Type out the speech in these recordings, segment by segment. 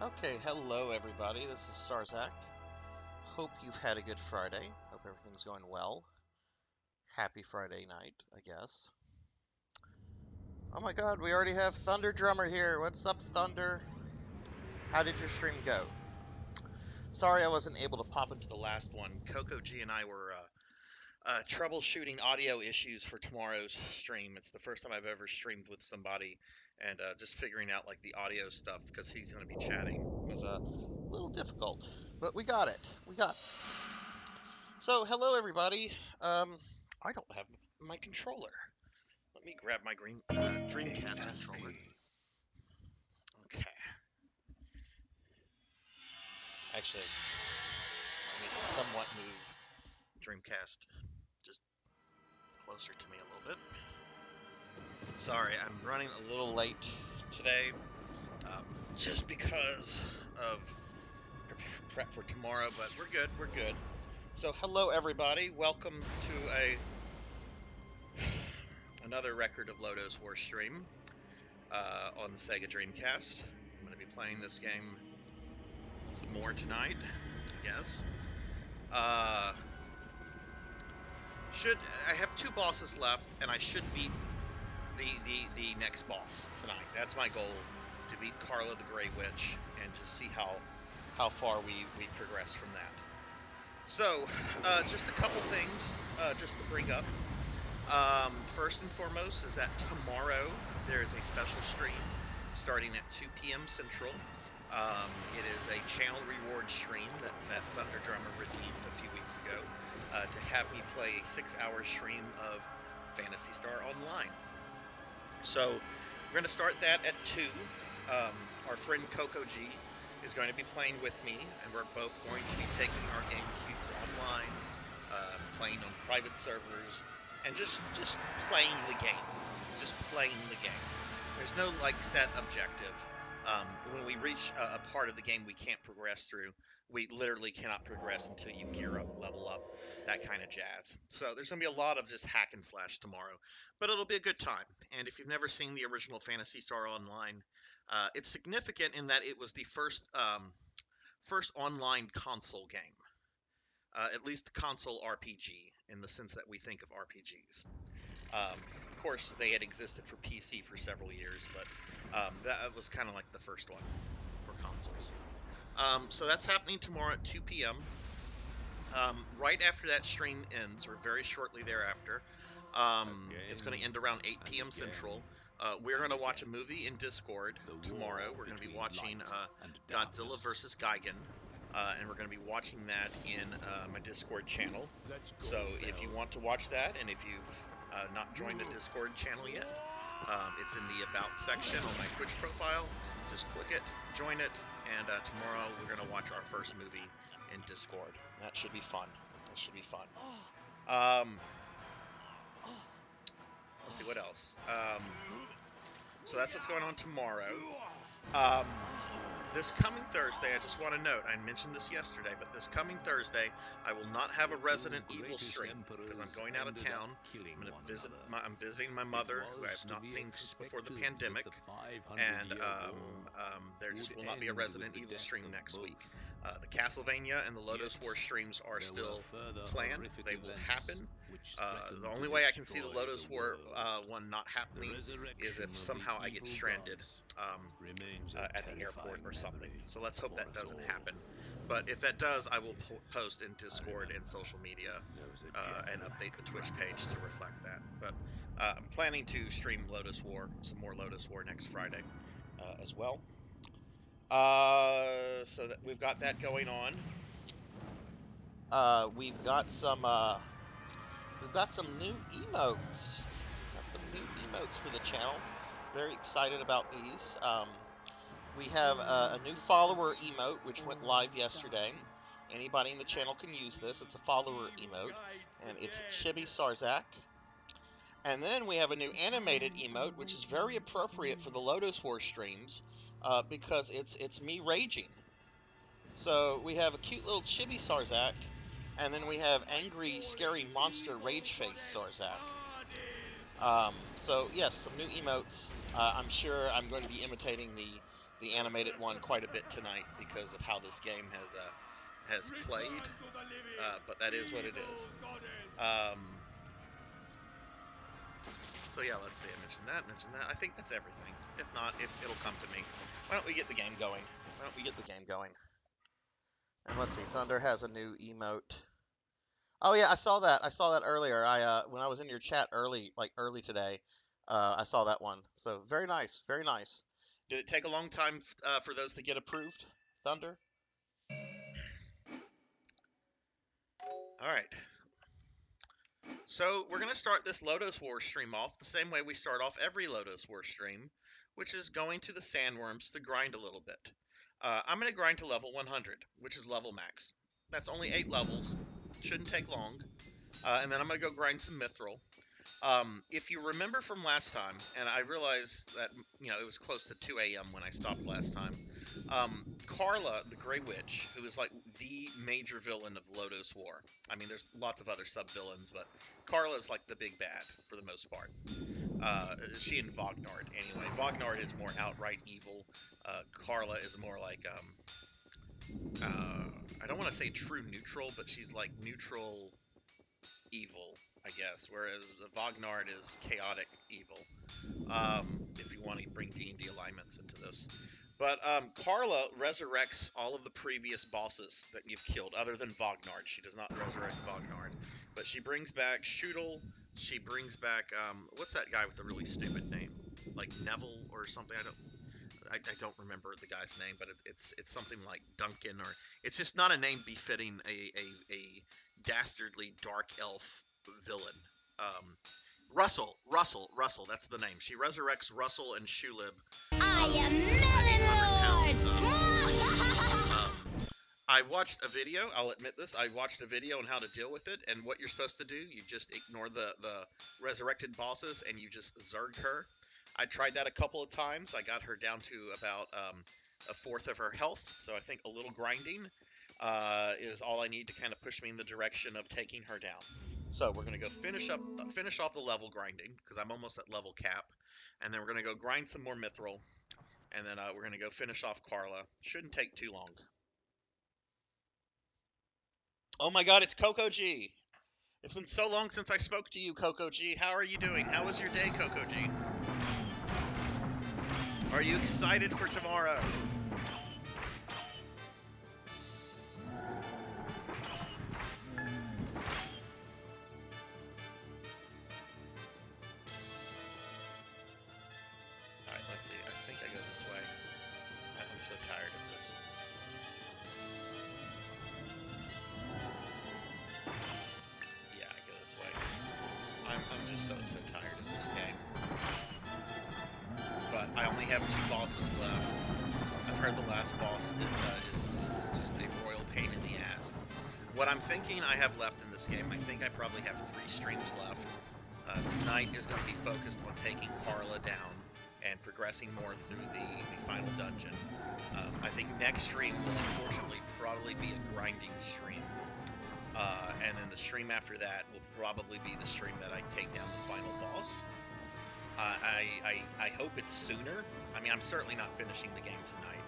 Okay, hello everybody. This is Sarzac. Hope you've had a good Friday. Hope everything's going well. Happy Friday night, I guess. Oh my god, we already have Thunder Drummer here. What's up, Thunder? How did your stream go? Sorry I wasn't able to pop into the last one. Coco G and I were troubleshooting audio issues for tomorrow's stream. It's the first time I've ever streamed with somebody, and just figuring out like the audio stuff because he's going to be chatting was a little difficult, but we got it. We got it. So, hello everybody. I don't have my controller. Let me grab my Dreamcast controller. Okay. Actually, I need to somewhat move Dreamcast just closer to me a little bit. Sorry, I'm running a little late today, just because of prep for tomorrow, but we're good. We're good. So, hello everybody. Welcome to another record of Lodoss War stream on the Sega Dreamcast. I'm going to be playing this game some more tonight, I guess. I have two bosses left, and I should beat the next boss tonight. That's my goal, to beat Carla the Grey Witch, and just see how far we progress from that. So, just a couple things just to bring up. First and foremost is that tomorrow there is a special stream starting at 2 p.m. Central. It is a channel reward stream that Thunder Drummer redeemed a few weeks ago to have me play a 6-hour stream of Phantasy Star Online. So we're going to start that at 2. Our friend Coco G is going to be playing with me, and we're both going to be taking our GameCubes online, playing on private servers, and just playing the game. Just playing the game. There's no set objective. When we reach a part of the game we can't progress through, we literally cannot progress until you gear up, level up, that kind of jazz. So there's going to be a lot of just hack and slash tomorrow, but it'll be a good time. And if you've never seen the original Phantasy Star Online, it's significant in that it was the first online console game, at least console RPG in the sense that we think of RPGs. Of course, they had existed for PC for several years, but that was kind of like the first one for consoles. So that's happening tomorrow at 2 p.m. Right after that stream ends, or very shortly thereafter, it's going to end around 8 p.m. Central. We're going to watch a movie in Discord tomorrow. We're going to be watching Godzilla vs. Gigan. And we're going to be watching that in my Discord channel. So if you want to watch that, and if you've not joined the Discord channel yet, it's in the About section on my Twitch profile. Just click it, join it, and tomorrow we're going to watch our first movie in Discord. That should be fun. That should be fun. Let's see what else. So that's what's going on tomorrow. This coming Thursday, I just want to note, I mentioned this yesterday, but this coming Thursday, I will not have a Resident Evil stream because I'm going out of town. I'm visiting my mother, who I have not seen since before the pandemic, and there just will not be a Resident Evil stream next week. The Castlevania and the Lodoss War streams are still planned. They will happen. The only way I can see the Lodoss War one not happening is if somehow I get stranded at the airport or something. So let's hope that doesn't happen. But if that does, I will post in Discord and social media and update the Twitch page to reflect that. But I'm planning to stream Lodoss War, some more Lodoss War next Friday as well. So that we've got that going on. We've got some new emotes. Got some new emotes for the channel. Very excited about these. We have a new follower emote, which went live yesterday. Anybody in the channel can use this. It's a follower emote, and it's Chibi Sarzac. And then we have a new animated emote, which is very appropriate for the Lodoss War streams, because it's me raging. So we have a cute little Chibi Sarzac, and then we have angry, scary monster rage face Sarzac. So yes, some new emotes. I'm sure I'm going to be imitating the the animated one quite a bit tonight because of how this game has played. But that is what it is. So yeah, let's see. I mentioned that. I think that's everything. If not, if it'll come to me. Why don't we get the game going? And let's see. Thunder has a new emote. Oh yeah, I saw that. I saw that earlier. When I was in your chat early today, I saw that one. So very nice, very nice. Did it take a long time for those to get approved, Thunder? All right. So we're gonna start this Lodoss War stream off the same way we start off every Lodoss War stream, which is going to the sandworms to grind a little bit. I'm gonna grind to level 100, which is level max. That's only 8 levels. Shouldn't take long. And then I'm gonna go grind some mithril. If you remember from last time, and I realize that it was close to 2 a.m. when I stopped last time. Carla, the Grey Witch, who is like the major villain of Lodoss War. I mean, there's lots of other sub-villains, but Carla is like the big bad for the most part. She and Vognard, anyway. Vognard is more outright evil. Carla is more like, I don't want to say true neutral, but she's like neutral evil, I guess, whereas Vognard is chaotic evil. If you want to bring D&D alignments into this. But Carla resurrects all of the previous bosses that you've killed, other than Vognard. She does not resurrect Vognard. But she brings back Shoodle. She brings back, what's that guy with the really stupid name? Like Neville or something? I don't remember the guy's name, but it's something like Duncan, or it's just not a name befitting a dastardly dark elf villain. Russell, that's the name. She resurrects Russell and Shulib. I am Melon Lord! I watched a video, I'll admit this, I watched a video on how to deal with it, and what you're supposed to do, you just ignore the resurrected bosses, and you just zerg her. I tried that a couple of times. I got her down to about a fourth of her health, so I think a little grinding is all I need to kind of push me in the direction of taking her down. So we're going to go finish off the level grinding, because I'm almost at level cap, and then we're going to go grind some more mithril, and then we're going to go finish off Carla. Shouldn't take too long. Oh my god, it's Coco G! It's been so long since I spoke to you, Coco G. How are you doing? How was your day, Coco G? Are you excited for tomorrow? Alright, let's see. I think I go this way. I'm so tired of this. Yeah, I go this way. I'm just so tired of this game. But I only have 2 bosses left. I've heard the last boss is just a royal pain in the ass. What I'm thinking I have left in this game, I think I probably have 3 streams left. Tonight is going to be focused on taking Carla down and progressing more through the final dungeon. I think next stream will unfortunately probably be a grinding stream. And then the stream after that will probably be the stream that I take down the final boss. I hope it's sooner. I mean, I'm certainly not finishing the game tonight.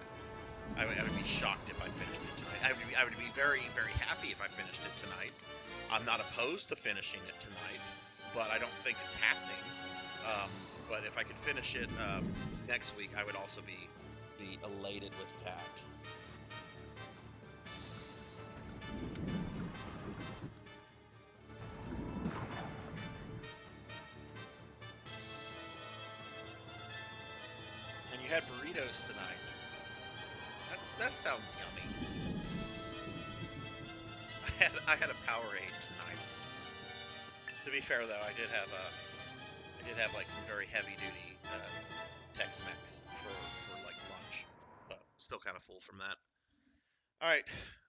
I would be shocked if I finished it tonight. I would be very, very happy if I finished it tonight. I'm not opposed to finishing it tonight, but I don't think it's happening. But if I could finish it next week, I would also be elated with that. And you had burritos tonight. That sounds yummy. I had a Powerade tonight. To be fair though, I did have like some very heavy duty Tex-Mex for like lunch, but still kind of full from that. All right,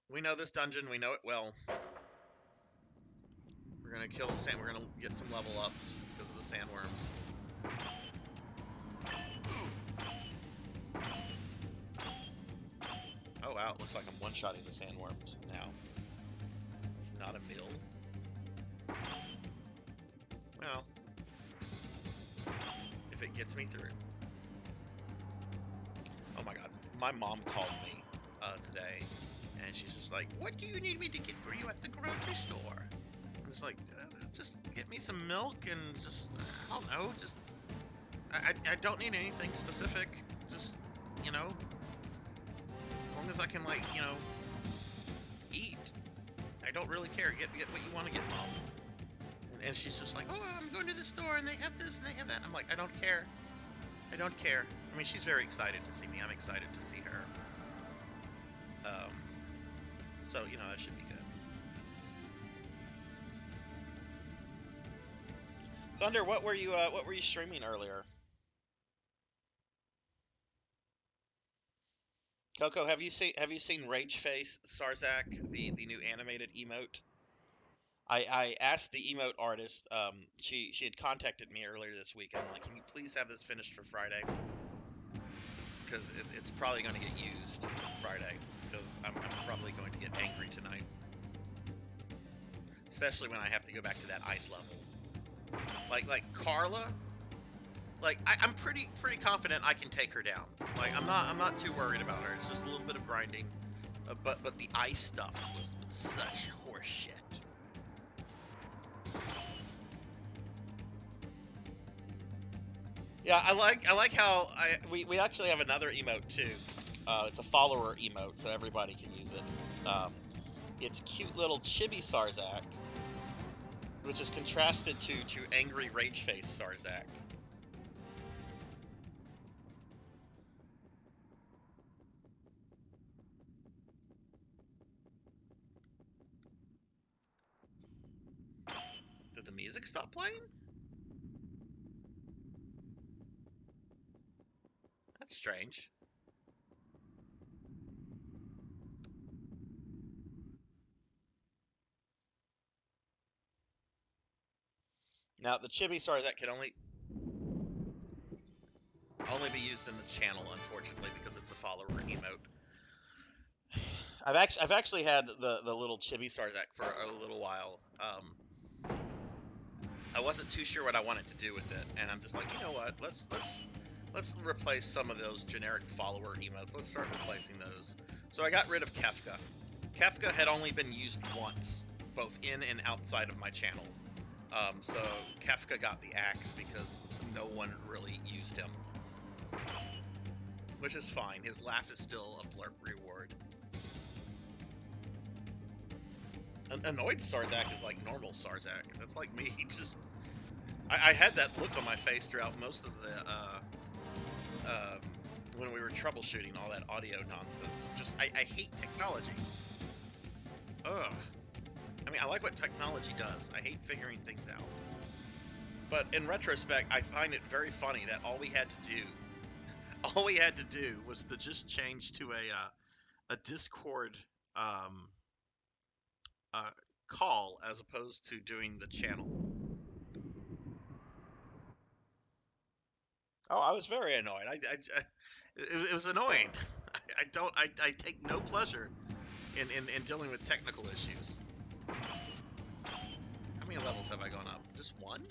we know this dungeon, we know it well. We're gonna kill we're gonna get some level ups because of the sandworms. Oh wow, it looks like I'm one-shotting the sandworms now. It's not a mill. Well, if it gets me through. Oh my god. my mom called me today, and she's just like, "What do you need me to get for you at the grocery store?" I was like, "Just get me some milk and just I don't know, just I don't need anything specific. Just you know, as long as I can like eat. I don't really care. Get what you want to get, mom." And she's just like, "Oh, I'm going to the store and they have this and they have that." I'm like, "I don't care. I don't care." I mean, she's very excited to see me. I'm excited to see her. So that should be good. Thunder, what were you streaming earlier? Coco, have you seen Rage Face Sarzac, the new animated emote? I asked the emote artist. She had contacted me earlier this week. I'm like, "Can you please have this finished for Friday? Because it's probably going to get used Friday. Because I'm probably going to get angry tonight, especially when I have to go back to that ice level. Like Carla. Like I'm pretty confident I can take her down. Like I'm not too worried about her. It's just a little bit of grinding. But the ice stuff was such horse shit. Yeah, I like how we actually have another emote too. It's a follower emote, so everybody can use it. It's cute little chibi Sarzac, which is contrasted to angry rage face Sarzac. Did the music stop playing? That's strange. Now the chibi Sarzac can only be used in the channel, unfortunately, because it's a follower emote. I've actually had the little chibi Sarzac for a little while. I wasn't too sure what I wanted to do with it, and I'm just like, you know what? Let's replace some of those generic follower emotes. Let's start replacing those. So I got rid of Kefka. Kefka had only been used once, both in and outside of my channel. So Kefka got the axe because no one really used him, which is fine. His laugh is still a blurb reward. Annoyed Sarzac is like normal Sarzac. That's like me. I had that look on my face throughout most of the when we were troubleshooting all that audio nonsense. Just I hate technology. Ugh. I mean, I like what technology does. I hate figuring things out. But in retrospect, I find it very funny that all we had to do was to just change to a Discord uh, call as opposed to doing the channel. Oh, I was very annoyed. It was annoying. I take no pleasure in dealing with technical issues. How many levels have I gone up? Just one?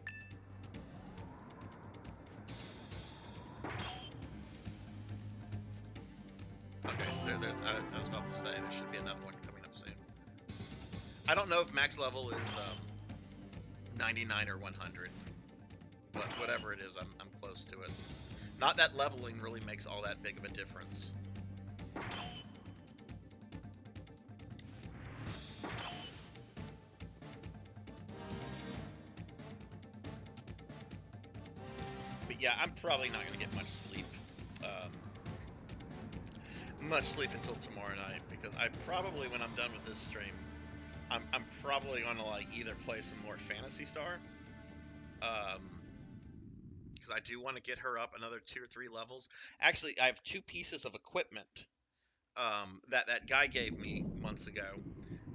Okay, I was about to say there should be another one coming up soon. I don't know if max level is 99 or 100, but whatever it is, I'm close to it. Not that leveling really makes all that big of a difference. But yeah, I'm probably not going to get much sleep. Until tomorrow night, because I probably, when I'm done with this stream, I'm probably going to like either play some more Phantasy Star, because I do want to get her up another 2 or 3 levels. Actually, I have 2 pieces of equipment that guy gave me months ago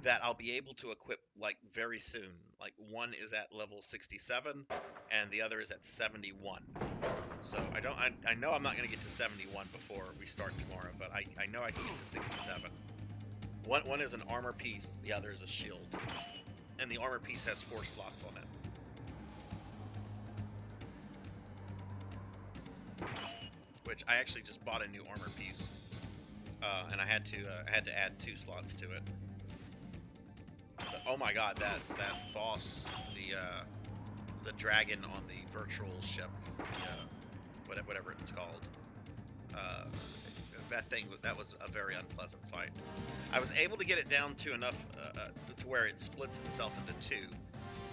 that I'll be able to equip like very soon. Like one is at level 67 and the other is at 71. So I know I'm not going to get to 71 before we start tomorrow, but I know I can get to 67. One is an armor piece, the other is a shield. And the armor piece has 4 slots on it. Which I actually just bought a new armor piece and I had to add 2 slots to it. But, oh my God, that boss, the dragon on the virtual ship, whatever it's called, that was a very unpleasant fight. I was able to get it down to enough to where it splits itself into 2,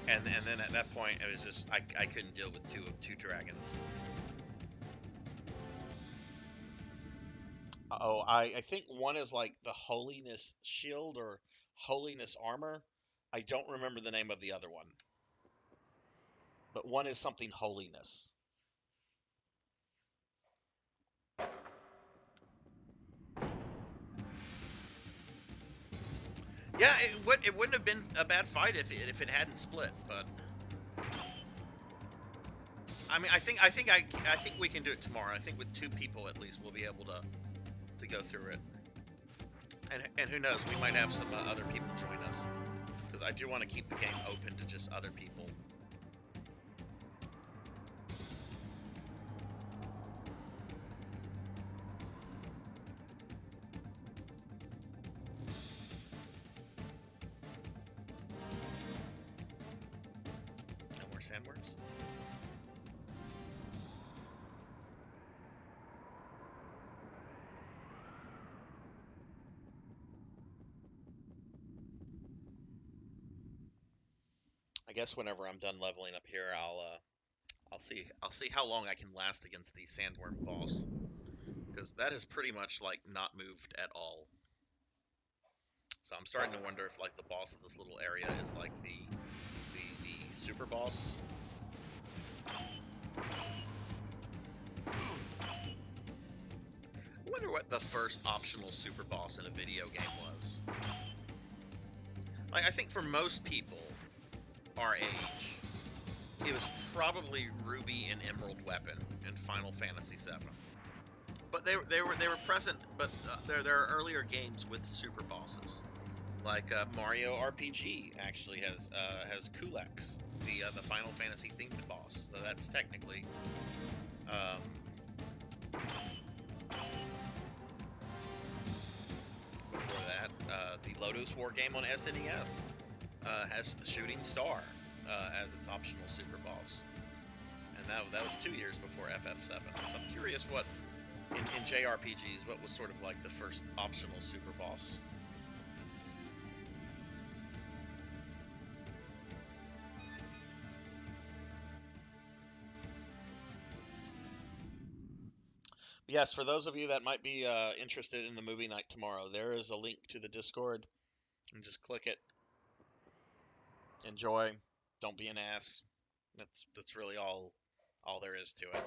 and then at that point it was just I couldn't deal with two dragons. Oh, I think one is like the Holiness Shield or Holiness Armor. I don't remember the name of the other one, but one is something Holiness. Yeah, it wouldn't have been a bad fight if it hadn't split, but I mean I think we can do it tomorrow. I think with 2 people at least we'll be able to go through it. And who knows, we might have some other people join us, because I do want to keep the game open to just other people. No more sandworms? I guess whenever I'm done leveling up here, I'll see how long I can last against the sandworm boss, because that is pretty much like not moved at all. So I'm starting to wonder if like the boss of this little area is like the super boss. I wonder what the first optional super boss in a video game was. Like, I think for most people our age, it was probably Ruby and Emerald Weapon in Final Fantasy VII. But they were present. But there are earlier games with super bosses, like Mario RPG actually has Kulex, the Final Fantasy themed boss. So that's technically. Before that, the Lodoss War game on SNES has Shooting Star as its optional super boss, and that was 2 years before FF7. So I'm curious what in JRPGs what was sort of like the first optional super boss. Yes, for those of you that might be interested in the movie night tomorrow, there is a link to the Discord, and just click it. Enjoy. Don't be an ass. That's really all there is to it.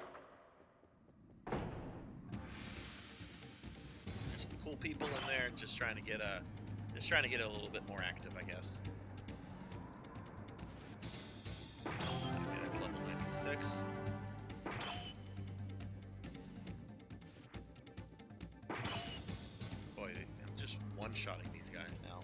There's some cool people in there just trying to get a little bit more active, I guess. Okay, that's level 96. Boy, I'm just one-shotting these guys now.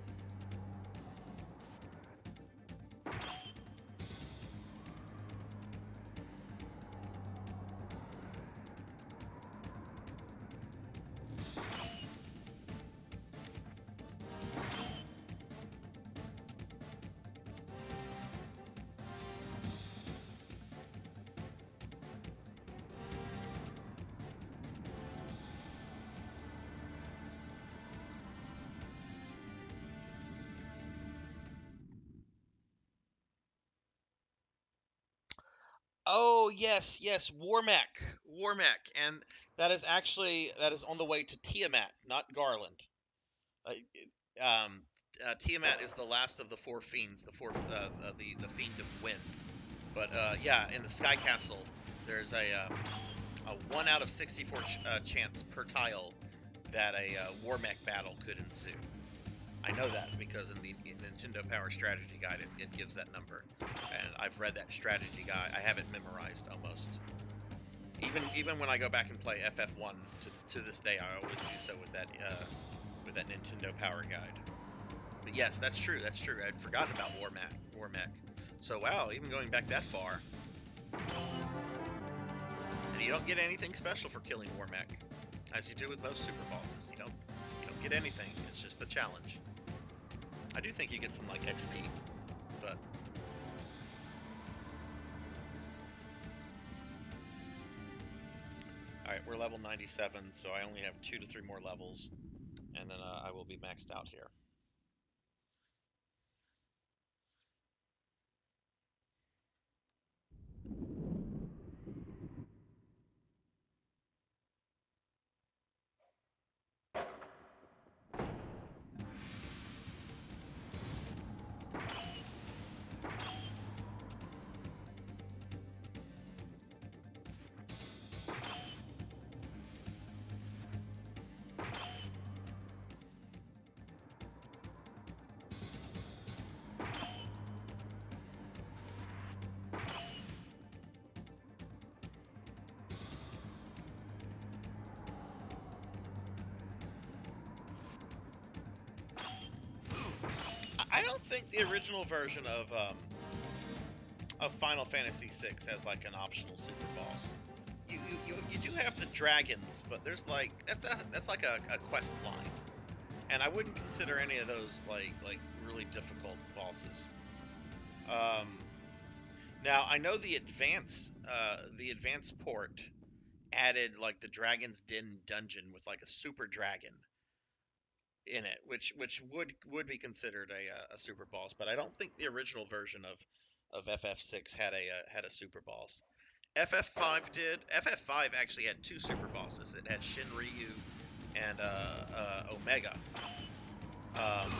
Oh yes, yes, Warmech, and that is on the way to Tiamat, not Garland. Uh, Tiamat is the last of the 4 fiends, the fiend of wind. But yeah, in the Sky Castle, there's a 1 out of 64 chance per tile that a Warmech battle could ensue. I know that because in the Nintendo Power Strategy Guide, it gives that number, and I've read that strategy guide. I have it memorized almost. Even when I go back and play FF1 to this day, I always do so with that Nintendo Power Guide. But yes, that's true. That's true. I'd forgotten about Warmech. So wow, even going back that far, and you don't get anything special for killing Warmech, as you do with most super bosses. You get anything. It's just the challenge. I do think you get some like XP, but all right, we're level 97, so I only have 2 to 3 more levels, and then I will be maxed out here. I don't think the original version of Final Fantasy VI has like an optional super boss. You do have the dragons, but there's like that's like a quest line, and I wouldn't consider any of those like really difficult bosses. Um, Now I know the advanced port added like the Dragon's Den dungeon with like a super dragon in it, which would be considered a super boss, but I don't think the original version of FF6 had a super boss. FF5 did. FF5 actually had 2 super bosses. It had Shinryu and Omega. Um,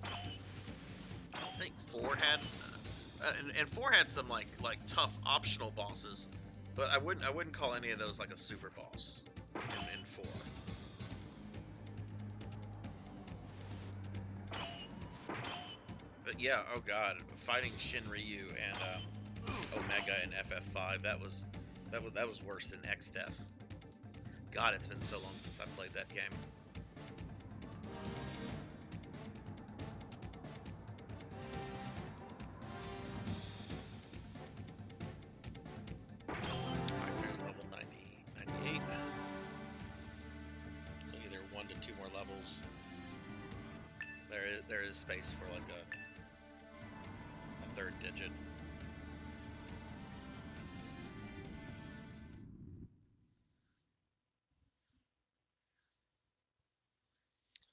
I don't think 4 had, and 4 had some like tough optional bosses, but I wouldn't call any of those like a super boss in 4. But yeah, oh god, fighting Shinryu and Omega in FF5, that was worse than X-Death. God, it's been so long since I played that game. Alright, there's level 90, 98. So either 1 to 2 more levels. There is space for like a third digit.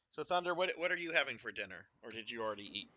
So Thunder, what are you having for dinner, or did you already eat?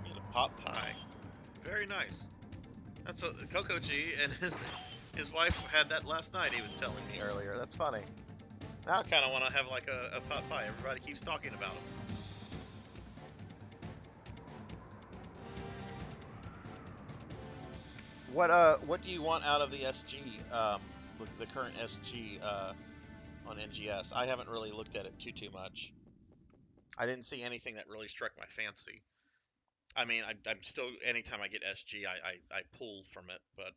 You had a pot pie. Very nice. That's what Coco G and his wife had that last night. He was telling me earlier. That's funny. Now I kind of want to have like a pot pie. Everybody keeps talking about them. What do you want out of the SG? The current SG on NGS. I haven't really looked at it too much. I didn't see anything that really struck my fancy. I mean, I'm still anytime I get SG, I pull from it, but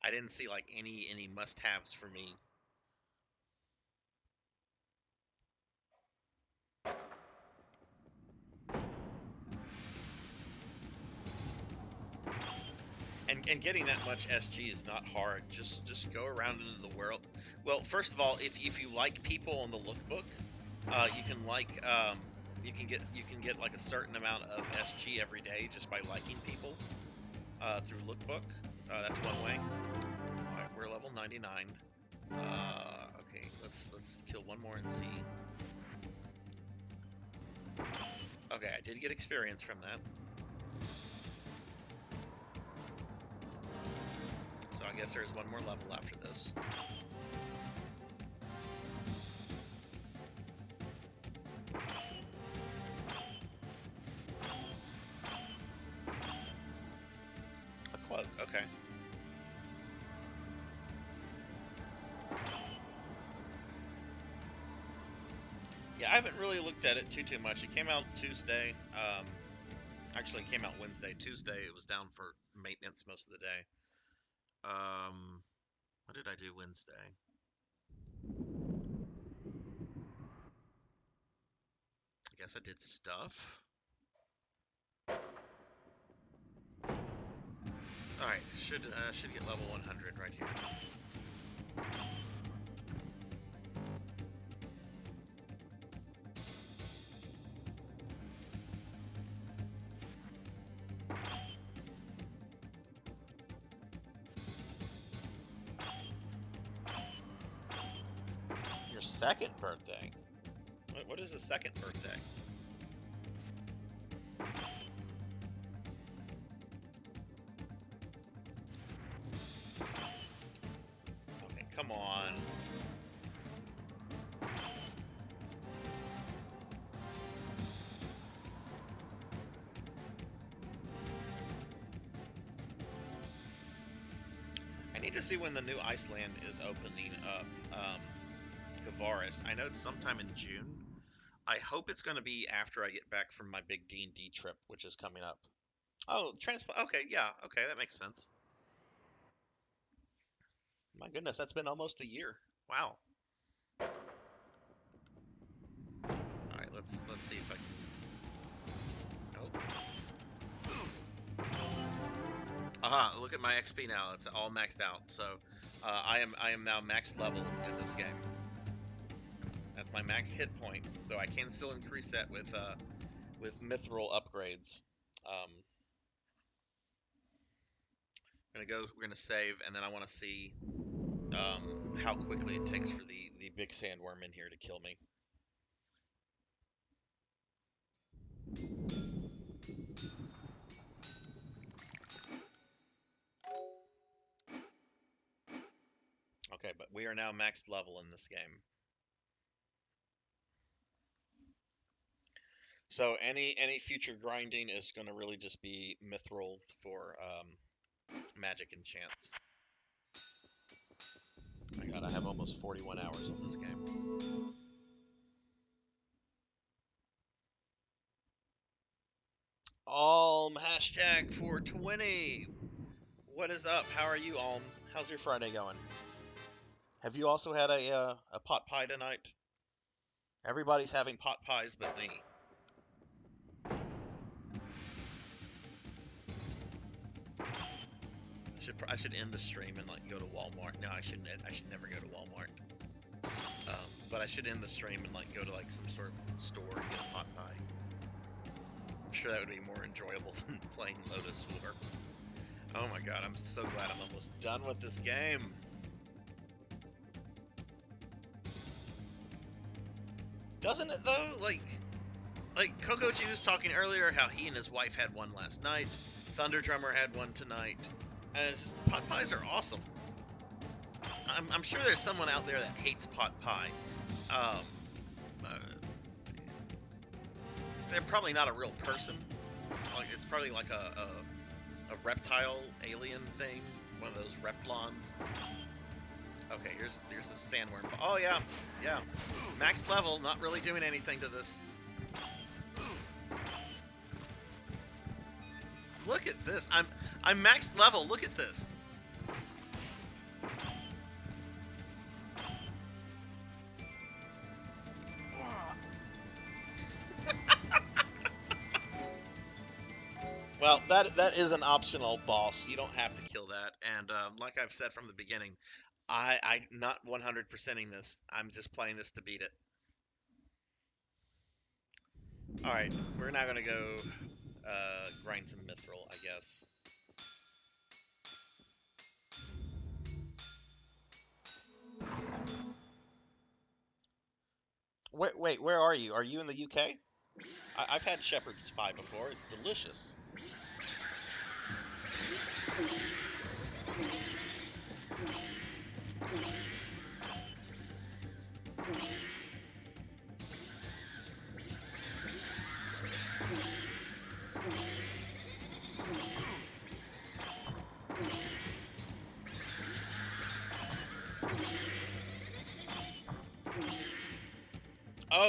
I didn't see like any must-haves for me. And getting that much SG is not hard. Just go around into the world. Well, first of all, if you like people on the lookbook, you can you can get like a certain amount of SG every day just by liking people through lookbook. That's one way. All right, we're level 99. Okay, let's kill one more and see. Okay, I did get experience from that. So I guess there's one more level after this. A cloak, okay. Yeah, I haven't really looked at it too much. It came out Tuesday. Actually, it came out Wednesday. Tuesday, it was down for maintenance most of the day. What did I do Wednesday? I guess I did stuff. All right, should get level 100 right here. Your second birthday? What is a second birthday? Okay, come on. I need to see when the new Iceland is opening up. Cardice. I know it's sometime in June. I hope it's going to be after I get back from my big D&D trip, which is coming up. Oh, okay, yeah, okay, that makes sense. My goodness, that's been almost a year. Wow. All right, let's see if I can. Nope. Aha! Look at my XP now. It's all maxed out. So I am now max level in this game. That's my max hit points, though I can still increase that with mithril upgrades. We're gonna save, and then I want to see how quickly it takes for the big sandworm in here to kill me. Okay, but we are now maxed level in this game. So any future grinding is going to really just be mithril for magic enchants. My God, I have almost 41 hours on this game. Alm, hashtag 420. What is up? How are you, Alm? How's your Friday going? Have you also had a pot pie tonight? Everybody's having pot pies but me. I should end the stream and like go to Walmart. No, I shouldn't. I should never go to Walmart. But I should end the stream and like go to like some sort of store and get a pot pie. I'm sure that would be more enjoyable than playing Lodoss War. Oh my God, I'm so glad I'm almost done with this game. Doesn't it though? Like Kogochi was talking earlier how he and his wife had one last night. Thunder Drummer had one tonight. And it's just, pot pies are awesome. I'm sure there's someone out there that hates pot pie. They're probably not a real person. Like it's probably like a reptile alien thing, one of those reptilons. Okay, here's the sandworm. Oh yeah, max level, not really doing anything to this. Look at this. I'm maxed level. Look at this. Well, that is an optional boss. You don't have to kill that. And like I've said from the beginning, I'm not 100%ing this. I'm just playing this to beat it. All right, we're now gonna go grind some mithril, I guess. Wait, where are you? Are you in the UK? I've had shepherd's pie before. It's delicious.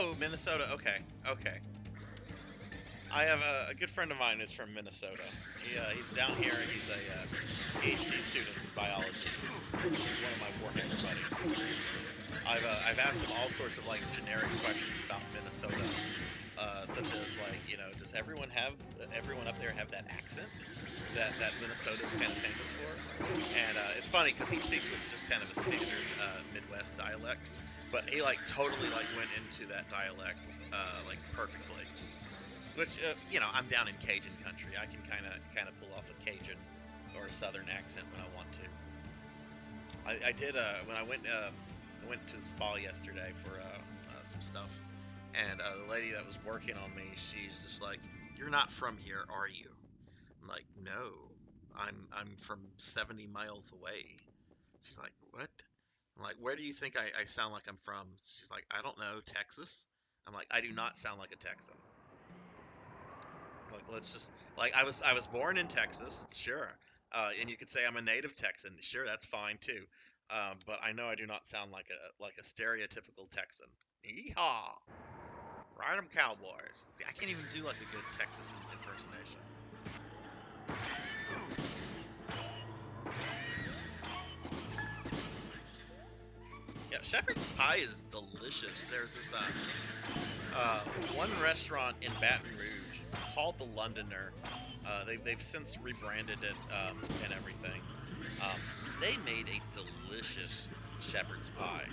Oh, Minnesota. Okay, okay. I have a good friend of mine is from Minnesota. He's down here. He's a PhD student in biology. One of my Warhammer buddies. I've asked him all sorts of like generic questions about Minnesota, such as like, you know, does everyone up there have that accent that Minnesota is kind of famous for? And it's funny because he speaks with just kind of a standard Midwest dialect, but he like totally like went into that dialect like perfectly. Which you know, I'm down in Cajun country. I can kind of pull off a Cajun or a Southern accent when I want to. I did when I went to the spa yesterday for some stuff, and the lady that was working on me, she's just like, "You're not from here, are you?" I'm like, "No, I'm from 70 miles away." She's like, "What?" I'm like, "Where do you think I sound like I'm from?" She's like, "I don't know, Texas." I'm like, "I do not sound like a Texan." Like, let's just like I was born in Texas, sure, and you could say I'm a native Texan, sure, that's fine too. But I know I do not sound like a stereotypical Texan. Yeehaw! Ride 'em Cowboys. See, I can't even do like a good Texas impersonation. Yeah, shepherd's pie is delicious. There's this one restaurant in Baton Rouge. It's called the Londoner. They've since rebranded it and everything. They made a delicious shepherd's pie.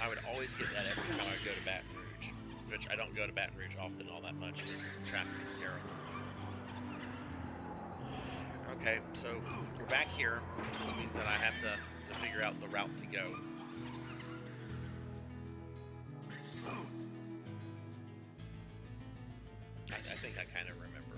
I would always get that every time I go to Baton Rouge, which I don't go to Baton Rouge often all that much because traffic is terrible. Okay, so we're back here, which means that I have to figure out the route to go. I think I kind of remember.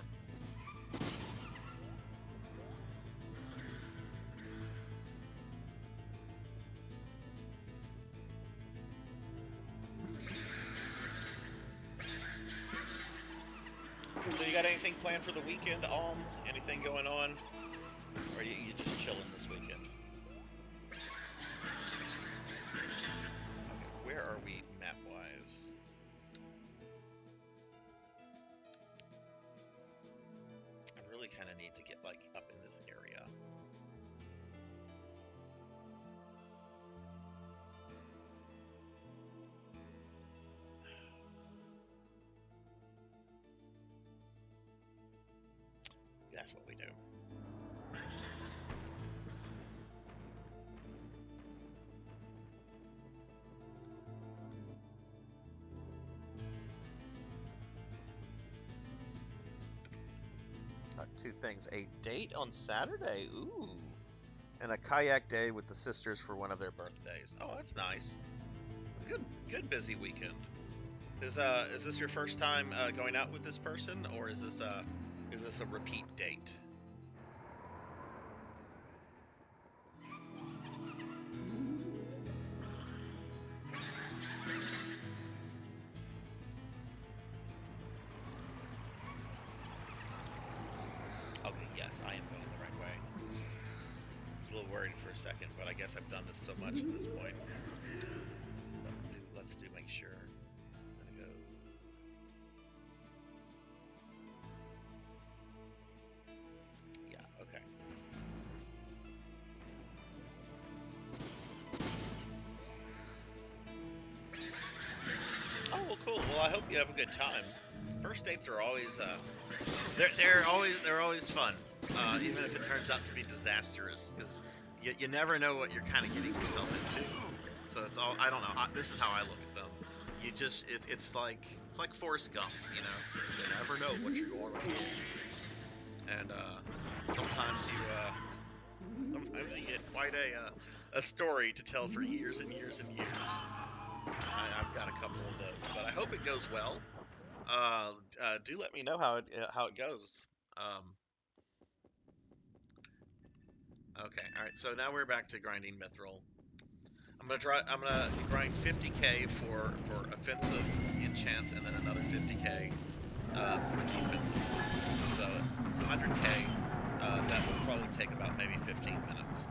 So you got anything planned for the weekend, Anything going on? Or are you just chilling this weekend? Okay, where are we map-wise? I really kind of need to get like up in this area. That's what we do. Two things. A date on Saturday. Ooh. And a kayak day with the sisters for one of their birthdays. Oh, that's nice. Good busy weekend. Is this your first time going out with this person, or is this a repeat date? Okay, yes, I am going the right way. I was a little worried for a second, but I guess I've done this so much at this point. Let's make sure. I'm gonna go. Yeah, okay. Oh, well, cool. Well, I hope you have a good time. First dates are always they're always fun, even if it turns out to be disastrous, because you never know what you're kind of getting yourself into. So it's all, I don't know. This is how I look at them. You just it's like Forrest Gump, you know. You never know what you're going to get, and sometimes you get quite a story to tell for years and years and years. I've got a couple of those, but I hope it goes well. Do let me know how it goes. Okay, all right. So now we're back to grinding mithril. I'm gonna grind 50k for offensive enchants, and then another 50k for defensive ones. So 100k. That will probably take about maybe 15 minutes.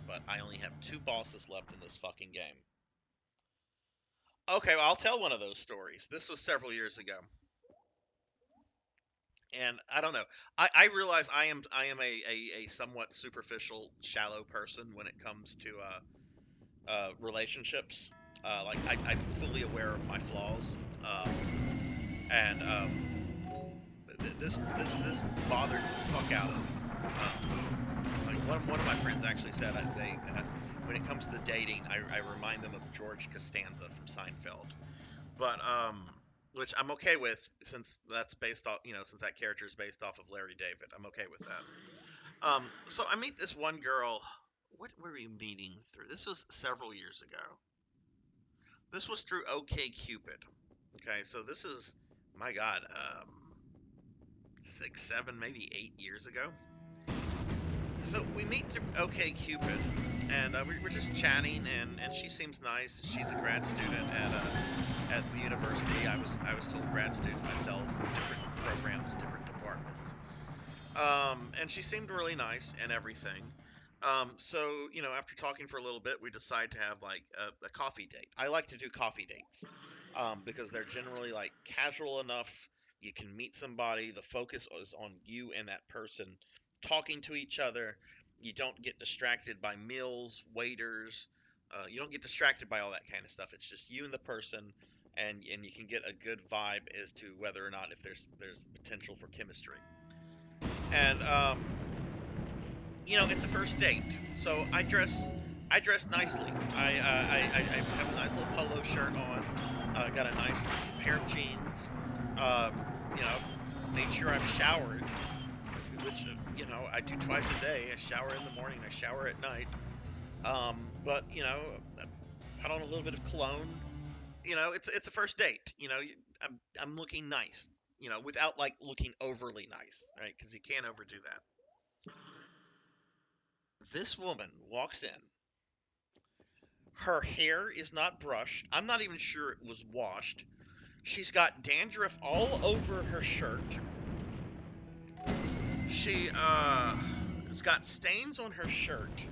But I only have 2 bosses left in this fucking game. Okay, well, I'll tell one of those stories. This was several years ago, and I don't know. I realize I am a somewhat superficial, shallow person when it comes to relationships. I'm fully aware of my flaws, and this bothered the fuck out of me. Like one of my friends actually said when it comes to dating, I remind them of George Costanza from Seinfeld. But which I'm okay with since that's based off, since that character is based off of Larry David. I'm okay with that. So I meet this one girl. What were we meeting through? This was several years ago. This was through OK Cupid. Okay, so this is, my God, 6, 7, maybe 8 years ago. So we meet through OK Cupid, and we're just chatting, and she seems nice. She's a grad student at the university. I was still a grad student myself, different programs, different departments. And she seemed really nice and everything. So after talking for a little bit, we decide to have like a coffee date. I like to do coffee dates because they're generally like casual enough. You can meet somebody. The focus is on you and that person talking to each other. You don't get distracted by meals, waiters. You don't get distracted by all that kind of stuff. It's just you and the person, and you can get a good vibe as to whether or not if there's potential for chemistry. And it's a first date, so I dress nicely. I have a nice little polo shirt on. Got a nice pair of jeans. Um, you know, made sure I've showered, which I do twice a day. I shower in the morning. I shower at night. But put on a little bit of cologne. It's a first date. I'm looking nice. Without like looking overly nice, right? Because you can't overdo that. This woman walks in. Her hair is not brushed. I'm not even sure it was washed. She's got dandruff all over her shirt. She's got stains on her shirt,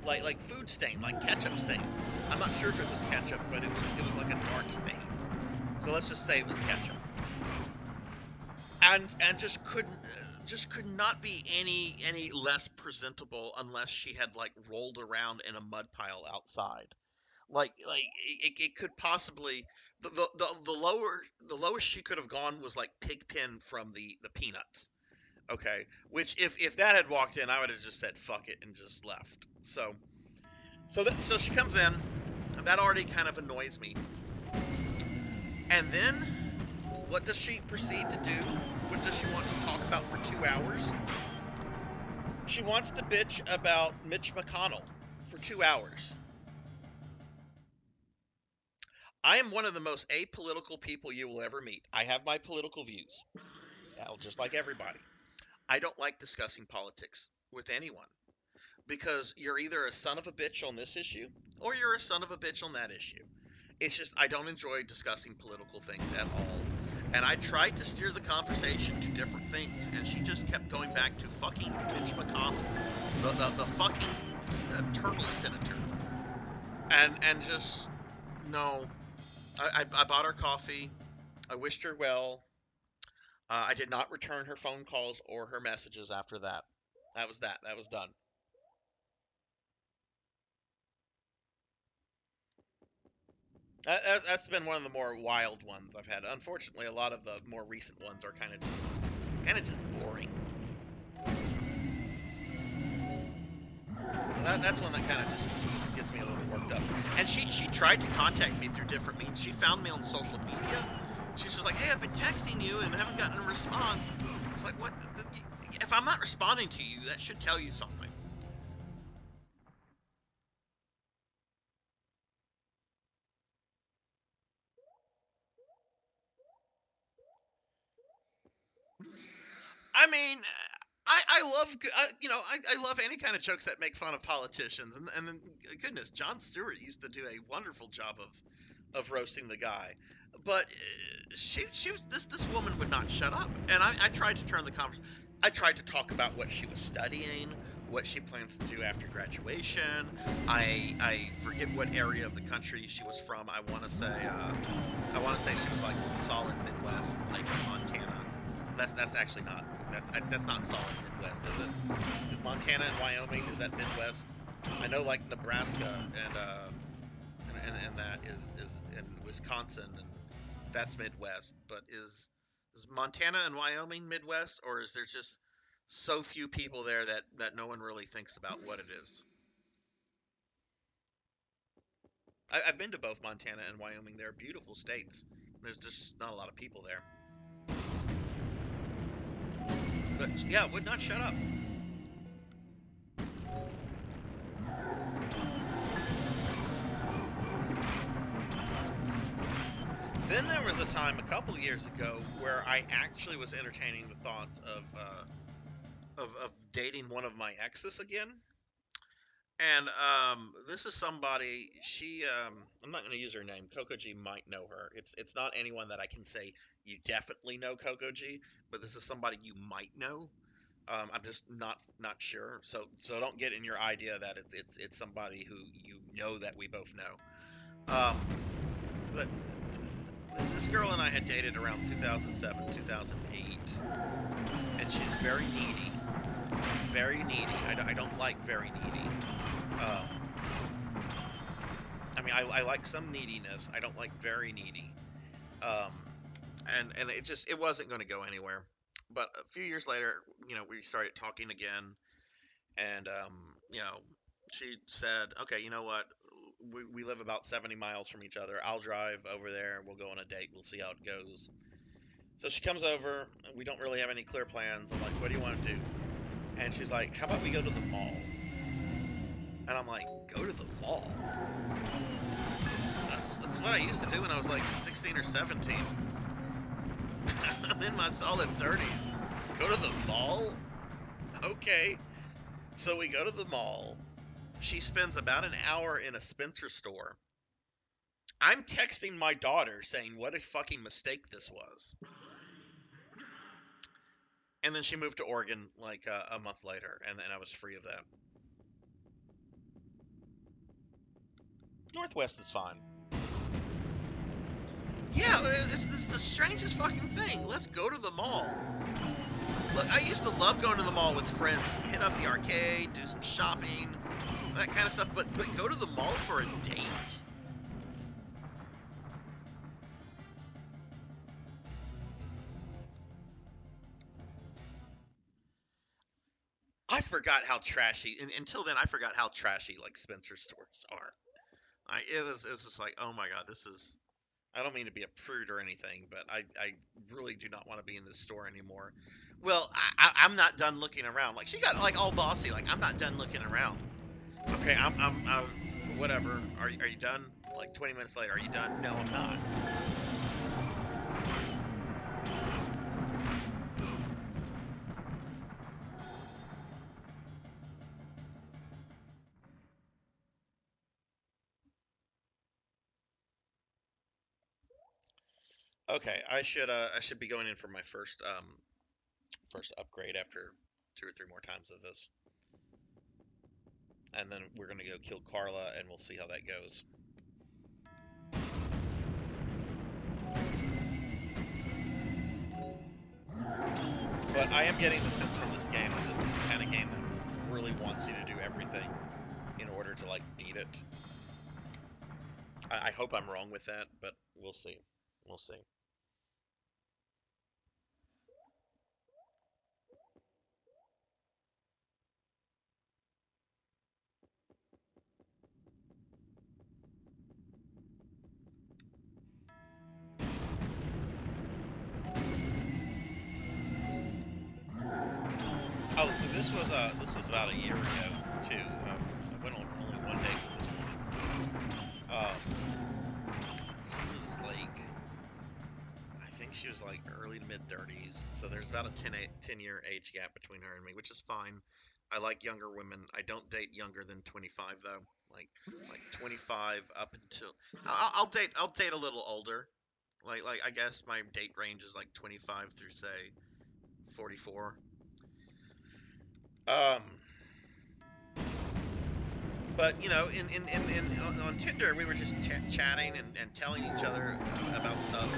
like food stain, like ketchup stains. I'm not sure if it was ketchup, but it was like a dark stain. So let's just say it was ketchup. And just could not be any less presentable unless she had like rolled around in a mud pile outside. Like it could possibly the lowest she could have gone was like Pigpen from the Peanuts. Okay, which if that had walked in, I would have just said fuck it and just left. So she comes in, and that already kind of annoys me. And then what does she proceed to do? What does she want to talk about for 2 hours? She wants to bitch about Mitch McConnell for 2 hours. I am one of the most apolitical people you will ever meet. I have my political views, just like everybody. I don't like discussing politics with anyone because you're either a son of a bitch on this issue or you're a son of a bitch on that issue. It's just I don't enjoy discussing political things at all. And I tried to steer the conversation to different things, and she just kept going back to fucking Mitch McConnell, the fucking turtle senator, and just no. I bought her coffee. I wished her well. I did not return her phone calls or her messages after that. That was that. That was done. That's been one of the more wild ones I've had. Unfortunately, a lot of the more recent ones are kind of just boring. That's one that kind of just gets me a little worked up. And she tried to contact me through different means. She found me on social media. She's just like, hey, I've been texting you and haven't gotten a response. It's like, what? If I'm not responding to you, that should tell you something. I mean, I love I love any kind of jokes that make fun of politicians, and then goodness, Jon Stewart used to do a wonderful job of roasting the guy, but she was this woman would not shut up, and I tried to turn the conversation. I tried to talk about what she was studying, what she plans to do after graduation. I forget what area of the country she was from. I want to say she was like solid Midwest, like Montana. That's actually not that's not solid Midwest, is it? Is Montana and Wyoming, is that Midwest? I know like Nebraska and that is in Wisconsin, and that's Midwest. But is Montana and Wyoming Midwest, or is there just so few people there that no one really thinks about what it is? I've been to both Montana and Wyoming. They're beautiful states. There's just not a lot of people there. But yeah, would not shut up. Then there was a time a couple years ago where I actually was entertaining the thoughts of dating one of my exes again. And this is somebody. I'm not going to use her name. Coco G might know her. It's not anyone that I can say you definitely know Coco G, but this is somebody you might know. I'm just not sure. So don't get in your idea that it's somebody who you know that we both know. But this girl and I had dated around 2007, 2008, and she's very needy. Very needy. I don't like very needy. Um, I mean, I like some neediness. I don't like very needy. Um, and it wasn't going to go anywhere. But a few years later, we started talking again, and she said, "Okay, you know what? We live about 70 miles from each other. I'll drive over there. We'll go on a date. We'll see how it goes." So she comes over. We don't really have any clear plans. I'm like, "What do you want to do?" And she's like, "How about we go to the mall?" And I'm like, "Go to the mall?" That's what I used to do when I was like 16 or 17. I'm in my solid 30s. Go to the mall? Okay. So we go to the mall. She spends about an hour in a Spencer store. I'm texting my daughter saying what a fucking mistake this was. And then she moved to Oregon like a month later, and then I was free of that. Northwest is fine. Yeah, it's the strangest fucking thing. Let's go to the mall. Look, I used to love going to the mall with friends, hit up the arcade, do some shopping, that kind of stuff. But go to the mall for a date? I forgot how trashy. Until then, I forgot how trashy like Spencer stores are. It was just like, oh my god, this is. I don't mean to be a prude or anything, but I really do not want to be in this store anymore. Well, I'm not done looking around. Like she got like all bossy. Like I'm not done looking around. Okay, I'm whatever. Are you done? Like 20 minutes later, are you done? No, I'm not. Okay, I should be going in for my first upgrade after 2 or 3 more times of this, and then we're gonna go kill Carla, and we'll see how that goes. But I am getting the sense from this game that this is the kind of game that really wants you to do everything in order to like beat it. I hope I'm wrong with that, but we'll see. We'll see. Oh, this was about a year ago too. I went on only one date with this woman. She was like, I think she was like early to mid 30s. So there's about a 10-year age gap between her and me, which is fine. I like younger women. I don't date younger than 25 though. Like 25 up until I'll date a little older. Like I guess my date range is like 25 through say 44. Um But on Tinder, we were just chatting and telling each other about stuff.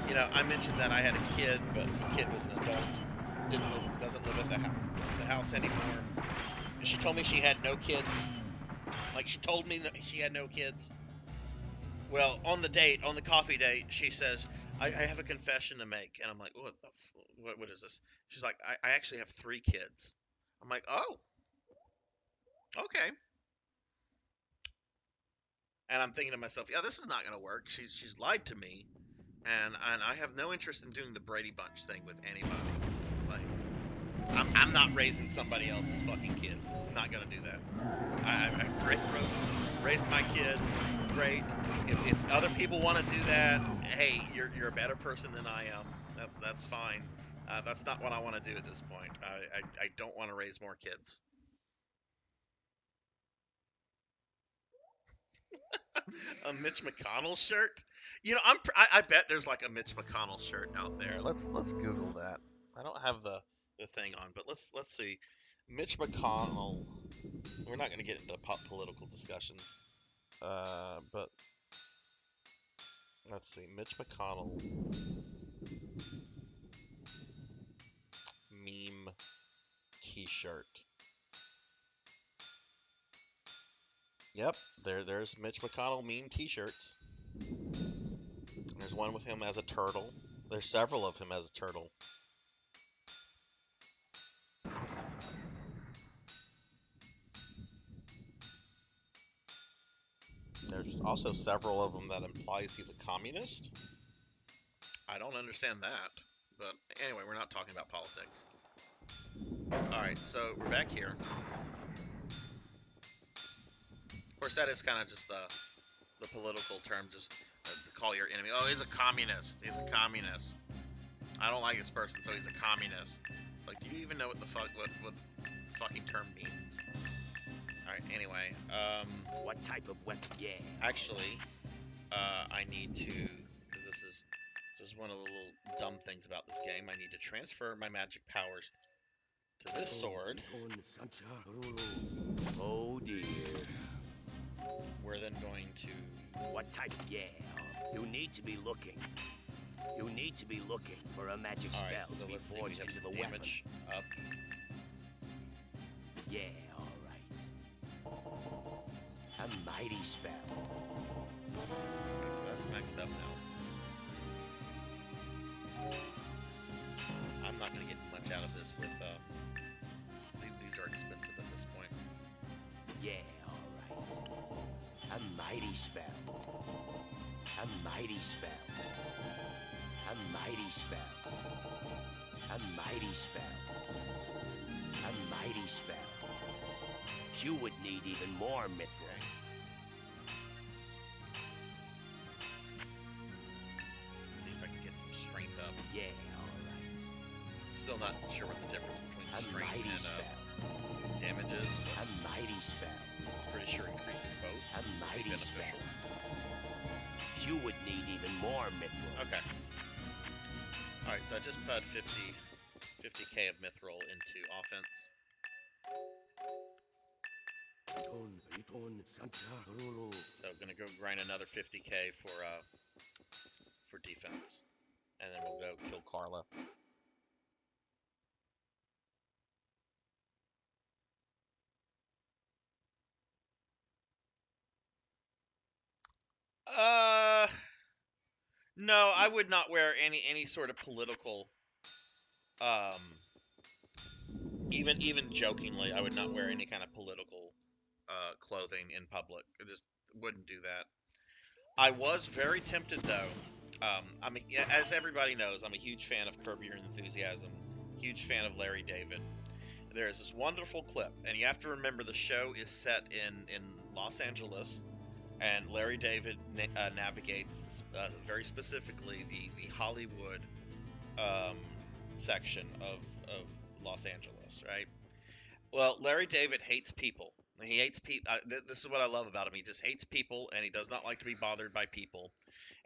And, I mentioned that I had a kid, but the kid was an adult, doesn't live at the house anymore. And she told me she had no kids. Like, she told me that she had no kids. Well, on the coffee date, she says, I have a confession to make. And I'm like, what is this? She's like, I actually have 3 kids. I'm like, oh, okay. And I'm thinking to myself, yeah, this is not going to work. She's lied to me, and I have no interest in doing the Brady Bunch thing with anybody. Like, I'm not raising somebody else's fucking kids. I'm not going to do that. I raised my kid. It's great. If other people want to do that, hey, you're a better person than I am. That's fine. That's not what I want to do at this point. I don't want to raise more kids. A Mitch McConnell shirt? I bet there's like a Mitch McConnell shirt out there. Let's Google that. I don't have the thing on, but let's see. Mitch McConnell. We're not going to get into political discussions. But let's see. Mitch McConnell meme T-shirt. Yep, there's Mitch McConnell meme T-shirts. There's one with him as a turtle. There's several of him as a turtle. There's also several of them that implies he's a communist. I don't understand that. But anyway, we're not talking about politics. Alright, so we're back here. Of course, that is kind of just the political term, just to call your enemy. Oh, he's a communist. He's a communist. I don't like this person, so he's a communist. It's like, do you even know what the fucking term means? Alright, anyway. What type of weapon? Yeah. Actually, I need to, because this is one of the little dumb things about this game. I need to transfer my magic powers to this sword. Oh dear. We're then going to... What type? Yeah. You need to be looking. You need to be looking for a magic spell Alright, so to be let's see. We forged have into some the damage up. Yeah, all right. A mighty spell. Okay, so that's maxed up now. I'm not going to get much out of this with... these are expensive at this point. Yeah, all right. A mighty spell. A mighty spell. A mighty spell. A mighty spell. A mighty spell. You would need even more mithril. Let's see if I can get some strength up. Yeah, all right. Still not sure what the difference between A strength mighty and spell. damage is, A but mighty spell. pretty sure increasing both A would be mighty beneficial. spell. You would need even more mithril. Okay. Alright, so I just put 50k of mithril into offense. So I'm gonna go grind another 50k for defense. And then we'll go kill Carla. No, I would not wear any sort of political um even jokingly, I would not wear any kind of political clothing in public. I just wouldn't do that. I was very tempted though. As everybody knows, I'm a huge fan of Curb Your Enthusiasm, huge fan of Larry David. There is this wonderful clip, and you have to remember the show is set in Los Angeles, and Larry David navigates very specifically the Hollywood section of Los Angeles, right? Well, Larry David hates people. He hates people. This is what I love about him. He just hates people, and he does not like to be bothered by people.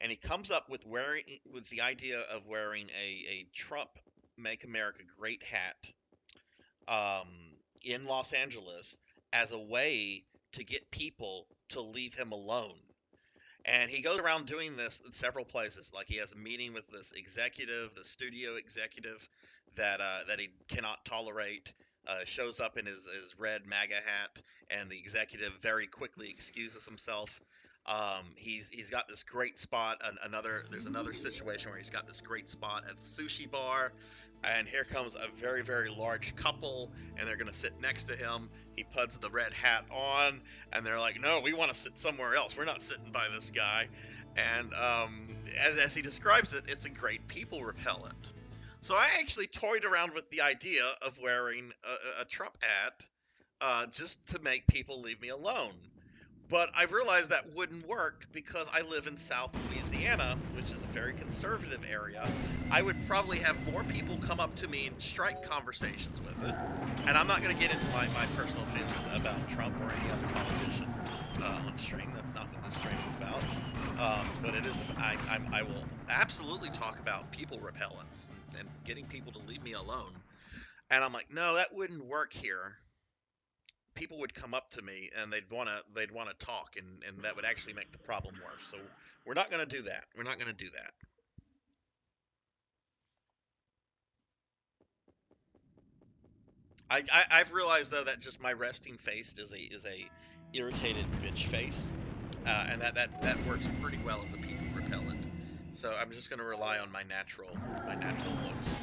And he comes up with the idea of wearing a Trump "Make America Great" hat um, in Los Angeles as a way to get people to leave him alone. And he goes around doing this in several places. Like he has a meeting with this executive, the studio executive, that he cannot tolerate. Shows up in his red MAGA hat, and the executive very quickly excuses himself. He's got this great spot. There's another situation where he's got this great spot at the sushi bar, and here comes a very, very large couple, and they're gonna sit next to him. He puts the red hat on, and they're like, "No, we want to sit somewhere else. We're not sitting by this guy." And as he describes it, it's a great people repellent. So I actually toyed around with the idea of wearing a Trump hat just to make people leave me alone. But I realized that wouldn't work because I live in South Louisiana, which is a very conservative area. I would probably have more people come up to me and strike conversations with it. And I'm not going to get into my personal feelings about Trump or any other politician on stream. That's not what this stream is about. But it is. I will absolutely talk about people repellents and getting people to leave me alone. And I'm like, no, that wouldn't work here. People would come up to me and they'd want to talk, and that would actually make the problem worse. So we're not going to do that. We're not going to do that. I've realized though that just my resting face is a irritated bitch face, and that works pretty well as a people repellent. So I'm just going to rely on my natural looks.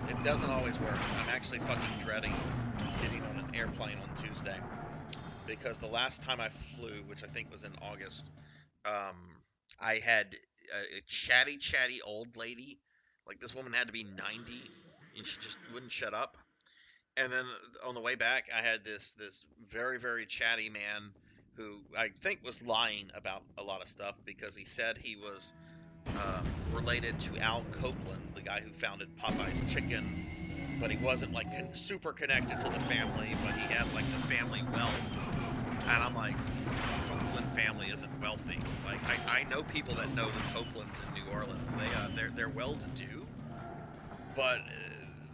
It doesn't always work. I'm actually fucking dreading getting on an airplane on Tuesday, because the last time I flew, which I think was in August, I had a chatty old lady. Like, this woman had to be 90, and she just wouldn't shut up. And then on the way back, I had this very, very chatty man who I think was lying about a lot of stuff, because he said he was related to Al Copeland, the guy who founded Popeye's Chicken, but he wasn't like super connected to the family, but he had like the family wealth. And I'm like, Copeland family isn't wealthy. Like, I know people that know the Copelands in New Orleans. They're well-to-do, but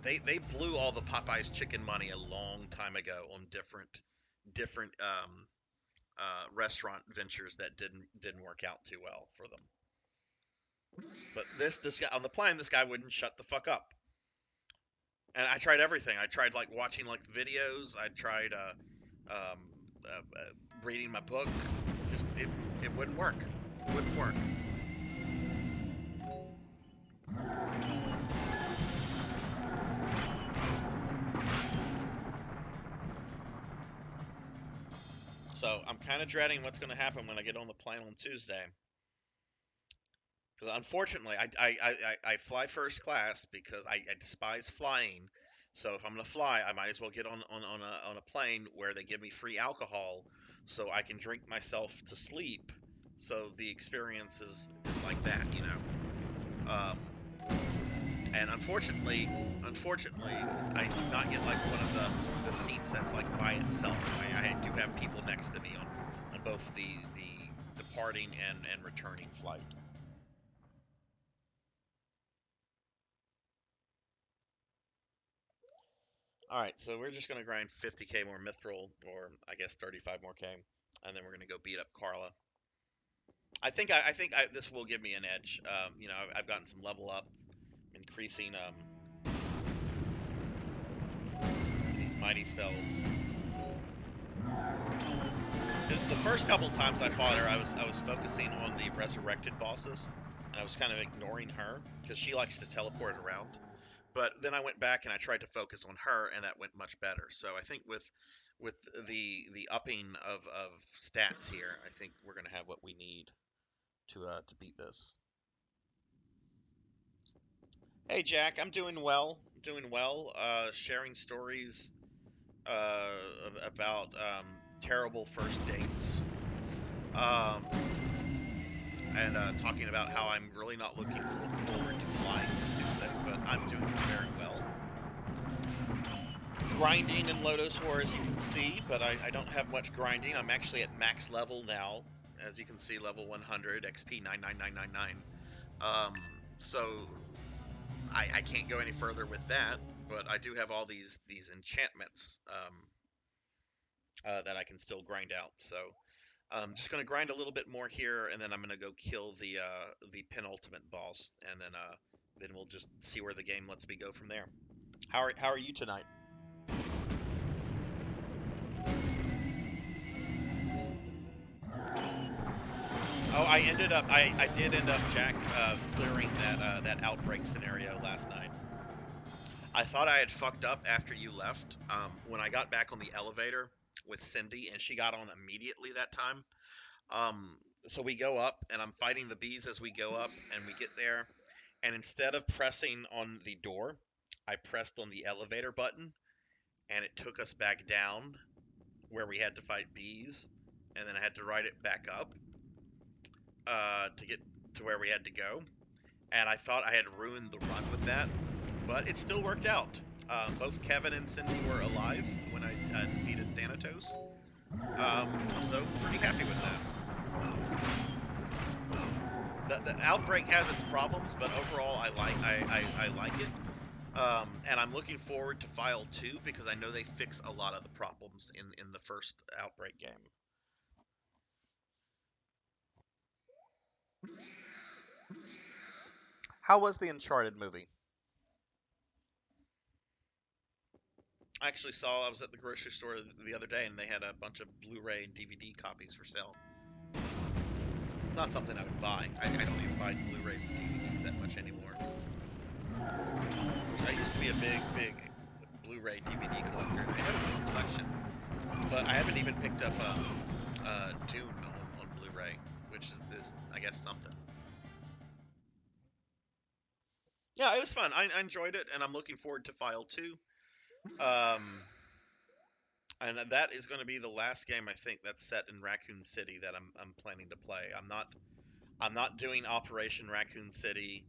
they blew all the Popeye's Chicken money a long time ago on different restaurant ventures that didn't work out too well for them. But this guy on the plane, this guy wouldn't shut the fuck up. And I tried everything. I tried like watching like videos. I tried reading my book. Just it wouldn't work. It wouldn't work. So I'm kind of dreading what's going to happen when I get on the plane on Tuesday. Because unfortunately, I fly first class because I despise flying. So if I'm going to fly, I might as well get on a plane where they give me free alcohol so I can drink myself to sleep. So the experience is like that, you know. And unfortunately, I do not get like one of the seats that's like by itself. I do have people next to me on both the departing and returning flight. All right, so we're just going to grind 50k more mithril, or I guess 35 more k, and then we're going to go beat up Carla. I think this will give me an edge. You know, I've gotten some level ups, increasing these mighty spells. The first couple times I fought her, I was focusing on the resurrected bosses, and I was kind of ignoring her because she likes to teleport around. But then I went back and I tried to focus on her, and that went much better. So I think with the upping of stats here, I think we're going to have what we need to beat this. Hey Jack, I'm doing well. Sharing stories about terrible first dates, and talking about how I'm really not looking forward to flying this Tuesday, but I'm doing very well. Grinding in Lodoss War, as you can see, but I don't have much grinding. I'm actually at max level now, as you can see, level 100, XP 99999. So I can't go any further with that, but I do have all these enchantments that I can still grind out. So I'm just gonna grind a little bit more here, and then I'm gonna go kill the penultimate boss, and then we'll just see where the game lets me go from there. How are you tonight? Oh, I did end up, Jack, clearing that outbreak scenario last night. I thought I had fucked up after you left. When I got back on the elevator with Cindy, and she got on immediately that time. So we go up, and I'm fighting the bees as we go up, and we get there, and instead of pressing on the door, I pressed on the elevator button, and it took us back down where we had to fight bees, and then I had to ride it back up to get to where we had to go. And I thought I had ruined the run with that, but it still worked out. Both Kevin and Cindy were alive when I defeated Thanatos, so pretty happy with that. The outbreak has its problems, but overall I like it. And I'm looking forward to File 2 because I know they fix a lot of the problems in the first Outbreak game. How was the Uncharted movie? I actually I was at the grocery store the other day, and they had a bunch of Blu-ray and DVD copies for sale. Not something I would buy. I don't even buy Blu-rays and DVDs that much anymore. I used to be a big Blu-ray DVD collector, and I have a big collection. But I haven't even picked up Dune on Blu-ray, which is, I guess, something. Yeah, it was fun. I enjoyed it, and I'm looking forward to File 2. And that is going to be the last game, I think, that's set in Raccoon City that I'm planning to play. I'm not doing Operation Raccoon City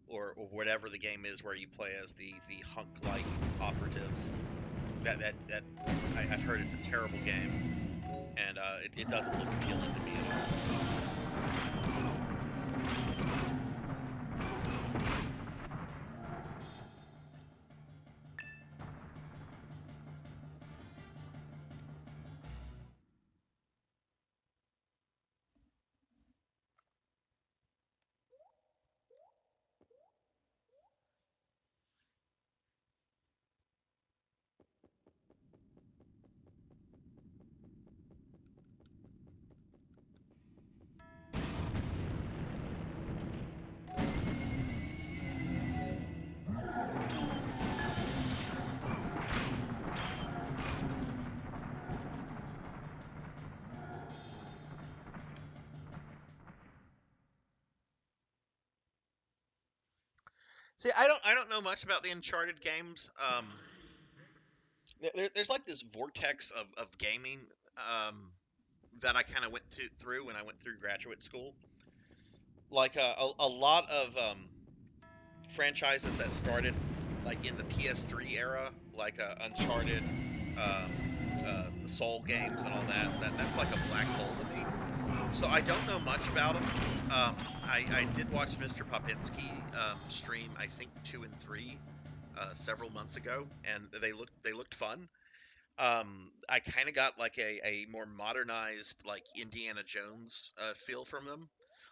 or whatever the game is where you play as the hunk-like operatives. I've heard it's a terrible game, and it doesn't look appealing to me at all. See, I don't know much about the Uncharted games. There's like this vortex of gaming that I kind of went through when I went through graduate school. Like a lot of franchises that started like in the PS3 era, like Uncharted, the Soul games and all that's like a black hole to me. So I don't know much about them. I did watch Mr. Popinski stream, I think 2 and 3 several months ago, and they looked fun. I kind of got like a more modernized like Indiana Jones feel from them.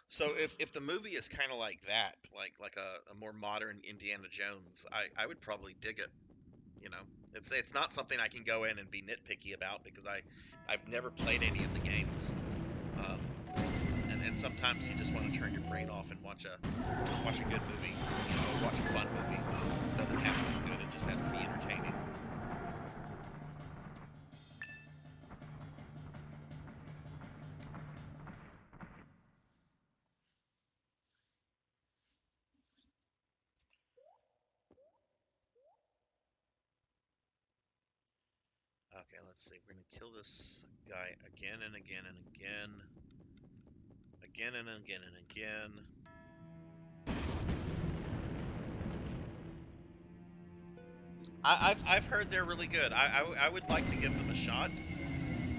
So if the movie is kind of like that, like a more modern Indiana Jones, I would probably dig it. You know, it's not something I can go in and be nitpicky about because I've never played any of the games. Um, and sometimes you just want to turn your brain off and watch a good movie, you know, watch a fun movie. It doesn't have to be good; it just has to be entertaining. Okay, let's see. We're gonna kill this guy again and again and again, again and again and again. I've heard they're really good. I would like to give them a shot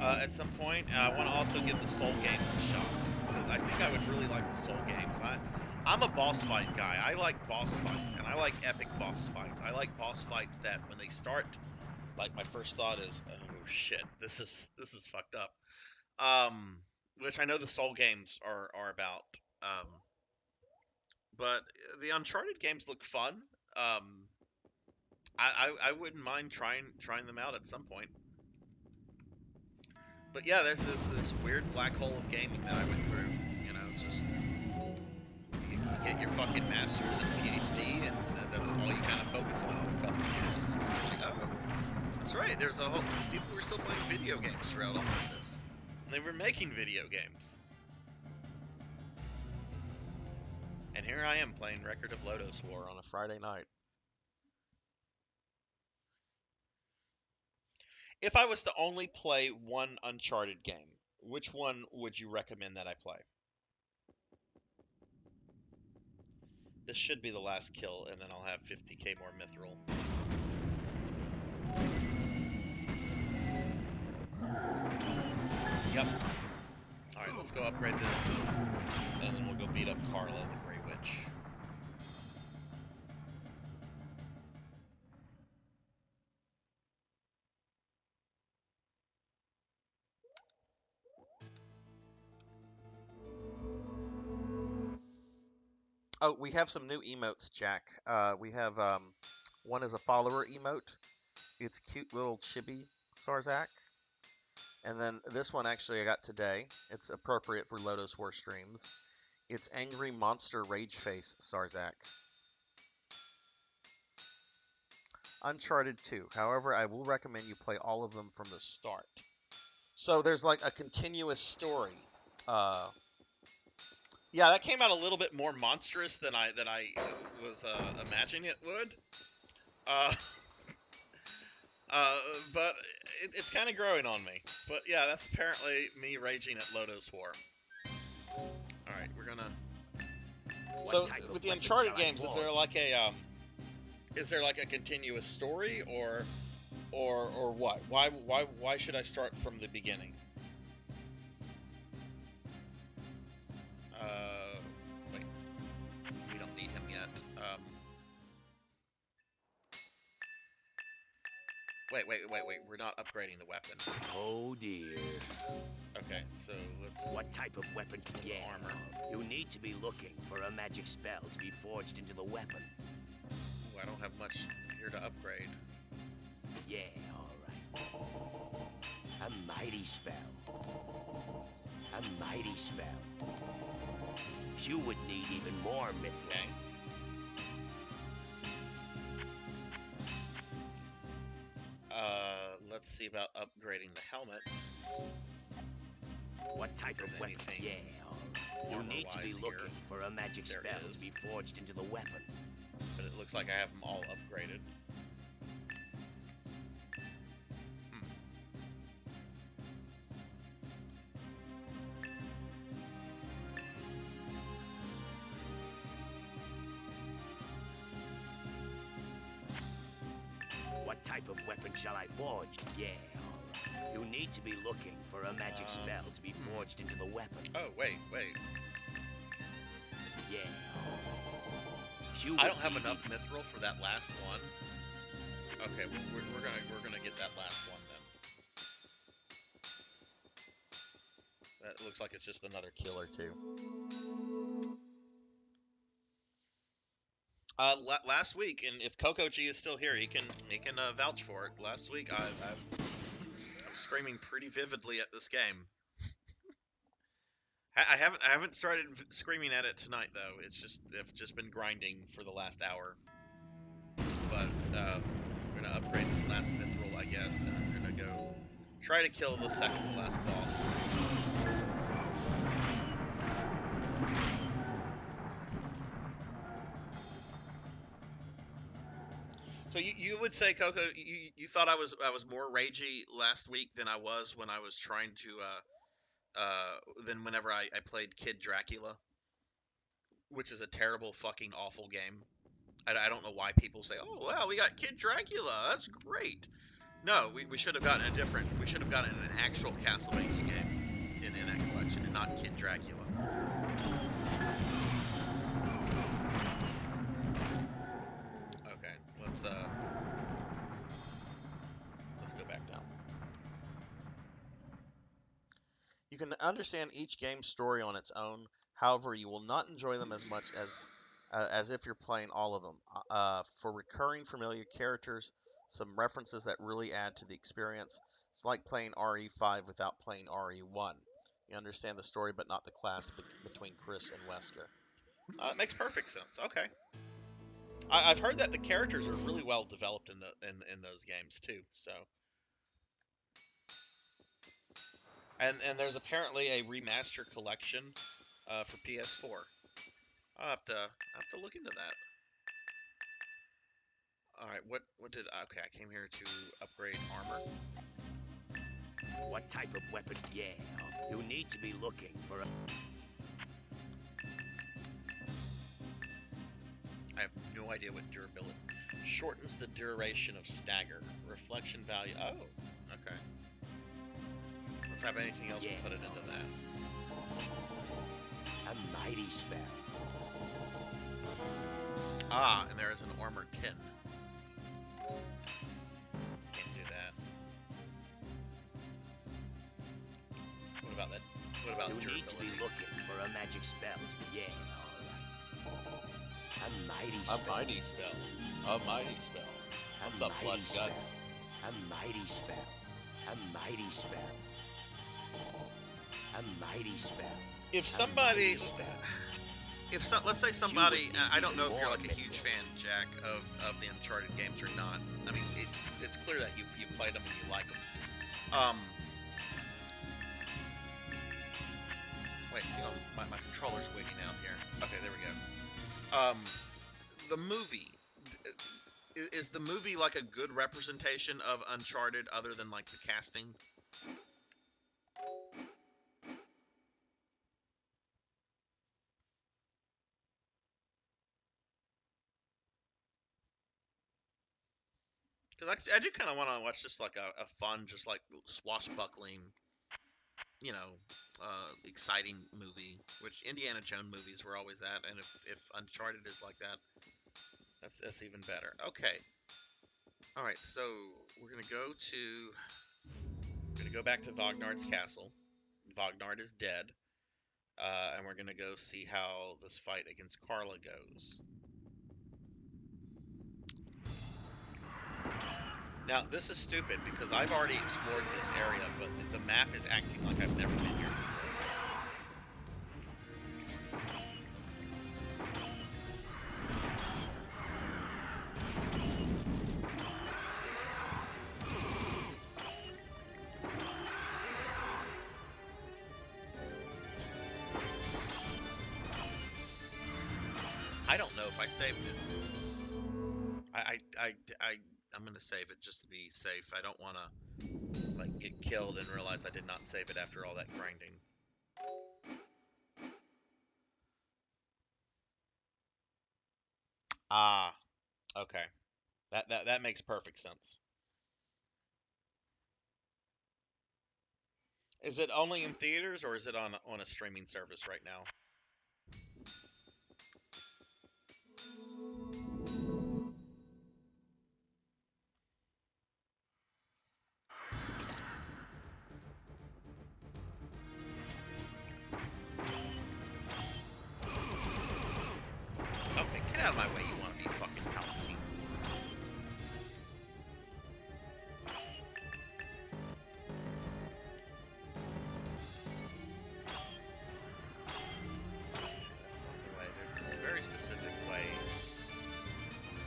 at some point, and I want to also give the Soul games a shot because I think I would really like the Soul games. I'm a boss fight guy. I like boss fights, and I like epic boss fights. I like boss fights that when they start, like my first thought is, oh shit, this is fucked up. Which I know the Soul games are about. Um, but the Uncharted games look fun. I wouldn't mind trying them out at some point. But yeah, there's this weird black hole of gaming that I went through. You know, just you get your fucking master's and PhD, and that's all you kind of focus on for a couple of years. And it's just like, oh, that's right. There's a whole people were still playing video games throughout all of this. And they were making video games. And here I am playing Record of Lodoss War on a Friday night. If I was to only play one Uncharted game, which one would you recommend that I play? This should be the last kill, and then I'll have 50k more mithril. Yep. Alright, let's go upgrade this, and then we'll go beat up Carla, the Grey Witch. Oh, we have some new emotes, Jack. We have one is a follower emote. It's cute little chibi Sarzac. And then this one actually I got today. It's appropriate for Lodoss War streams. It's Angry Monster Rage Face Sarzac. Uncharted 2. However, I will recommend you play all of them from the start. So there's like a continuous story. Yeah, that came out a little bit more monstrous than I was imagining it would. But it's kind of growing on me. But yeah, that's apparently me raging at Lodoss War. All right, we're gonna. So with the Uncharted games, is there like a continuous story or what? Why should I start from the beginning? Wait, we don't need him yet. Wait, we're not upgrading the weapon. Oh dear. Okay, so let's... What type of weapon? Yeah, armor. You need to be looking for a magic spell to be forged into the weapon. Ooh, I don't have much here to upgrade. Yeah, alright. A mighty spell. A mighty spell. You would need even more mithril. Okay. Let's see about upgrading the helmet. What type of weapon? Yeah, alright. You need to be looking for a magic spell to be forged into the weapon. But it looks like I have them all upgraded. What type of weapon shall I forge? Yeah, alright. You need to be looking for a magic spell to be forged into the weapon. Oh, wait. Yeah. I don't have enough mithril for that last one. Okay, well, we're gonna get that last one then. That looks like it's just another kill or two. Last week, and if Coco G is still here, he can vouch for it. Last week, I was screaming pretty vividly at this game. I haven't started screaming at it tonight though. I've just been grinding for the last hour. But we're gonna upgrade this last mithril, I guess, and we're gonna go try to kill the second to last boss. So you would say, Coco, you thought I was more ragey last week than I was when I was trying to than whenever I played Kid Dracula, which is a terrible fucking awful game. I don't know why people say, oh wow, we got Kid Dracula, that's great. No, we should have gotten we should have gotten an actual Castlevania game in that collection and not Kid Dracula. Okay, let's go back down. 'What type of weapon shall I forge? Yeah, alright. You need to be looking for a magic spell to be forged into the weapon. Oh, wait. Let's go back down. Yeah. You need to be looking for a magic spell to be forged into the weapon. Okay, let's You can understand each game's story on its own. However, you will not enjoy them as much as if you're playing all of them. For recurring familiar characters, some references that really add to the experience. It's like playing RE5 without playing RE1. You understand the story, but not the clash between Chris and Wesker. It makes perfect sense. Okay, I've heard that the characters are really well developed in in those games too. So, and there's apparently a remaster collection for PS4. I'll have to look into that. All right, what did okay? I came here to upgrade armor. What type of weapon? Yeah, you need to be looking for a... I have no idea what durability. Shortens the duration of stagger. Reflection value. Oh, okay. If I have anything else, we'll put it into that. A mighty spell. Ah, and there is an armor 10. Can't do that. What about that? What about durability? You need to be looking for a magic spell. Yeah, all right. A mighty spell. A mighty spell. A mighty spell. What's up, blood guts? A mighty spell. A mighty spell. A mighty spell. If somebody, let's say somebody, I don't know if you're like a huge fan, Jack, of the Uncharted games or not. I mean, it's clear that you've played them and you like them. Wait, hang on, my controller's waiting out here. Okay, there we go. The movie, is the movie like a good representation of Uncharted other than like the casting? Because I do kind of want to watch just like a fun, just like swashbuckling, you know, exciting movie. Which Indiana Jones movies were always that, and if Uncharted is like that, that's even better. Okay, all right. So we're gonna go back to Vognard's castle. Vognard is dead, and we're gonna go see how this fight against Carla goes. Now, this is stupid because I've already explored this area, but the map is acting like I've never been here before. I don't know if I saved it. I'm gonna save it just to be safe. I don't want to like get killed and realize I did not save it after all that grinding. Ah, okay. That makes perfect sense. Is it only in theaters or is it on a streaming service right now? Okay, get out of my way, you want to be fucking Palpatines. That's not the way. There's a very specific way.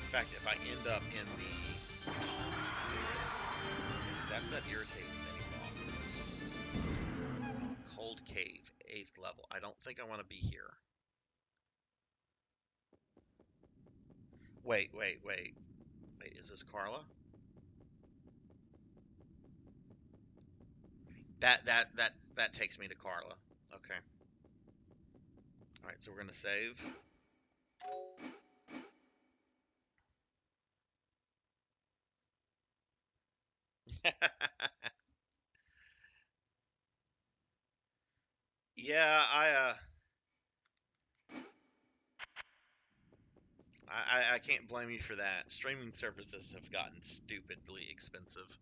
In fact, if I end up in the... That's that irritating mini-boss. This is Cold Cave, 8th level. I don't think I want to be here. Wait, is this Carla? That takes me to Carla. Okay. All right, so we're gonna save. Yeah, I can't blame you for that. Streaming services have gotten stupidly expensive,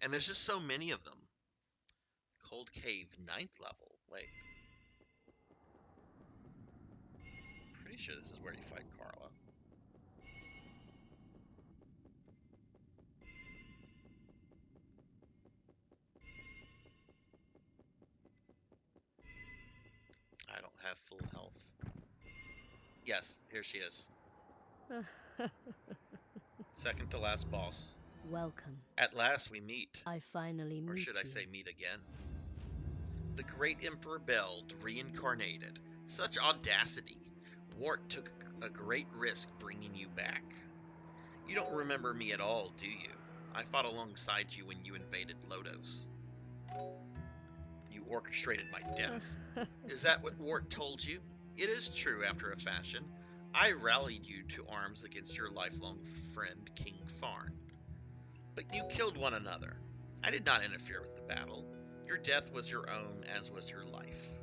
and there's just so many of them. Cold Cave, 9th level. Wait. Pretty sure this is where you fight Carla. I don't have full health. Yes, here she is. Second to last boss. Welcome. At last we meet. I finally meet you. Or should I say meet again? The great Emperor Beld reincarnated. Such audacity. Wart took a great risk bringing you back. You don't remember me at all, do you? I fought alongside you when you invaded Lodoss. You orchestrated my death. Is that what Wart told you? It is true after a fashion. I rallied you to arms against your lifelong friend, King Farn. But you killed one another. I did not interfere with the battle. Your death was your own, as was your life.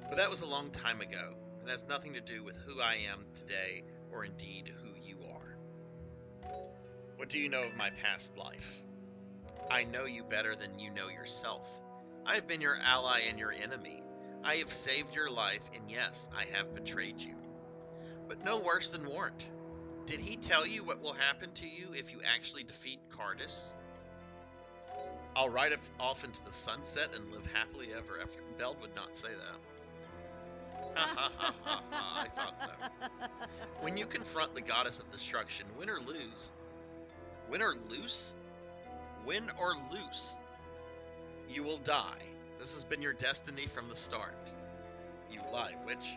But that was a long time ago, and has nothing to do with who I am today, or indeed who you are. What do you know of my past life? I know you better than you know yourself. I have been your ally and your enemy. I have saved your life, and yes, I have betrayed you. But no worse than Wart. Did he tell you what will happen to you if you actually defeat Cardice? I'll ride off into the sunset and live happily ever after. Beld would not say that. Ha ha ha ha ha, I thought so. When you confront the goddess of destruction, win or lose. Win or loose? Win or loose. You will die. This has been your destiny from the start. You lie, witch.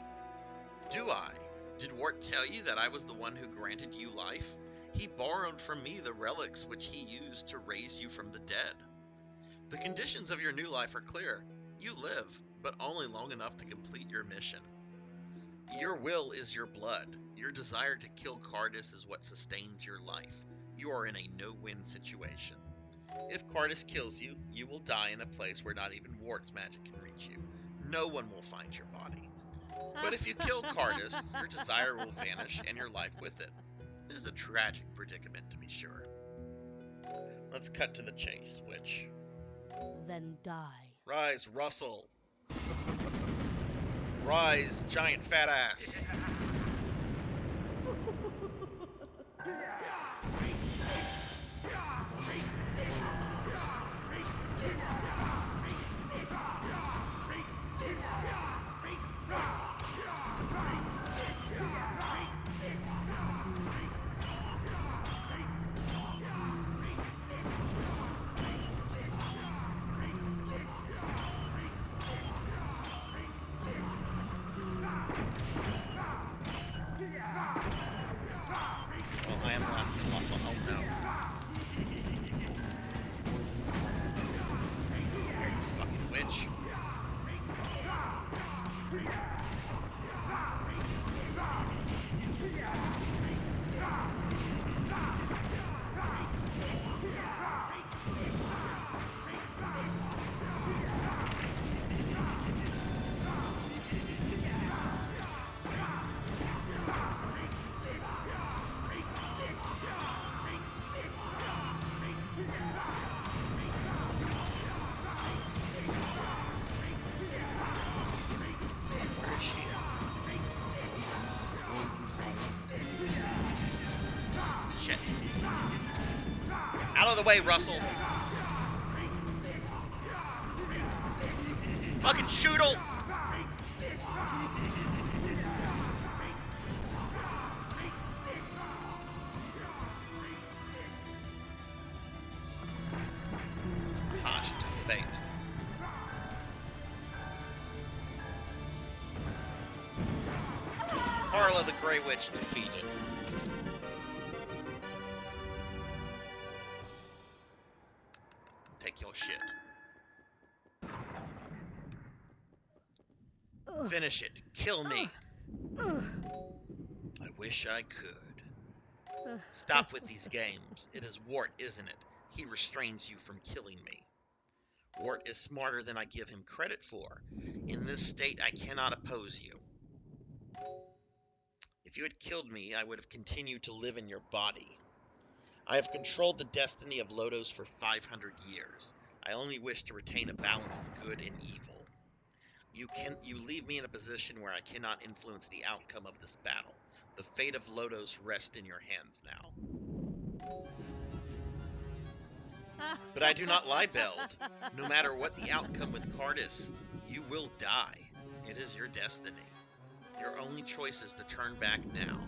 Do I? Did Wart tell you that I was the one who granted you life? He borrowed from me the relics which he used to raise you from the dead. The conditions of your new life are clear. You live, but only long enough to complete your mission. Your will is your blood. Your desire to kill Cardice is what sustains your life. You are in a no-win situation. If Cardice kills you, you will die in a place where not even Wart's magic can reach you. No one will find your body. But if you kill Cardice, your desire will vanish and your life with it. It is a tragic predicament, to be sure. Let's cut to the chase, witch. Then die. Rise, Russell. Rise, giant fat ass. Well, I am lasting a lot more home now. Here, you fucking witch. Where is she? Shit. Out of the way, Russell. Fucking shoot her. Ah, she took the bait. Carla the Grey Witch defeated. Take your shit. Finish it. Kill me. I wish I could. Stop with these games. It is Wart, isn't it? He restrains you from killing me. Wart is smarter than I give him credit for. In this state, I cannot oppose you. If you had killed me, I would have continued to live in your body. I have controlled the destiny of Lodoss for 500 years. I only wish to retain a balance of good and evil. You leave me in a position where I cannot influence the outcome of this battle. The fate of Lodoss rests in your hands now. But I do not lie, Beld. No matter what the outcome with Cardice, you will die. It is your destiny. Your only choice is to turn back now.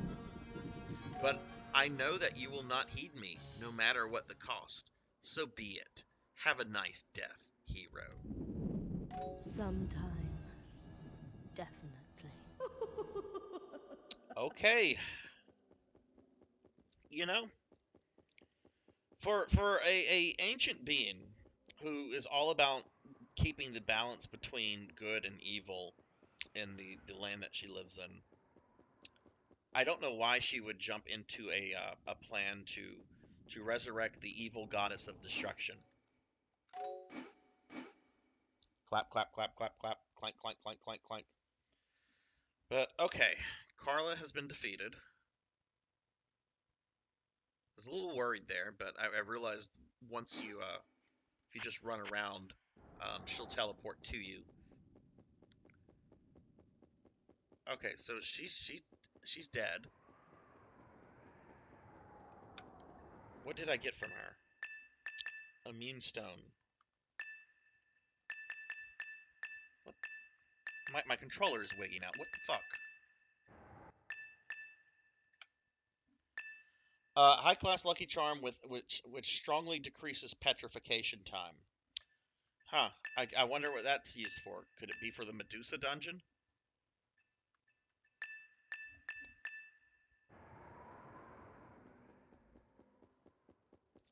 But I know that you will not heed me, no matter what the cost. So be it. Have a nice death, hero. Sometime. Definitely. Okay. You know, for a ancient being who is all about keeping the balance between good and evil in the land that she lives in, I don't know why she would jump into a plan to resurrect the evil goddess of destruction. Clap, clap, clap, clap, clap, clank, clank, clank, clank, clank. But okay, Carla has been defeated. I was a little worried there, but I realized once if you just run around, she'll teleport to you. Okay, so she's dead. What did I get from her? Immune stone. What? My controller is wigging out. What the fuck? High class lucky charm with which strongly decreases petrification time. Huh. I wonder what that's used for. Could it be for the Medusa dungeon?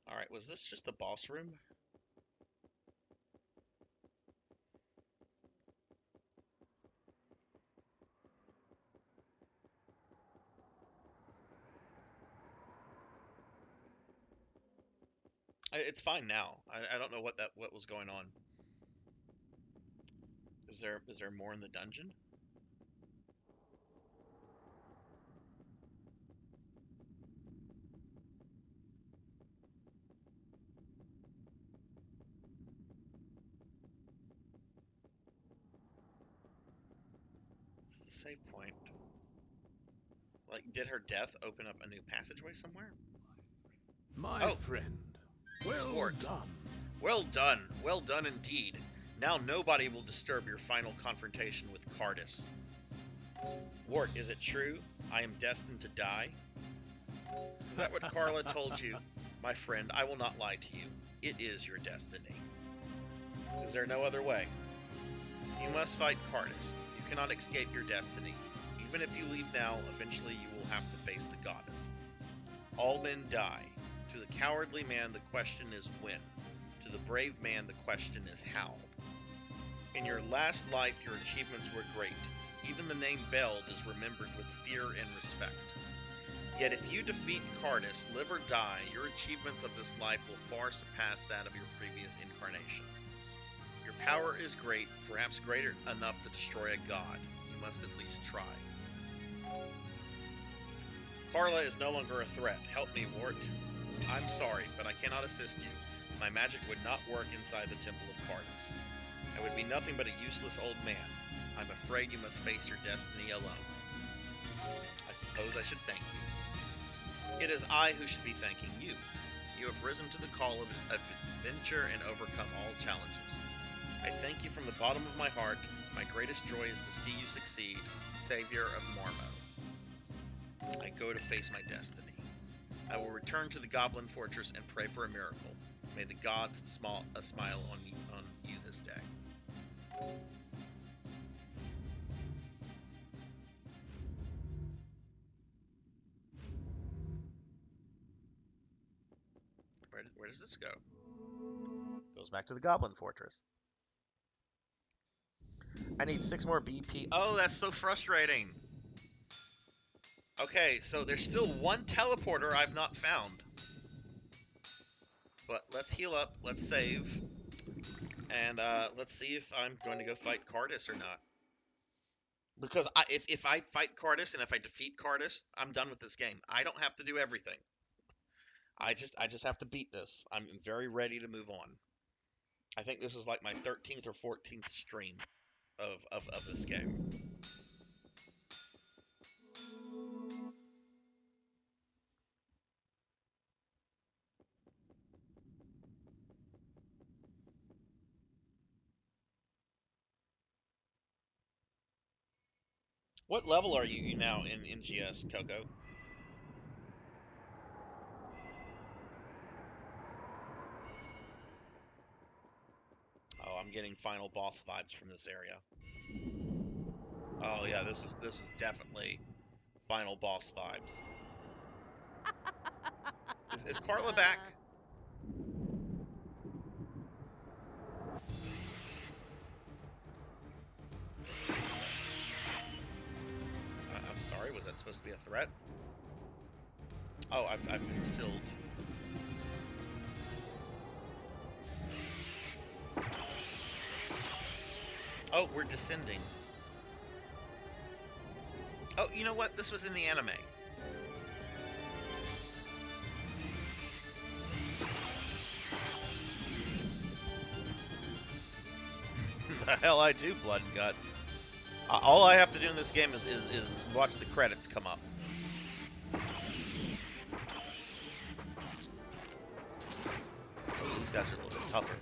Alright, was this just the boss room? It's fine now. I don't know what was going on. Is there more in the dungeon? It's the save point. Like, did her death open up a new passageway somewhere? My friend, well Wart. done. Well done. Well done indeed. Now nobody will disturb your final confrontation with Cardice. Wart, is it true? I am destined to die? Is that what Carla told you? My friend, I will not lie to you. It is your destiny. Is there no other way? You must fight Cardice. You cannot escape your destiny. Even if you leave now, eventually you will have to face the goddess. All men die. To the cowardly man, the question is when. To the brave man, the question is how. In your last life, your achievements were great. Even the name Beld is remembered with fear and respect. Yet if you defeat Cardice, live or die, your achievements of this life will far surpass that of your previous incarnation. Your power is great, perhaps greater enough to destroy a god. You must at least try. Carla is no longer a threat. Help me, Wart. I'm sorry, but I cannot assist you. My magic would not work inside the Temple of Cardice. I would be nothing but a useless old man. I'm afraid you must face your destiny alone. I suppose I should thank you. It is I who should be thanking you. You have risen to the call of adventure and overcome all challenges. I thank you from the bottom of my heart. My greatest joy is to see you succeed, Savior of Marmo. I go to face my destiny. I will return to the Goblin Fortress and pray for a miracle. May the gods smile on you this day. Where does this go? Goes back to the Goblin Fortress. I need 6 more BP. Oh, that's so frustrating. Okay, so there's still one teleporter I've not found. But let's heal up, let's save, and let's see if I'm going to go fight Cardice or not. Because if I fight Cardice and if I defeat Cardice, I'm done with this game. I don't have to do everything. I just have to beat this. I'm very ready to move on. I think this is like my 13th or 14th stream of this game. What level are you now in NGS, Coco? Oh, I'm getting final boss vibes from this area. Oh yeah, this is definitely final boss vibes. Is Carla back? I'm sorry, was that supposed to be a threat? Oh, I've been sealed. Oh, we're descending. Oh, you know what? This was in the anime. The hell I do, blood and guts. All I have to do in this game is watch the credits come up. Oh, these guys are a little bit tougher.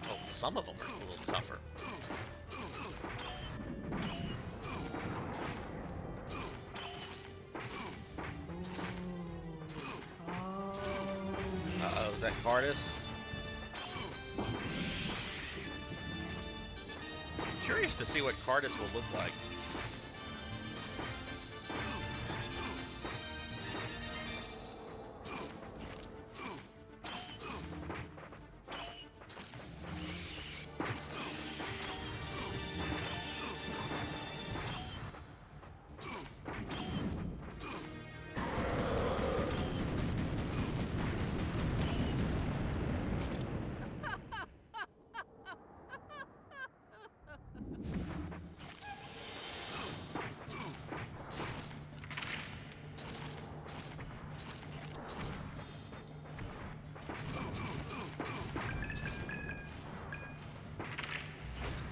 Oh, some of them are a little tougher. Uh-oh, is that Cardice? Curious to see what Cardice will look like.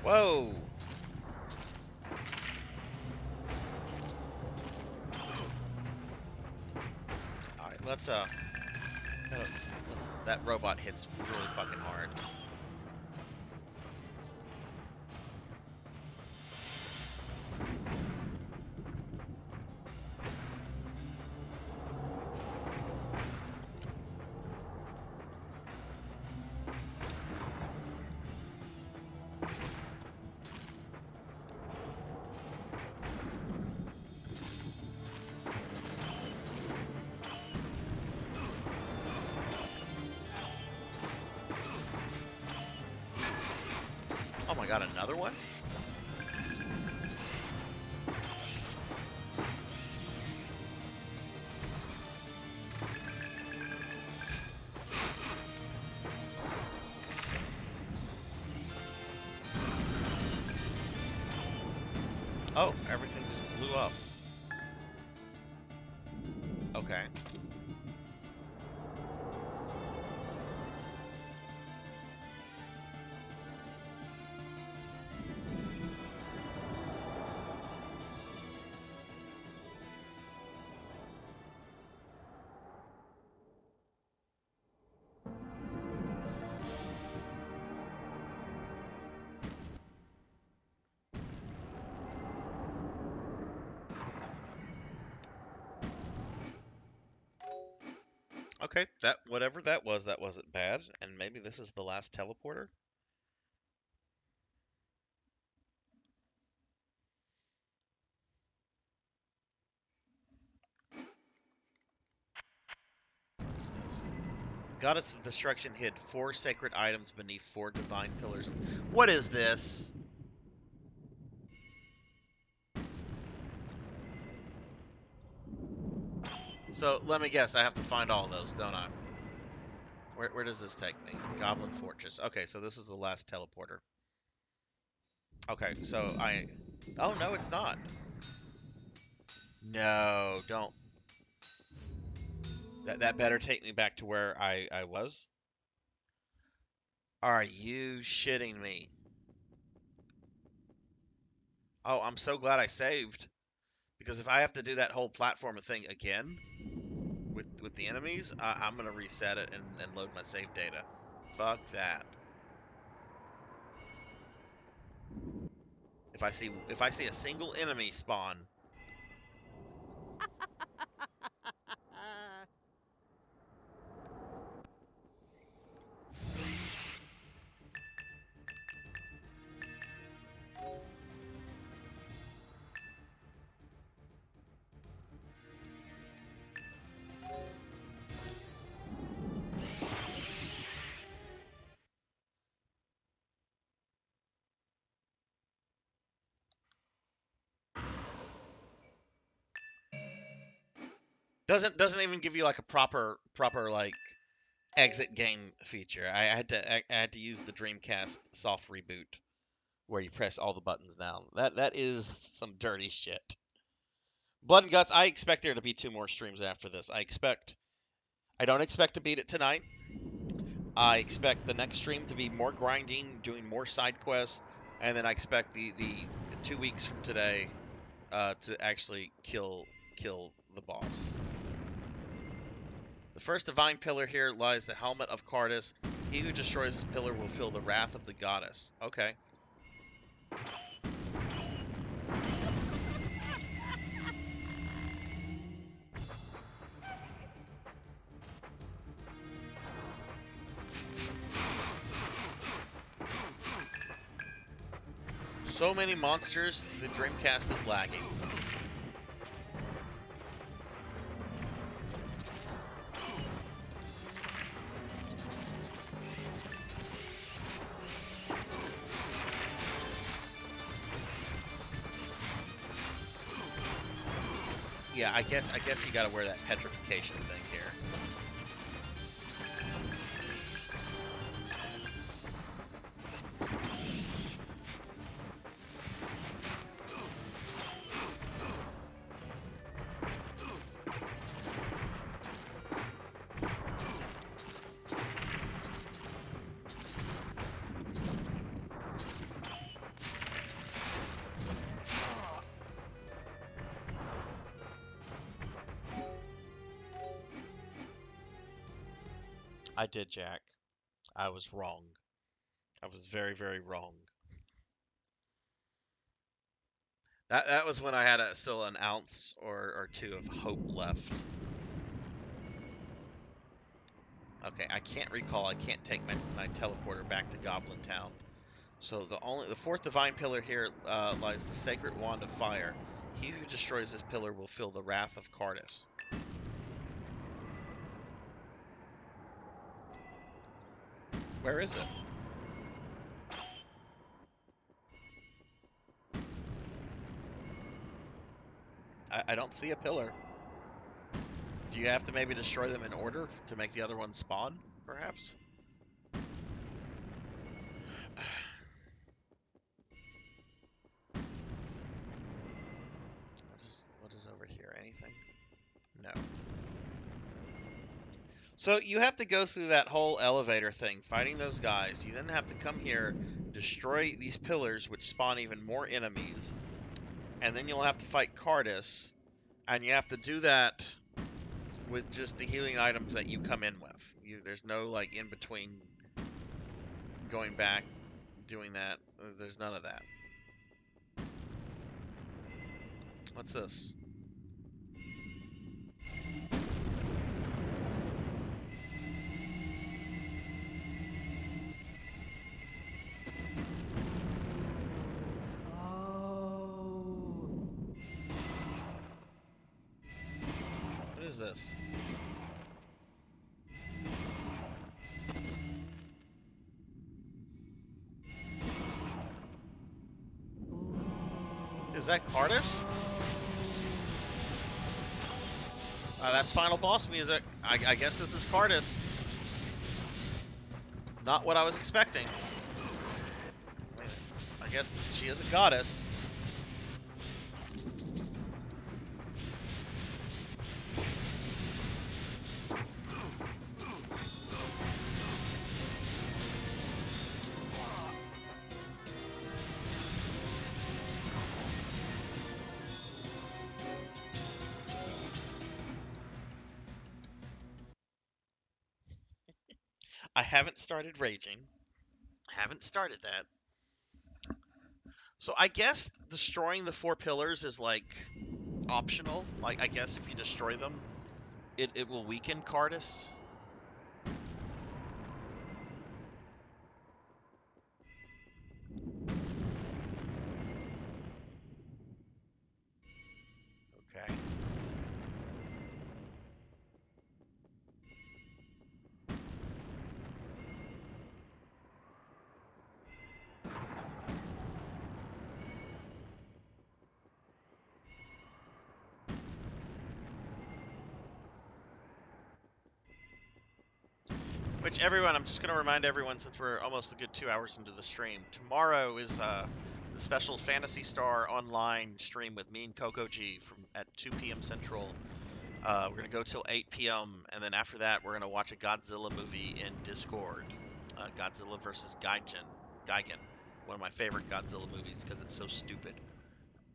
Whoa! Alright, let's that robot hits really fucking hard. Oh my god, another one? Oh, everything just blew up. Okay. Okay, that whatever that wasn't bad, and maybe this is the last teleporter? What's this? Goddess of Destruction hid 4 sacred items beneath 4 divine pillars. What is this? So, let me guess, I have to find all those, don't I? Where does this take me? Goblin Fortress. Okay, so this is the last teleporter. Okay, so I... Oh, no, it's not. No, don't. That better take me back to where I was. Are you shitting me? Oh, I'm so glad I saved. Because if I have to do that whole platform thing again with the enemies, I'm gonna reset it and load my save data. Fuck that. If I see a single enemy spawn, doesn't even give you like a proper like exit game feature. I had to use the Dreamcast soft reboot where you press all the buttons down. That is some dirty shit. Blood and Guts, I expect there to be 2 more streams after this. I don't expect to beat it tonight. I expect the next stream to be more grinding, doing more side quests, and then I expect the 2 weeks from today to actually kill the boss. The first divine pillar here lies the helmet of Cardice. He who destroys this pillar will feel the wrath of the goddess. Okay. So many monsters, the Dreamcast is lagging. Yeah, I guess you gotta wear that petrification thing here. I did, Jack. I was wrong. I was very, very wrong. That was when I had still an ounce or 2 of hope left. Okay, I can't recall. I can't take my teleporter back to Goblin Town. So the 4th divine pillar here lies the sacred wand of fire. He who destroys this pillar will feel the wrath of Cardice. Where is it? I don't see a pillar. Do you have to maybe destroy them in order to make the other one spawn, perhaps? What is over here? Anything? No. So you have to go through that whole elevator thing, fighting those guys. You then have to come here, destroy these pillars, which spawn even more enemies. And then you'll have to fight Cardice. And you have to do that with just the healing items that you come in with. There's no, like, in between going back, doing that. There's none of that. What's this? What is this? Is that Cardice? That's final boss music. I guess this is Cardice. Not what I was expecting. I guess she is a goddess. I haven't started raging. Haven't started that. So I guess destroying the 4 pillars is like optional. Like, I guess if you destroy them, it will weaken Cardice. Okay. Which, everyone, I'm just going to remind everyone, since we're almost a good 2 hours into the stream, tomorrow is the special Phantasy Star online stream with me and Coco G at 2 p.m. Central. We're going to go till 8 p.m., and then after that, we're going to watch a Godzilla movie in Discord. Godzilla vs. Gigan. One of my favorite Godzilla movies because it's so stupid.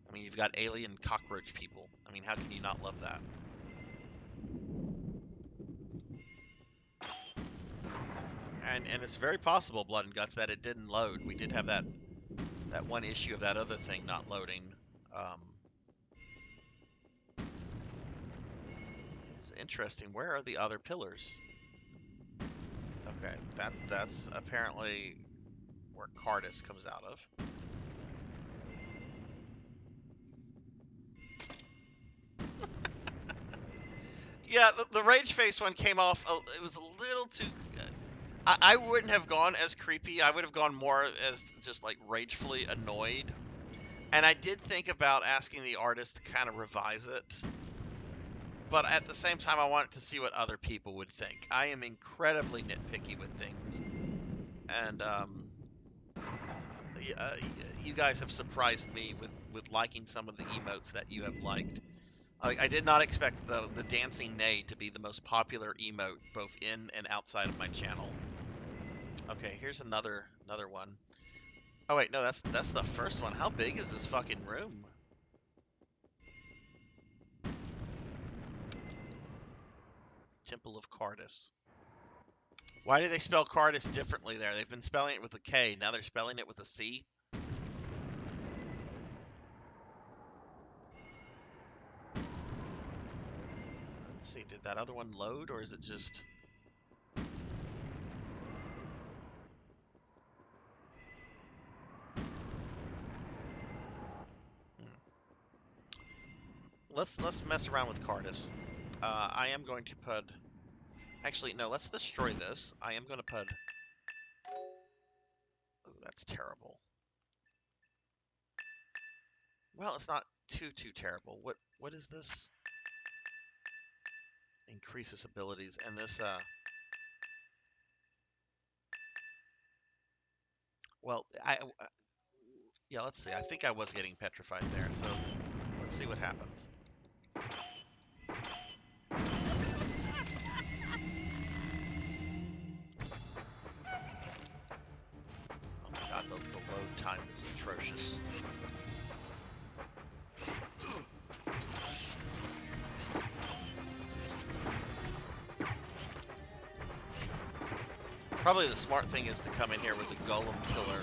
I mean, you've got alien cockroach people. I mean, how can you not love that? And it's very possible, Blood and Guts, that it didn't load. We did have that one issue of that other thing not loading. It's interesting. Where are the other pillars? Okay, that's apparently where Cardice comes out of. Yeah, the rage face one came off. It was a little too. I wouldn't have gone as creepy. I would have gone more as just like ragefully annoyed. And I did think about asking the artist to kind of revise it. But at the same time, I wanted to see what other people would think. I am incredibly nitpicky with things. And you guys have surprised me with liking some of the emotes that you have liked. I did not expect the dancing nay to be the most popular emote both in and outside of my channel. Okay, here's another one. Oh wait, no, that's the first one. How big is this fucking room? Temple of Cardice. Why do they spell Cardice differently there? They've been spelling it with a K. Now they're spelling it with a C. Let's see, did that other one load, or is it just... Let's mess around with Cardice. I am going to put... Actually, no, let's destroy this. I am going to put... Ooh, that's terrible. Well, it's not too terrible. What is this? Increases abilities, and this well, yeah, let's see. I think I was getting petrified there, so let's see what happens. Oh my god, the load time is atrocious. Probably the smart thing is to come in here with a golem killer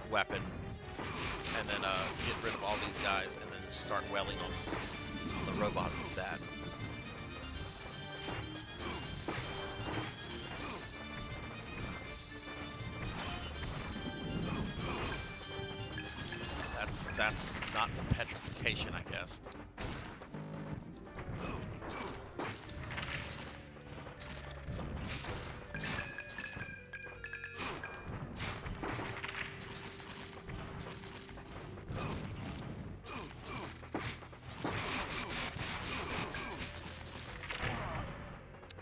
weapon, and then get rid of all these guys, and then just start welling on the robot with that. That's not the petrification, I guess.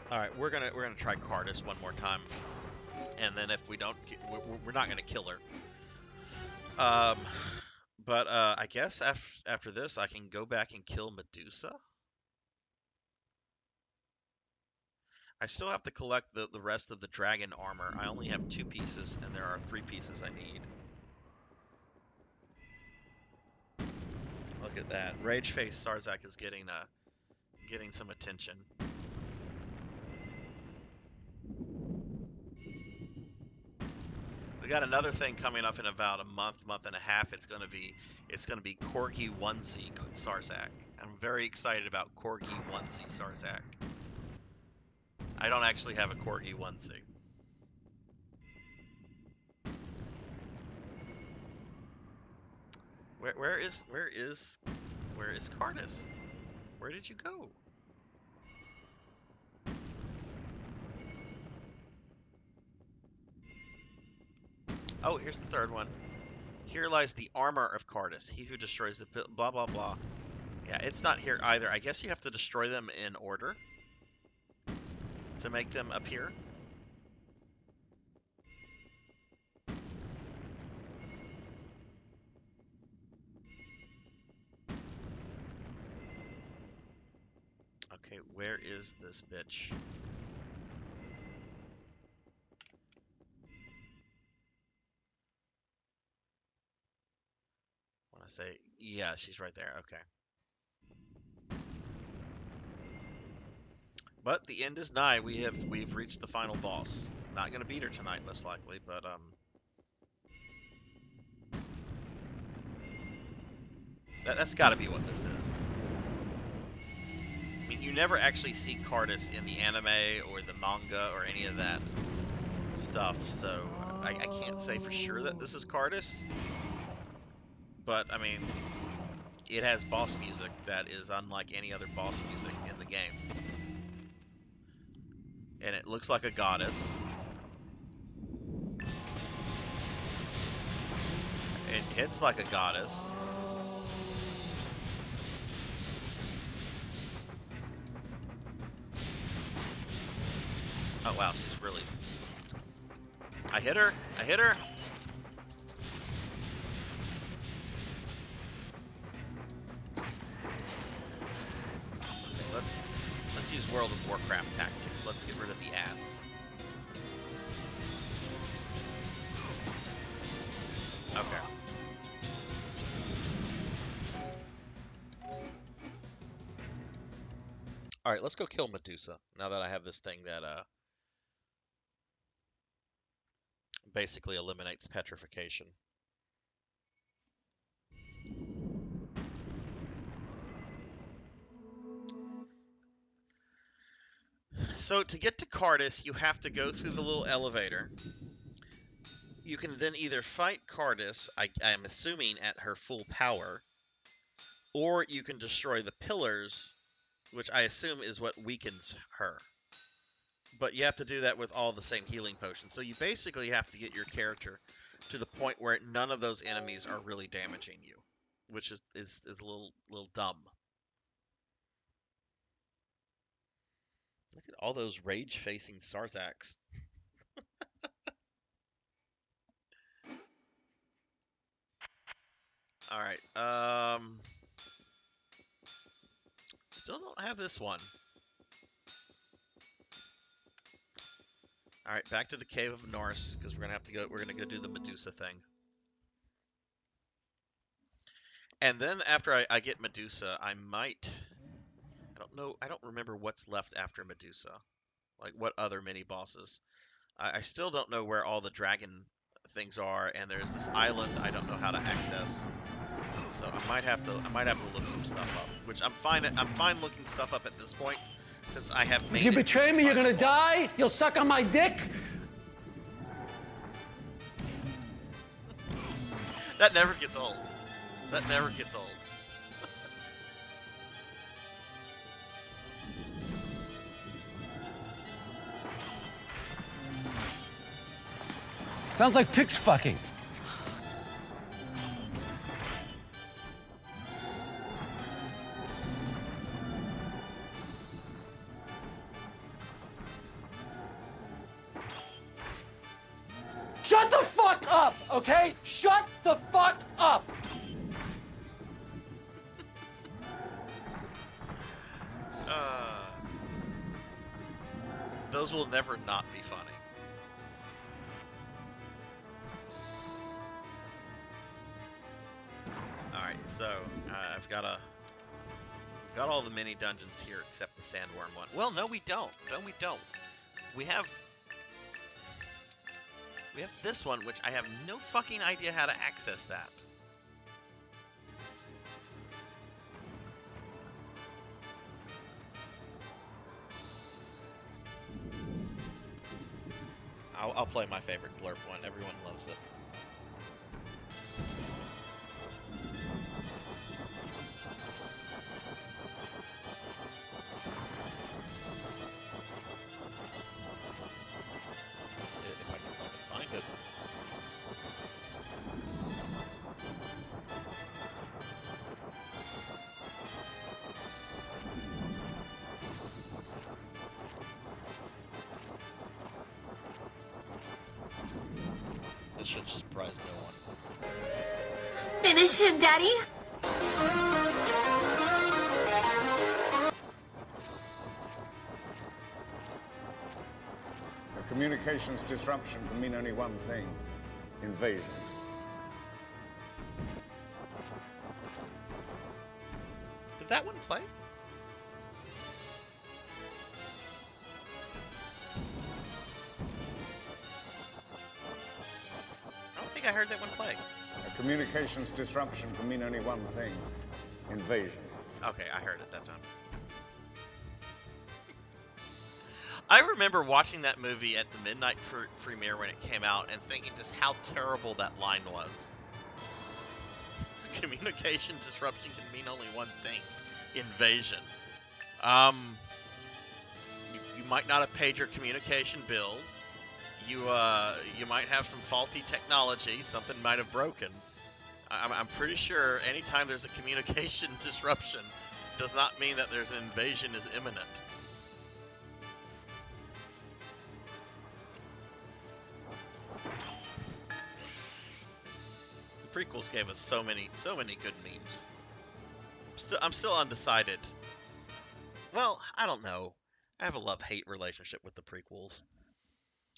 All right, we're gonna try Cardice one more time, and then if we don't, we're not gonna kill her. But I guess after this, I can go back and kill Medusa. I still have to collect the rest of the dragon armor. I only have 2 pieces, and there are 3 pieces I need. Look at that. Rage Face Sarzac is getting some attention. We got another thing coming up in about a month and a half. It's gonna be Corgi Onesie Sarzac. I'm very excited about Corgi Onesie Sarzac. I don't actually have a Corgi Onesie. Where is Cardice? Where did you go? Oh, here's the third one. Here lies the armor of Cardice, he who destroys the blah blah blah. Yeah, it's not here either. I guess you have to destroy them in order to make them appear. Okay, where is this bitch? I want to say, yeah, she's right there. Okay. But the end is nigh. We've reached the final boss. Not gonna beat her tonight, most likely, but that's got to be what this is. I mean, you never actually see Cardice in the anime or the manga or any of that stuff, so I can't say for sure that this is Cardice. But I mean, it has boss music that is unlike any other boss music in the game. And it looks like a goddess. It hits like a goddess. Oh wow, she's really... I hit her! I hit her! Okay, let's use World of Warcraft tactics. Let's get rid of the ads. Okay. Alright, let's go kill Medusa, now that I have this thing that basically eliminates petrification. So to get to Cardice, you have to go through the little elevator. You can then either fight Cardice, I am assuming at her full power, or you can destroy the pillars, which I assume is what weakens her. But you have to do that with all the same healing potions. So you basically have to get your character to the point where none of those enemies are really damaging you, which is a little dumb. Look at all those rage-facing Sarzacs. Alright, still don't have this one. Alright, back to the Cave of Norse, because we're gonna go do the Medusa thing. And then after I get Medusa, I might... I don't remember what's left after Medusa. Like, what other mini-bosses. I still don't know where all the dragon things are, and there's this island I don't know how to access. So I might have to look some stuff up, which I'm fine looking stuff up at this point, since I have made If you betray me, you're gonna die? You'll suck on my dick? That never gets old. That never gets old. Sounds like pigs fucking. Shut the fuck up, okay? Shut the fuck up! Those will never not be funny. Alright, so I've got all the mini dungeons here except the sandworm one. Well, no, we don't. No, we don't. We have We have this one, which I have no fucking idea how to access that. I'll play my favorite blurb one. Everyone loves it. If I can find it. This should surprise no one. Finish him, Daddy. A communications disruption can mean only one thing: invasion. Did that one play? I don't think I heard that one play. A communications disruption can mean only one thing: invasion. Okay, I heard it that time. I remember watching that movie at the midnight premiere when it came out and thinking just how terrible that line was. Communication disruption can mean only one thing: invasion. You might not have paid your communication bill. You might have some faulty technology. Something might have broken. I'm pretty sure anytime there's a communication disruption does not mean that there's an invasion is imminent. The prequels gave us so many good memes. I'm still undecided. Well, I don't know. I have a love-hate relationship with the prequels.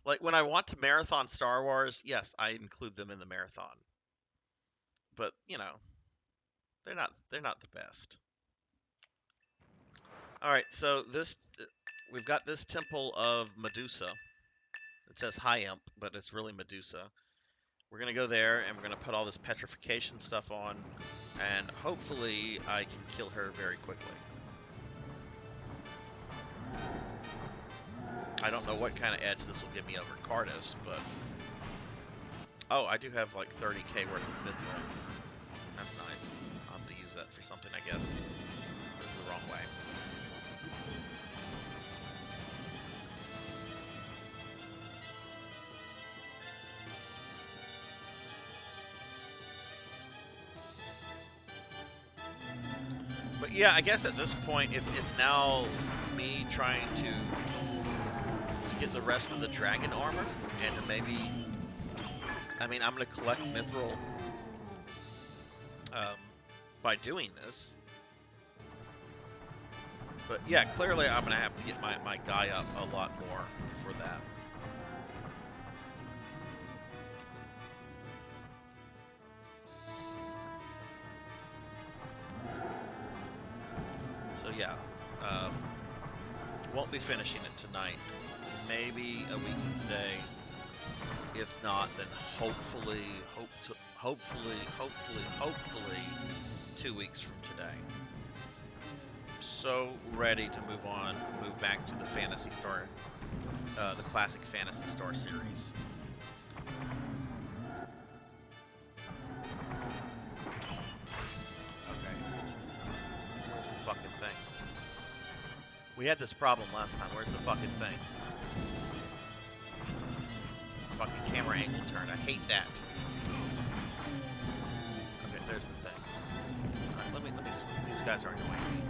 Like, when I want to marathon Star Wars, yes, I include them in the marathon. But, you know, they're not the best. All right, so we've got this temple of Medusa. It says High Imp, but it's really Medusa. We're going to go there, and we're going to put all this petrification stuff on, and hopefully I can kill her very quickly. I don't know what kind of edge this will give me over Cardice, but... Oh, I do have like 30k worth of mithril. That's nice. I'll have to use that for something, I guess. This is the wrong way. But yeah, I guess at this point, it's now me trying to get the rest of the dragon armor, and to maybe... I mean, I'm going to collect mithril by doing this. But yeah, clearly I'm going to have to get my guy up a lot more for that. So yeah, won't be finishing it tonight. Maybe a week from today. If not, then hopefully 2 weeks from today. So ready to move back to the Phantasy Star, the classic Phantasy Star series. Okay. Where's the fucking thing? We had this problem last time. Where's the fucking thing? Fucking camera angle turn. I hate that. Okay, there's the thing. Alright, let me just... These guys are annoying me.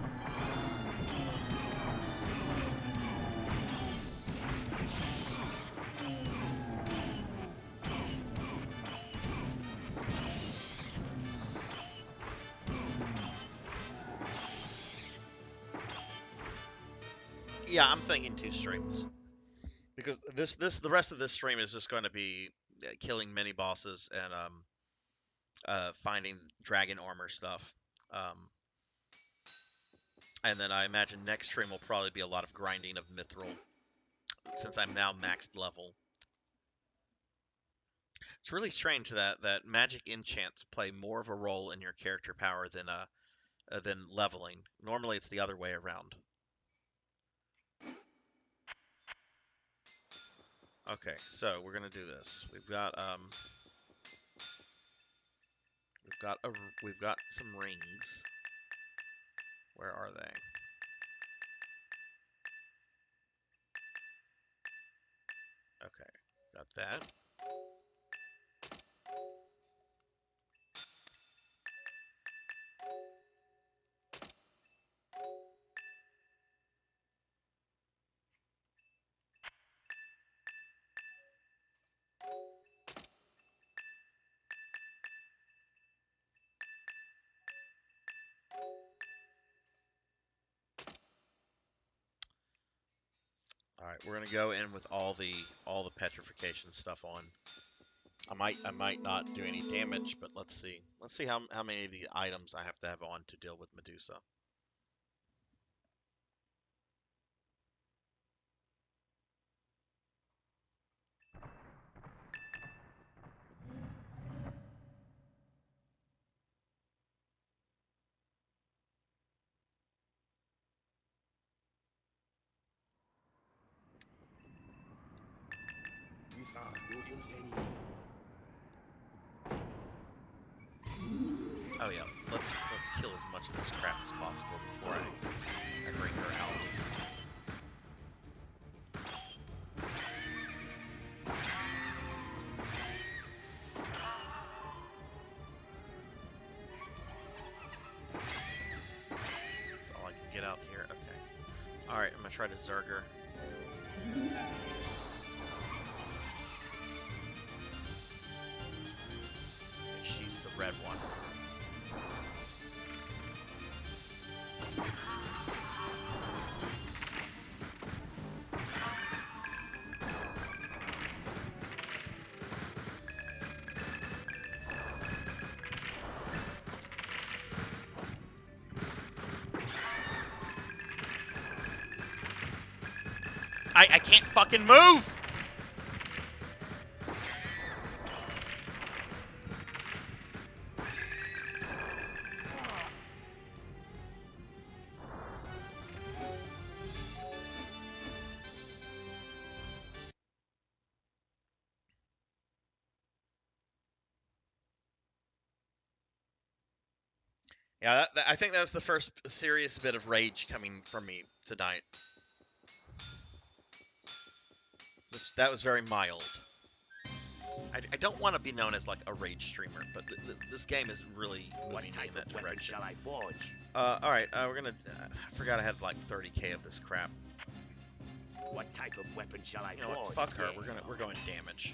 Yeah, I'm thinking 2 streams. Because the rest of this stream is just going to be killing mini bosses and finding dragon armor stuff. And then I imagine next stream will probably be a lot of grinding of mithril, since I'm now maxed level. It's really strange that magic enchants play more of a role in your character power than leveling. Normally, it's the other way around. Okay, so we're gonna do this. We've got some rings. Where are they? Okay, got that. All right, we're gonna go in with all the petrification stuff on. I might not do any damage, but let's see. Let's see how many of the items I have to have on to deal with Medusa. Oh yeah, let's kill as much of this crap as possible before I bring her out. That's all I can get out here. Okay. All right, I'm gonna try to Zerg. She's the red one. I can't fucking move! Yeah, I think that was the first serious bit of rage coming from me tonight. That was very mild. I don't want to be known as like a rage streamer, but this game is really moving me in that direction. Shall I forge? All right, we're gonna. I forgot I had like 30k of this crap. What type of weapon shall I You know forge? what? Fuck her. Yeah. We're going damage.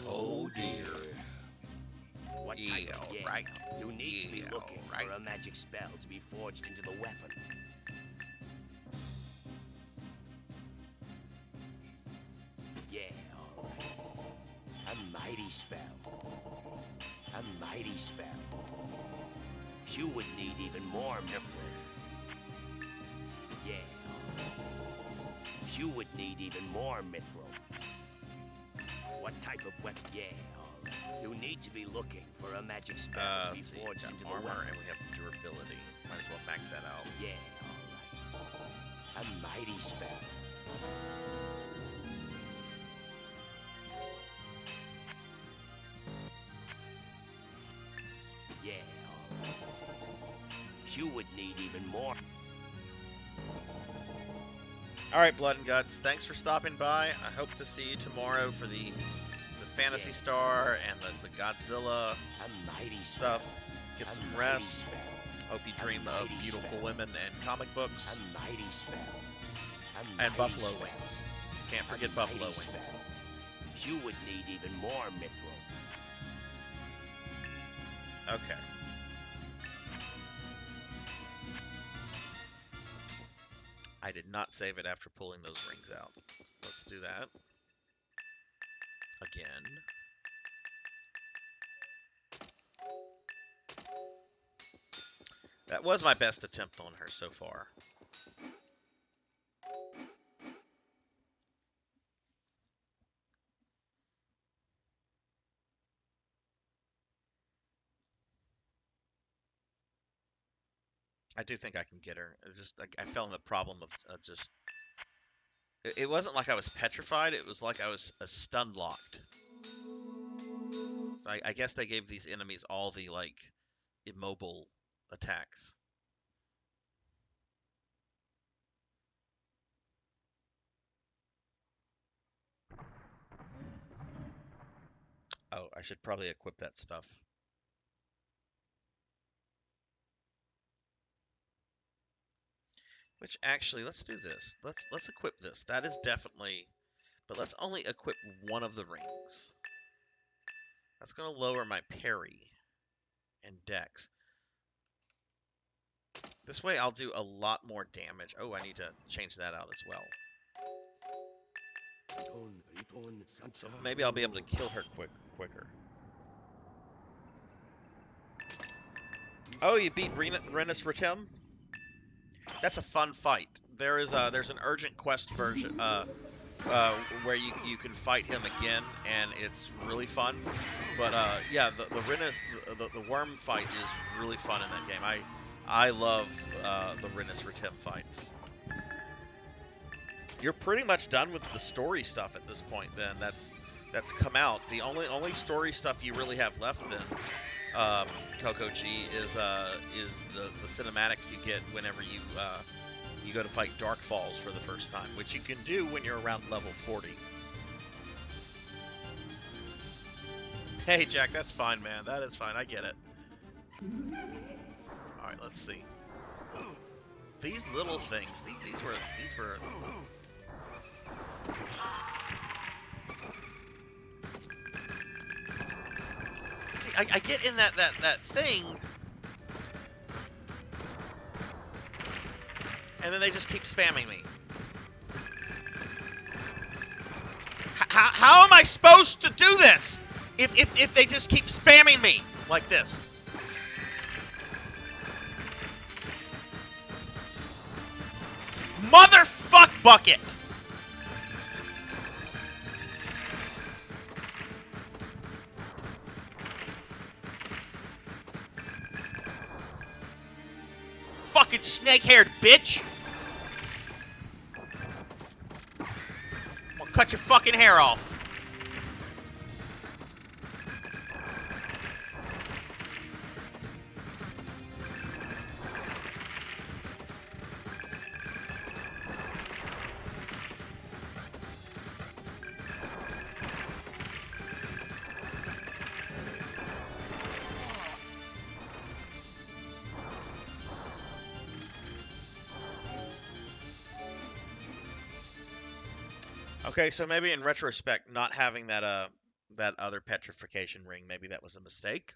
Oh dear. What type Yeah, of yeah? right. You need to be Yeah, looking right. for a magic spell to be forged into the weapon. Yeah. A mighty spell. A mighty spell. You would need even more mithril. Yeah. You would need even more mithril. What type of weapon? Yeah. You need to be looking for a magic spell to be Let's see. We forged got into the armor weapon. and we have durability. Might as well max that out. Yeah, all right. A mighty spell. Yeah, all right. You would need even more. All right, Blood and Guts. Thanks for stopping by. I hope to see you tomorrow for the Phantasy Yeah. Star and the Godzilla A mighty stuff. Get A some mighty rest. spell. Hope you A dream of mighty beautiful spell. women and comic books A mighty spell. A and mighty buffalo spell. wings. Can't A forget buffalo mighty wings. spell. You would need even more mithril. Okay. I did not save it after pulling those rings out. Let's do that. Again. That was my best attempt on her so far. I do think I can get her. It's just I fell in the problem of just. It wasn't like I was petrified. It was like I was stun locked. I guess they gave these enemies all the like immobile attacks. Oh, I should probably equip that stuff. Which actually, let's do this. Let's equip this. That is definitely, but let's only equip one of the rings. That's going to lower my parry and dex. This way I'll do a lot more damage. Oh, I need to change that out as well. So maybe I'll be able to kill her quicker. Oh, you beat Renus Ritem? That's a fun fight. There's an urgent quest version where you can fight him again, and it's really fun. But yeah, the Renus the worm fight is really fun in that game. I love the Renus Ritem fights. You're pretty much done with the story stuff at this point. Then that's come out. The only story stuff you really have left then, Coco G, is the cinematics you get whenever you go to fight Dark Falls for the first time, which you can do when you're around level 40. Hey Jack, that's fine, man. That is fine. I get it. All right, let's see. These little things. These were. See, I get in that thing, and then they just keep spamming me. How am I supposed to do this if they just keep spamming me like this? Motherfuck bucket! Fucking snake-haired bitch! I'll cut your fucking hair off. Okay, so maybe in retrospect, not having that other petrification ring, maybe that was a mistake.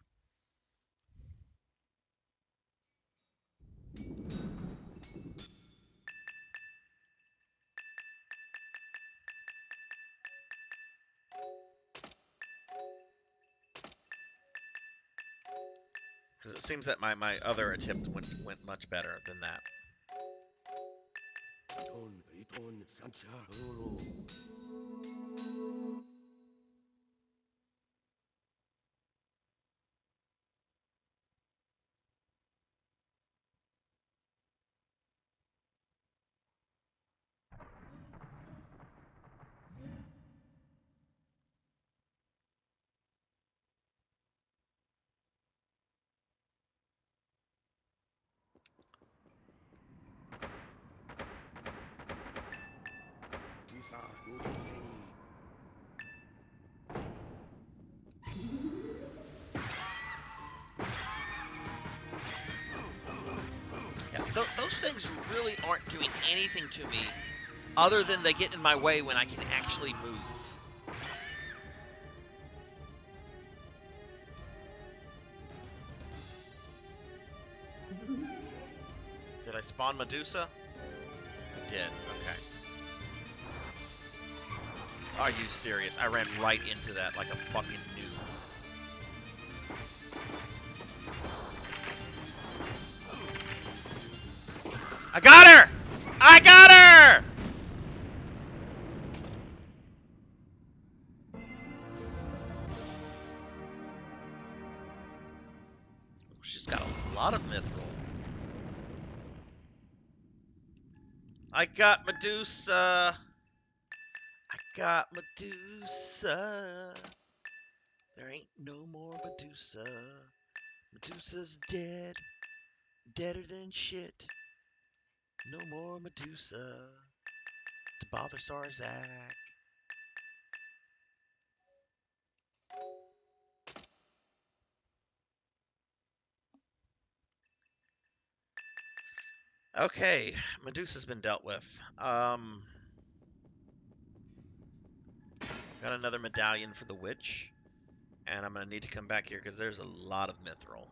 Because it seems that my other attempt went much better than that. Yeah, those things really aren't doing anything to me other than they get in my way when I can actually move. Did I spawn Medusa? I did, okay. Are you serious? I ran right into that like a fucking noob. I got her! I got her! She's got a lot of mithril. I got Medusa. I got Medusa. There ain't no more Medusa. Medusa's dead. Deader than shit. No more Medusa to bother Sarzac. Okay, Medusa's been dealt with. Got another medallion for the witch. And I'm going to need to come back here because there's a lot of mithril.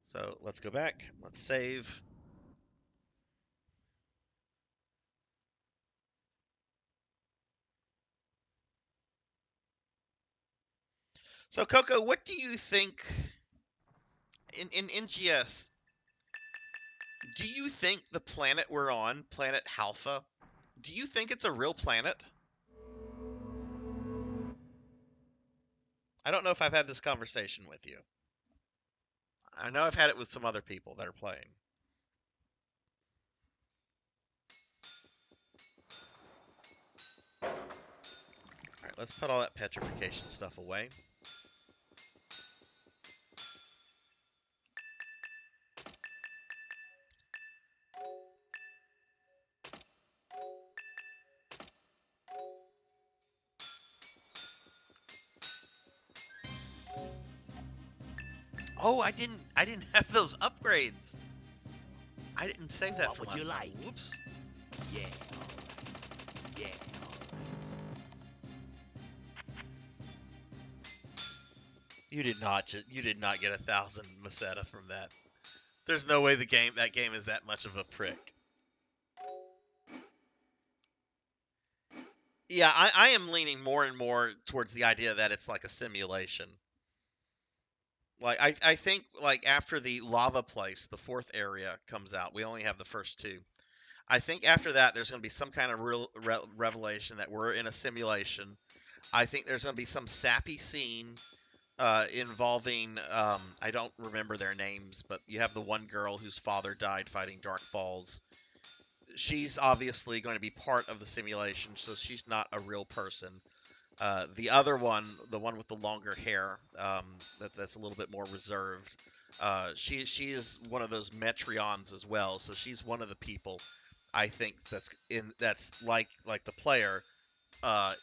So let's go back. Let's save. So Coco, what do you think in NGS? Do you think the planet we're on, planet Halpha, do you think it's a real planet? I don't know if I've had this conversation with you. I know I've had it with some other people that are playing. All right, let's put all that petrification stuff away. Oh, I didn't have those upgrades. I didn't save that What for would you last time. like? Whoops. Yeah, all right. Yeah, all right. You did not get 1,000 Meseta from that. There's no way that game is that much of a prick. Yeah, I am leaning more and more towards the idea that it's like a simulation. Like I think like after the lava place, the fourth area comes out. We only have the first two. I think after that there's going to be some kind of real revelation that we're in a simulation. I think there's going to be some sappy scene involving I don't remember their names, but you have the one girl whose father died fighting Dark Falls. She's obviously going to be part of the simulation, so she's not a real person. The other one, the one with the longer hair, that's a little bit more reserved. She is one of those Metreons as well, so she's one of the people I think that's like the player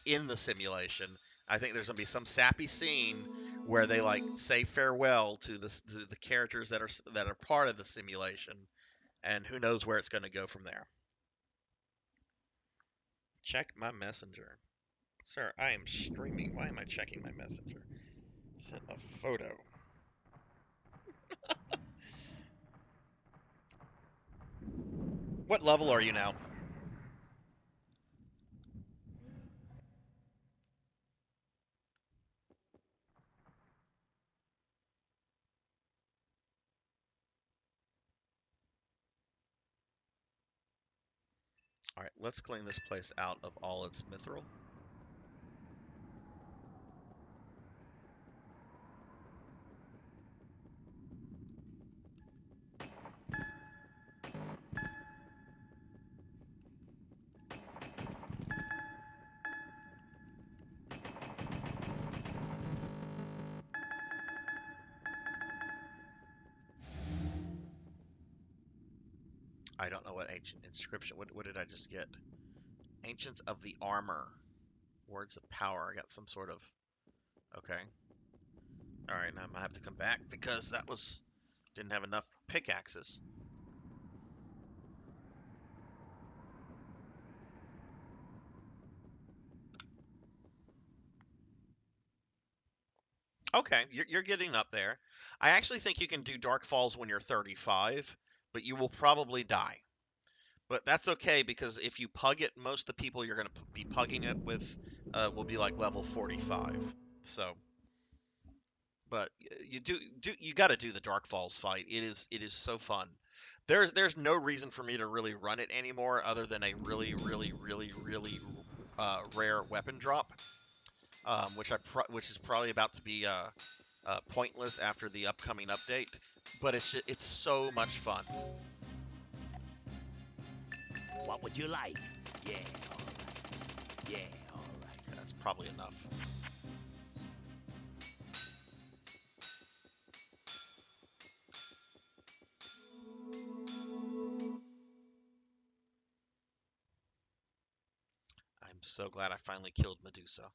in the simulation. I think there's gonna be some sappy scene where they like say farewell to the characters that are part of the simulation, and who knows where it's going to go from there. Check my messenger. Sir, I am streaming. Why am I checking my messenger? Sent a photo. What level are you now? Alright, let's clean this place out of all its mithril. I don't know what ancient inscription. What did I just get? Ancients of the armor. Words of power. I got some sort of. Okay. Alright, now I'm gonna have to come back because that was. Didn't have enough pickaxes. Okay, you're getting up there. I actually think you can do Dark Falls when you're 35, but you will probably die. But that's okay because if you pug it, most of the people you're going to be pugging it with will be like level 45. So, but you got to do the Dark Falls fight. It is so fun. There's no reason for me to really run it anymore other than a really rare weapon drop, which is probably about to be pointless after the upcoming update. But it's so much fun. What would you like? Yeah, all right. Yeah, all right. That's probably enough. I'm so glad I finally killed Medusa.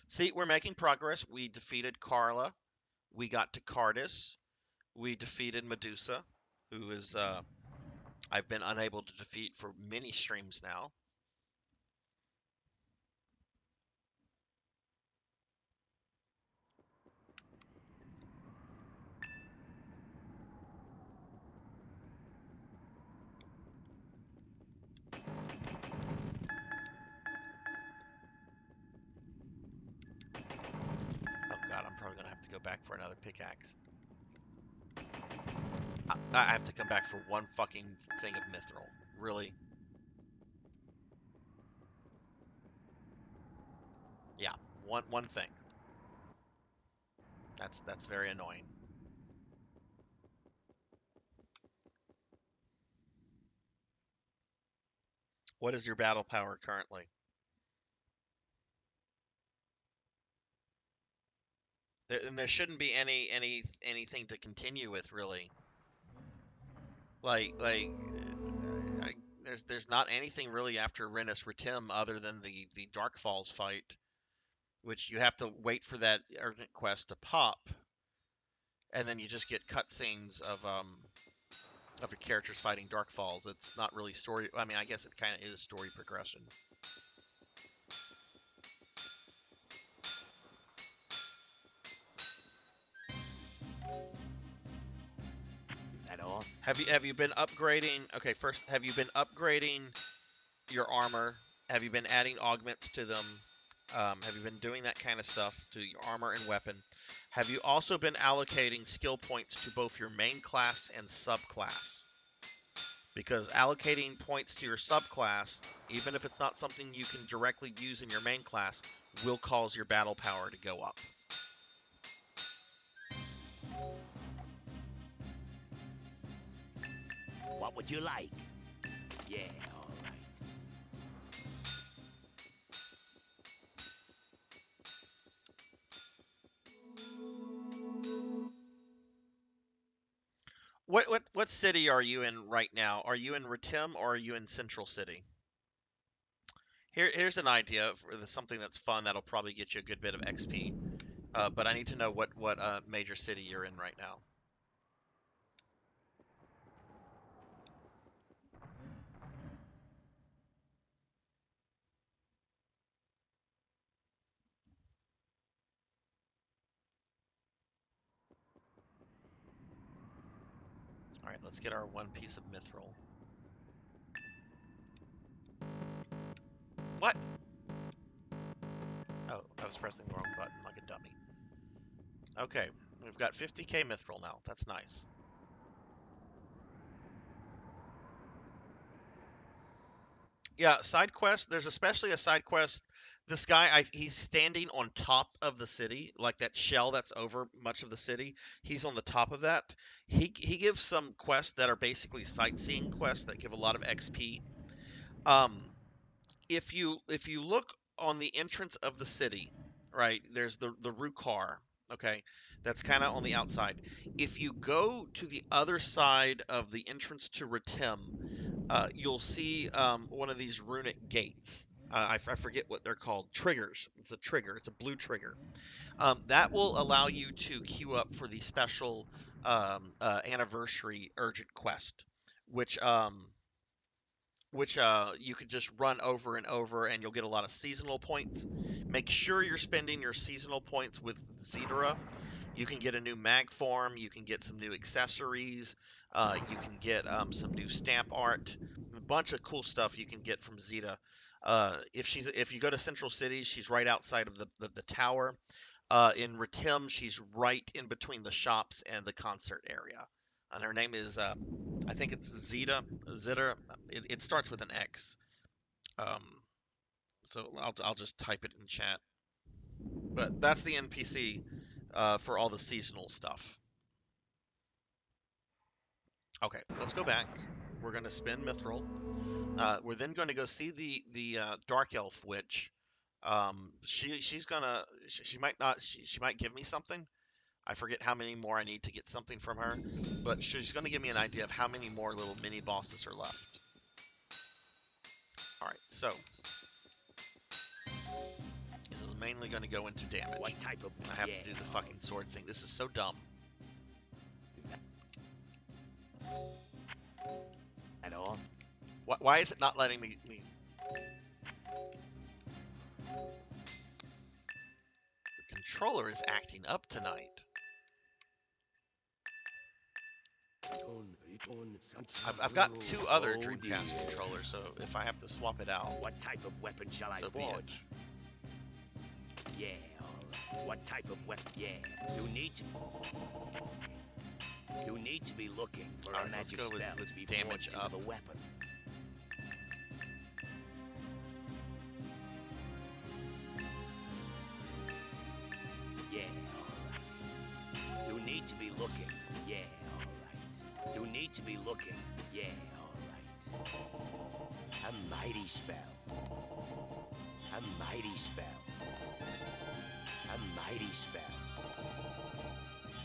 See, we're making progress. We defeated Carla. We got to Cardice. We defeated Medusa, who is I've been unable to defeat for many streams now. Oh god, I'm probably gonna have to go back for another pickaxe. I have to come back for one fucking thing of mithril. Really? Yeah, one thing. That's very annoying. What is your battle power currently? There shouldn't be anything to continue with really. There's not anything really after Renus Ritim other than the Dark Falls fight, which you have to wait for that urgent quest to pop, and then you just get cutscenes of your characters fighting Dark Falls. It's not really story. I mean, I guess it kind of is story progression. Is that all? Have you been upgrading? Okay, first, have you been upgrading your armor? Have you been adding augments to them? Have you been doing that kind of stuff to your armor and weapon? Have you also been allocating skill points to both your main class and subclass? Because allocating points to your subclass, even if it's not something you can directly use in your main class, will cause your battle power to go up. What would you like? Yeah, all right. What city are you in right now? Are you in Ritim or are you in Central City? Here's an idea for something that's fun that'll probably get you a good bit of XP. But I need to know what major city you're in right now. All right, let's get our one piece of mithril. What? Oh, I was pressing the wrong button like a dummy. Okay, we've got 50k mithril now. That's nice. Yeah, side quest. There's especially a side quest. This guy, he's standing on top of the city, like that shell that's over much of the city. He's on the top of that. He gives some quests that are basically sightseeing quests that give a lot of XP. Um, if you look on the entrance of the city, right, there's the Rukar, okay, that's kind of on the outside. If you go to the other side of the entrance to Ritim, you'll see one of these runic gates. I forget what they're called. Triggers. It's a trigger. It's a blue trigger. That will allow you to queue up for the special anniversary urgent quest, which which you could just run over and over, and you'll get a lot of seasonal points. Make sure you're spending your seasonal points with Zedora. You can get a new mag form. You can get some new accessories. You can get some new stamp art. A bunch of cool stuff you can get from Zeta. If you go to Central City, she's right outside of the tower. In Ratim, she's right in between the shops and the concert area. And her name is, I think it's Zeta. It starts with an X. Um, so I'll just type it in chat. But that's the NPC for all the seasonal stuff. Okay, let's go back. We're going to spin Mithril. We're then going to go see the Dark Elf Witch. She might not she might give me something. I forget how many more I need to get something from her, but she's going to give me an idea of how many more little mini bosses are left. All right, so this is mainly going to go into damage. What type of I have to do the fucking sword thing. This is so dumb. Is that at all? Why is it not letting me? The controller is acting up tonight. I've got two other Dreamcast controllers, so if I have to swap it out, What type of weapon shall so I be it. forge? Yeah, alright. What type of weapon? Yeah. You need to be looking for Alright, a let's magic go with spell to be damage forged up. into the weapon. Yeah, alright. You need to be looking. Yeah, alright. You need to be looking. Yeah, alright. A mighty spell. A mighty spell. A mighty spell.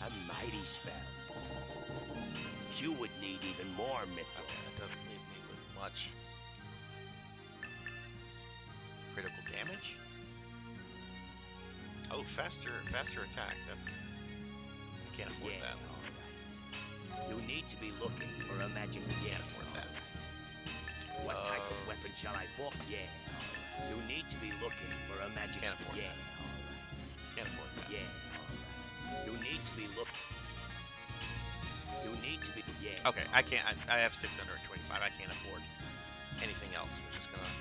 A mighty spell. You would need even more mithril. Okay, that doesn't leave me with much. Critical damage? Oh, faster attack. That's... I can't afford Yeah, that. alright. You need to be looking for a magic. Yeah, afford that. alright. What type of weapon shall I forge? Yeah, alright. You need to be looking for a magic. Can't afford yeah, that. alright. Can't afford that. Yeah, alright. You need to be looking. You need to be. Yeah. Okay, I can't. I have 625. I can't afford anything else. We're just gonna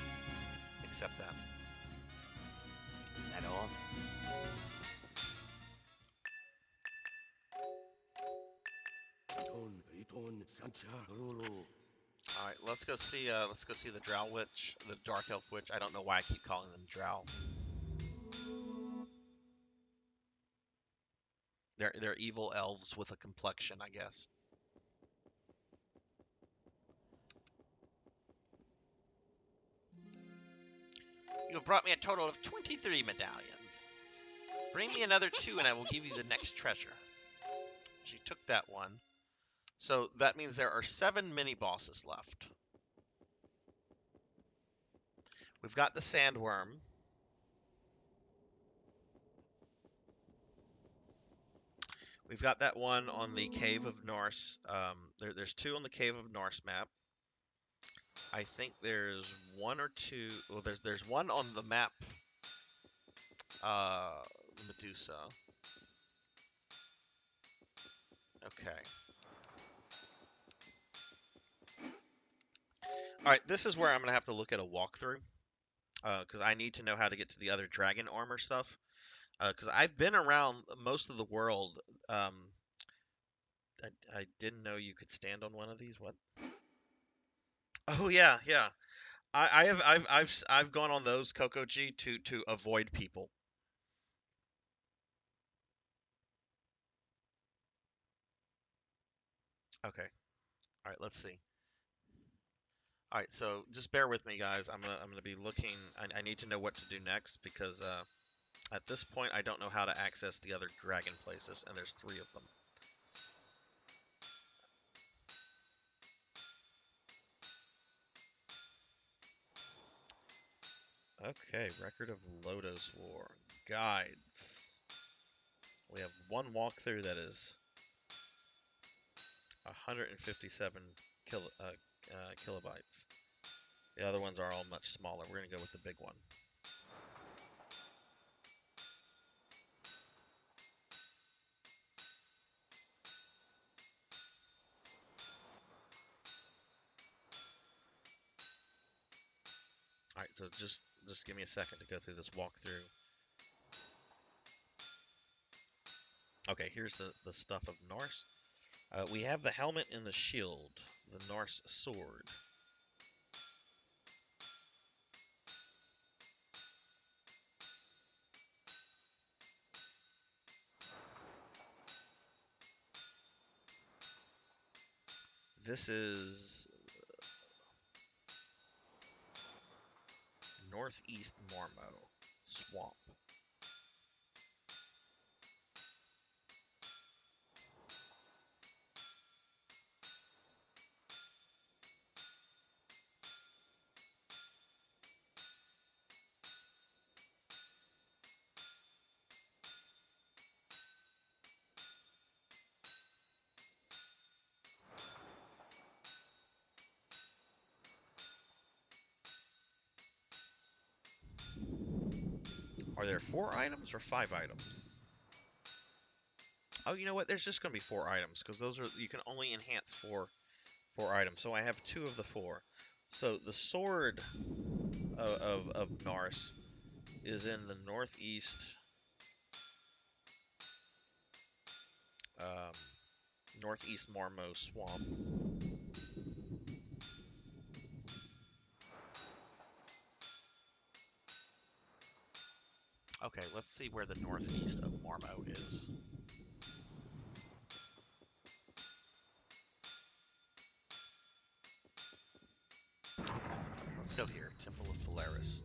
accept that. At all? All right, let's go see the Drow Witch, the Dark Elf Witch. I don't know why I keep calling them Drow. They're evil elves with a complexion, I guess. You have brought me a total of 23 medallions. Bring me another 2 and I will give you the next treasure. She took that one. So that means there are 7 mini-bosses left. We've got the Sandworm. We've got that one on the Cave of Norse. There's 2 on the Cave of Norse map. I think there's 1 or 2. Well, there's one on the map. Medusa. Okay. All right, this is where I'm gonna have to look at a walkthrough, because I need to know how to get to the other dragon armor stuff. Because I've been around most of the world. I didn't know you could stand on one of these. What? Oh yeah, yeah. I've gone on those Coco G to avoid people. Okay. All right. Let's see. All right. So just bear with me, guys. I'm gonna be looking. I need to know what to do next because at this point I don't know how to access the other dragon places, and there's 3 of them. Okay, Record of Lodoss War. Guides. We have one walkthrough that is 157 kilobytes. The other ones are all much smaller. We're going to go with the big one. All right, so just give me a second to go through this walkthrough. Okay, here's the stuff of Norse. We have the helmet and the shield, the Norse sword. This is Northeast Mormo Swamp. Are there 4 items or 5 items? Oh, you know what? There's just going to be 4 items because those are, you can only enhance 4 items. So I have 2 of the 4. So the sword of Norse is in the northeast northeast Mormo Swamp. Okay, let's see where the northeast of Mormo is. Let's go here, Temple of Phalaris.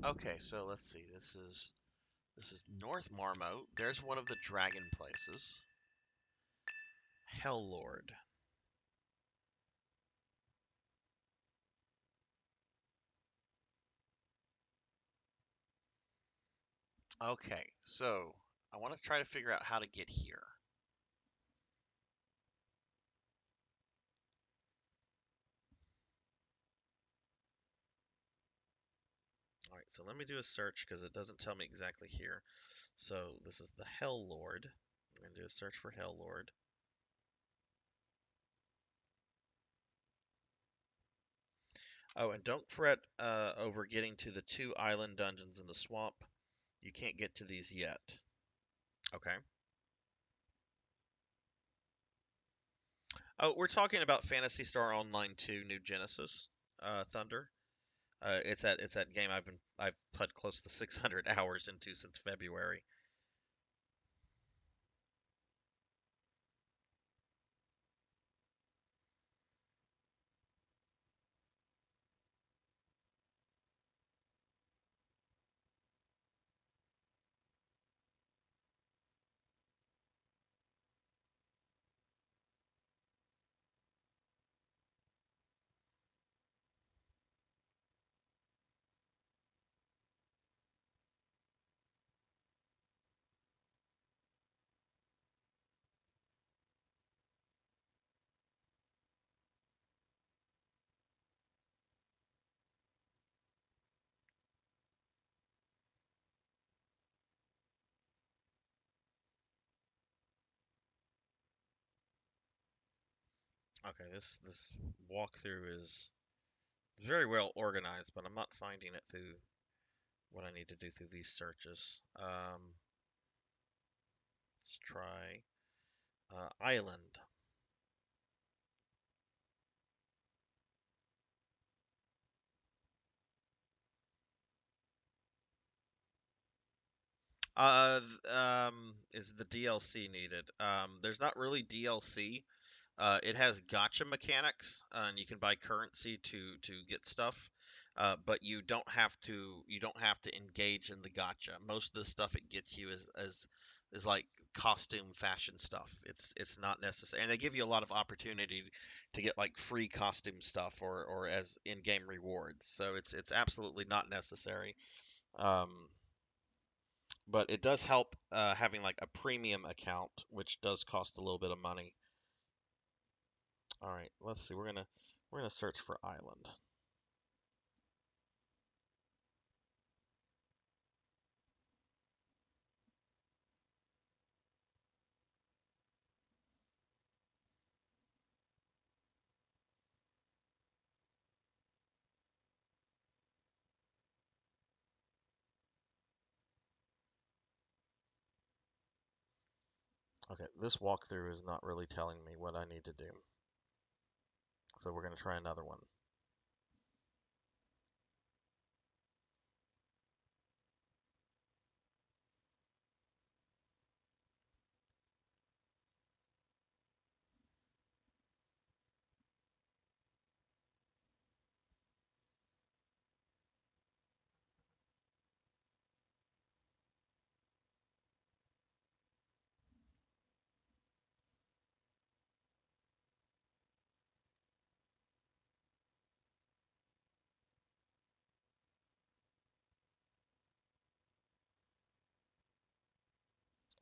Okay, so let's see. This is North Marmo. There's one of the dragon places. Hell Lord. Okay, so I want to try to figure out how to get here. All right, so let me do a search because it doesn't tell me exactly here. So this is the Hell Lord. I'm going to do a search for Hell Lord. Oh, and don't fret over getting to the 2 island dungeons in the swamp. You can't get to these yet. Okay. Oh, we're talking about Phantasy Star Online 2 New Genesis Thunder. It's that game I've put close to 600 hours into since February. Okay, this walkthrough is very well organized, but I'm not finding it through what I need to do through these searches. Let's try Island. Is the DLC needed? There's not really DLC. It has gacha mechanics, and you can buy currency to get stuff. But you don't have to engage in the gacha. Most of the stuff it gets you is is like costume fashion stuff. It's not necessary, and they give you a lot of opportunity to get like free costume stuff or as in-game rewards. So it's absolutely not necessary. Um, but it does help having like a premium account, which does cost a little bit of money. All right, let's see. We're gonna search for island. Okay, this walkthrough is not really telling me what I need to do. So we're gonna try another one.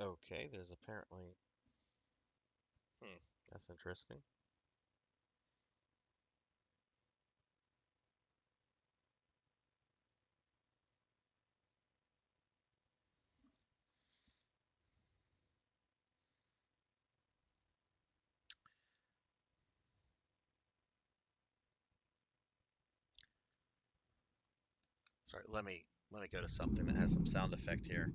Okay, there's apparently... that's interesting. Sorry, let me go to something that has some sound effect here.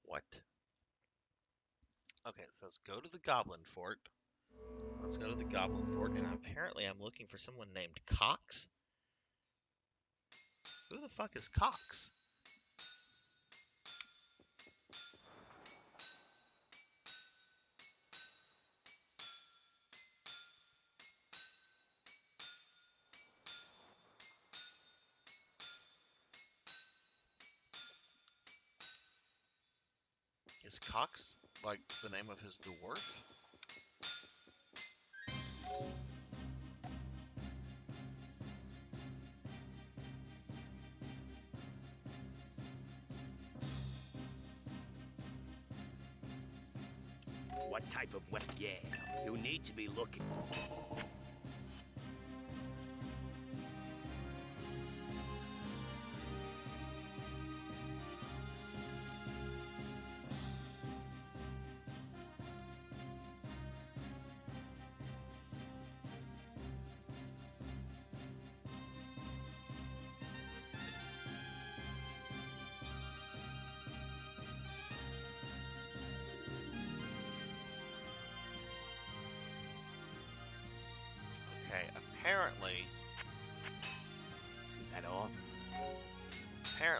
What? Okay, it says go to the Goblin Fort. Let's go to the Goblin Fort, and apparently I'm looking for someone named Cox. Who the fuck is Cox? Is Cox like the name of his dwarf? What type of weapon? Yeah, you need to be looking. Okay, apparently Is that all?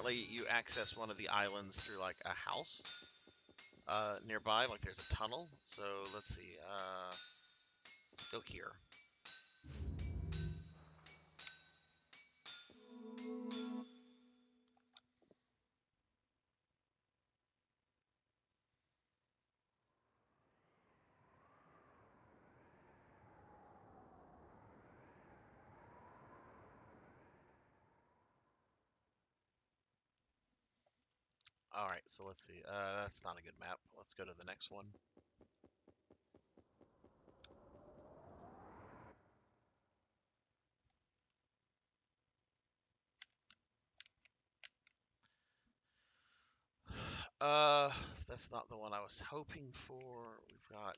you access one of the islands through like a house nearby, like there's a tunnel. So let's see. Let's go here. All right, so let's see. That's not a good map. Let's go to the next one. That's not the one I was hoping for. We've got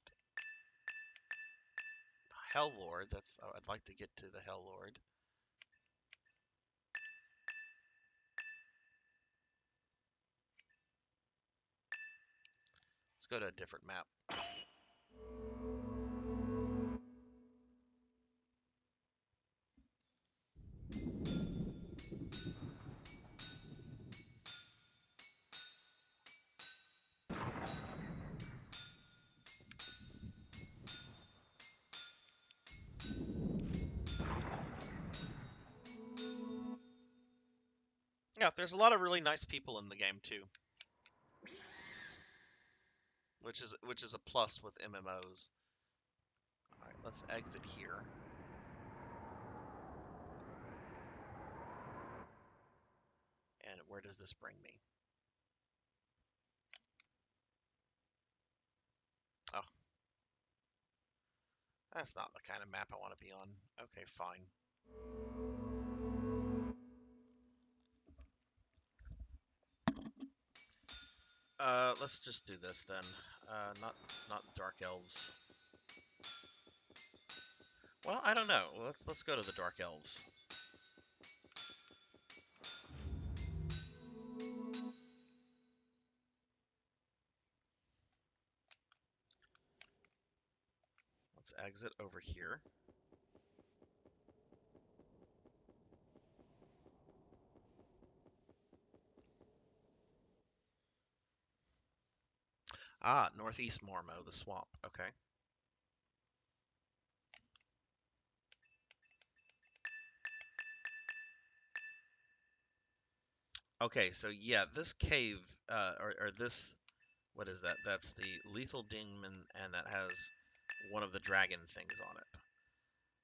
Hell Lord. I'd like to get to the Hell Lord. Let's go to a different map. Yeah, there's a lot of really nice people in the game too, which is a plus with MMOs. All right, let's exit here. And where does this bring me? Oh, that's not the kind of map I want to be on. Okay, fine. Let's just do this then. Not Dark Elves. Well, I don't know. Let's go to the Dark Elves. Let's exit over here. Ah, Northeast Mormo, the swamp. Okay. Okay, so yeah, this cave, or this, what is that? That's the lethal demon, and that has one of the dragon things on it.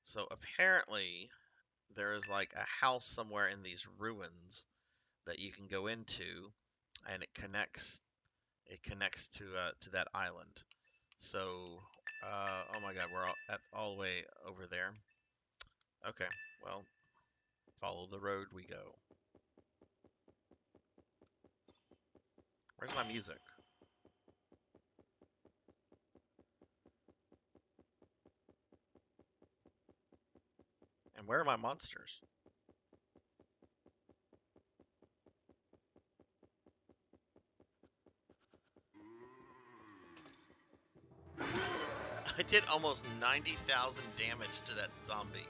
So apparently, there is like a house somewhere in these ruins that you can go into, and it connects to that island. So, oh my God, we're all the way over there. Okay, well, follow the road we go. Where's my music? And where are my monsters? I did almost 90,000 damage to that zombie.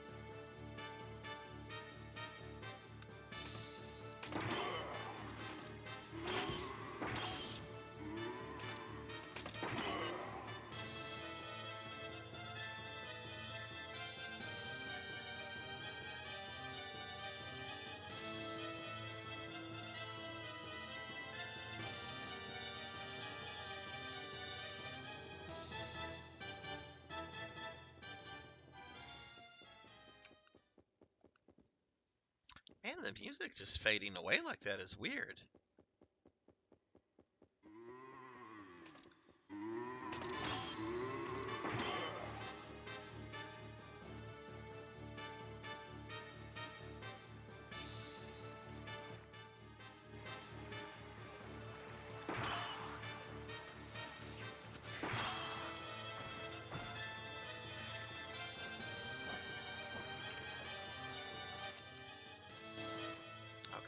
Man, the music just fading away like that is weird.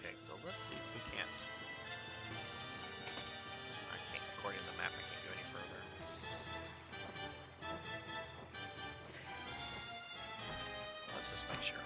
Okay, so let's see if we can't. I can't, according to the map, I can't go any further. Let's just make sure.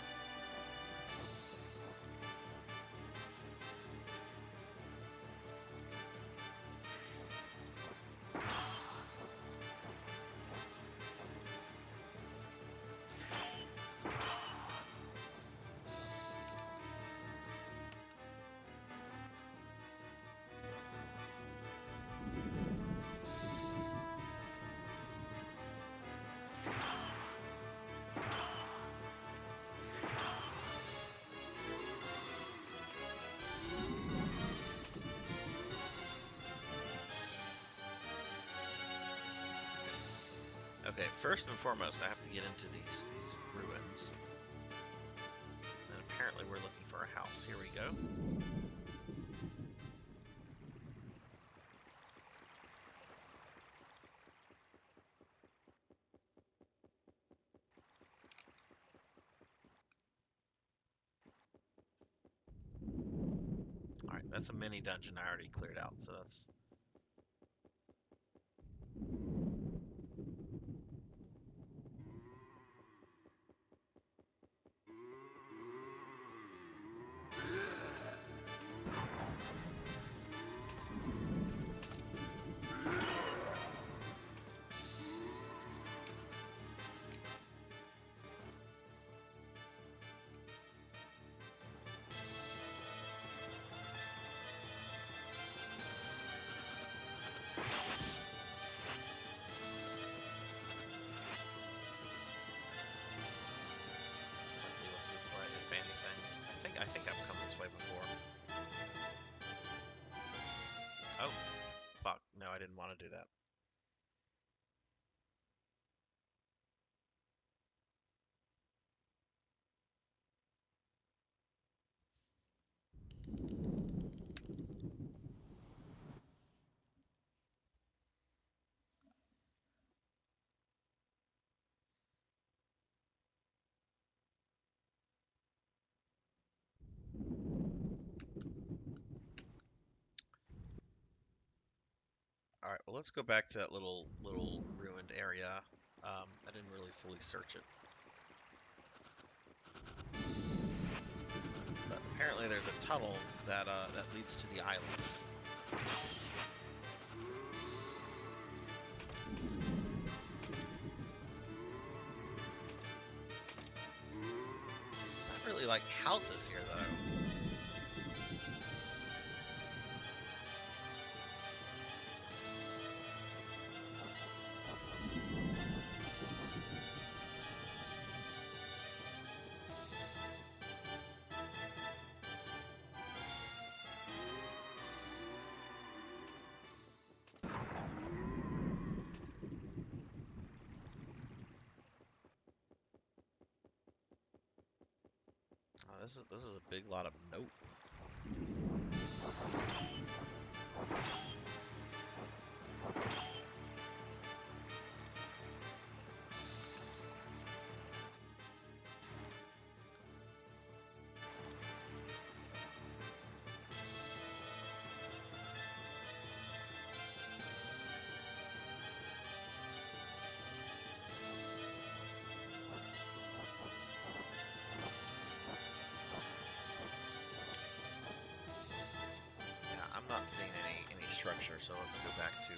Okay, first and foremost, I have to get into these ruins. And apparently we're looking for a house. Here we go. Alright, that's a mini dungeon I already cleared out, so that's... Let's see what's this way, if anything. I think I've come this way before. Oh, fuck. No, I didn't want to do that. All right, well, let's go back to that little ruined area. I didn't really fully search it, but apparently there's a tunnel that that leads to the island. Not really like houses here though. Oh, this is a big lot of nope. I'm not seeing any structure, so let's go back to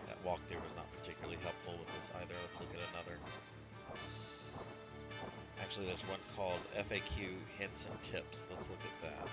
that walkthrough was not particularly helpful with this either. Let's look at another. Actually, there's one called FAQ Hints and Tips. Let's look at that.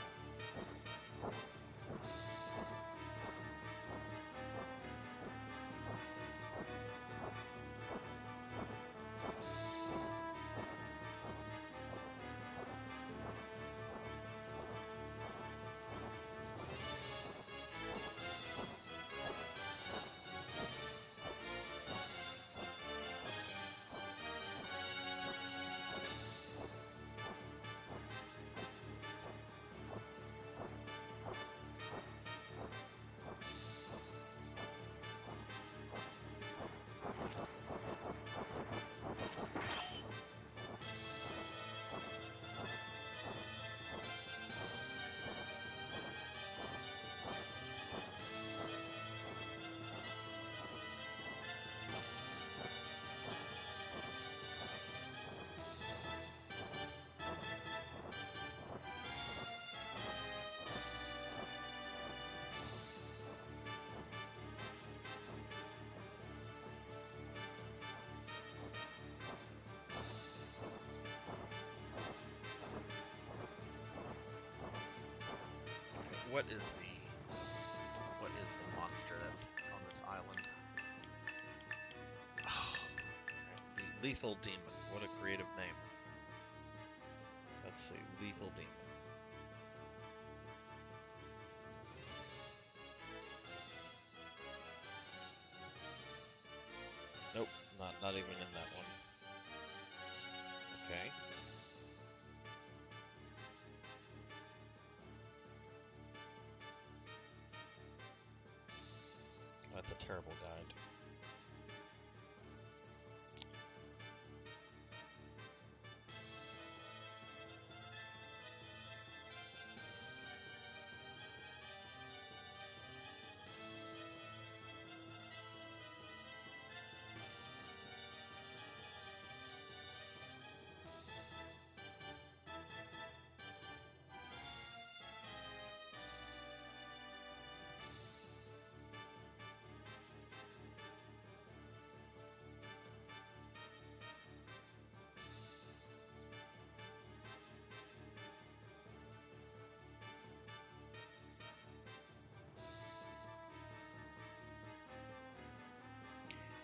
What is the monster that's on this island? Oh, the Lethal Demon. What a creative name. Let's see, Lethal Demon. Not even in that one. Okay. That's a terrible guide.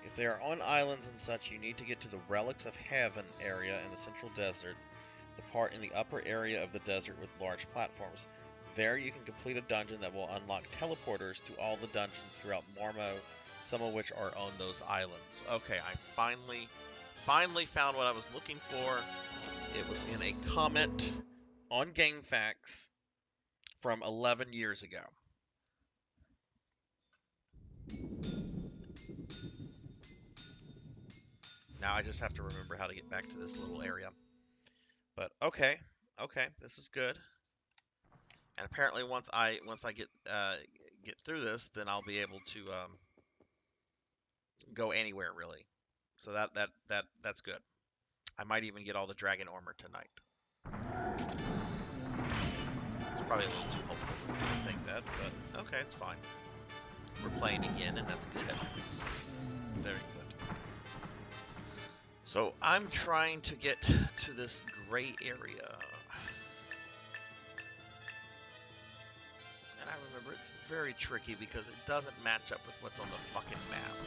If they are on islands and such, you need to get to the Relics of Heaven area in the Central Desert, the part in the upper area of the desert with large platforms. There you can complete a dungeon that will unlock teleporters to all the dungeons throughout Marmo, some of which are on those islands. Okay, I finally found what I was looking for. It was in a comment on GameFAQs from 11 years ago. Now I just have to remember how to get back to this little area. But okay, this is good. And apparently, once I get through this, then I'll be able to go anywhere really. So that's good. I might even get all the dragon armor tonight. It's probably a little too hopeful to think that, but okay, it's fine. We're playing again, and that's good. It's very good. So I'm trying to get to this gray area. And I remember it's very tricky because it doesn't match up with what's on the fucking map.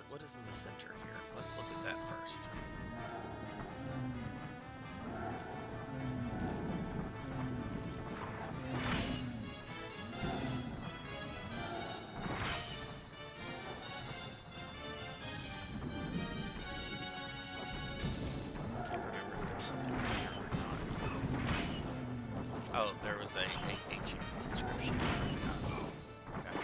What is in the center here? Let's look at that first. I can't remember if there's something here or not. Oh, there was a ancient inscription. Okay.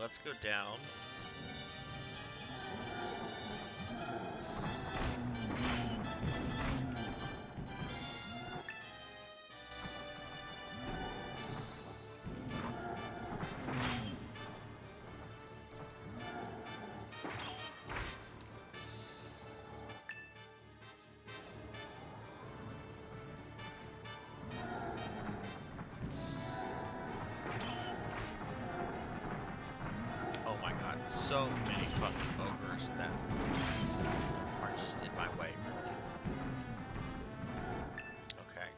Let's go down. So many fucking ogres that are just in my way, really. Okay.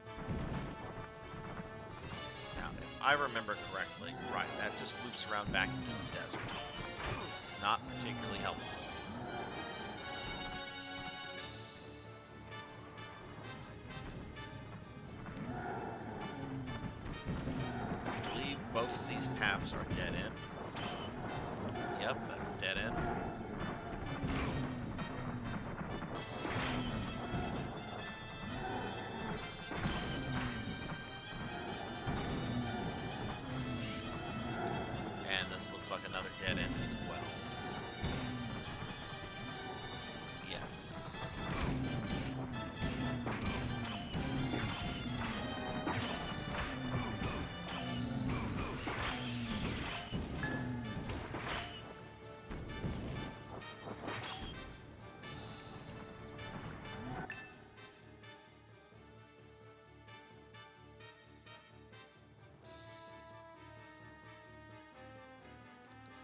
Now, if I remember correctly, right, that just loops around back into the desert. Not particularly helpful. I believe both of these paths are dead end. Yep, that's a dead end. And this looks like another dead end as well. Yes.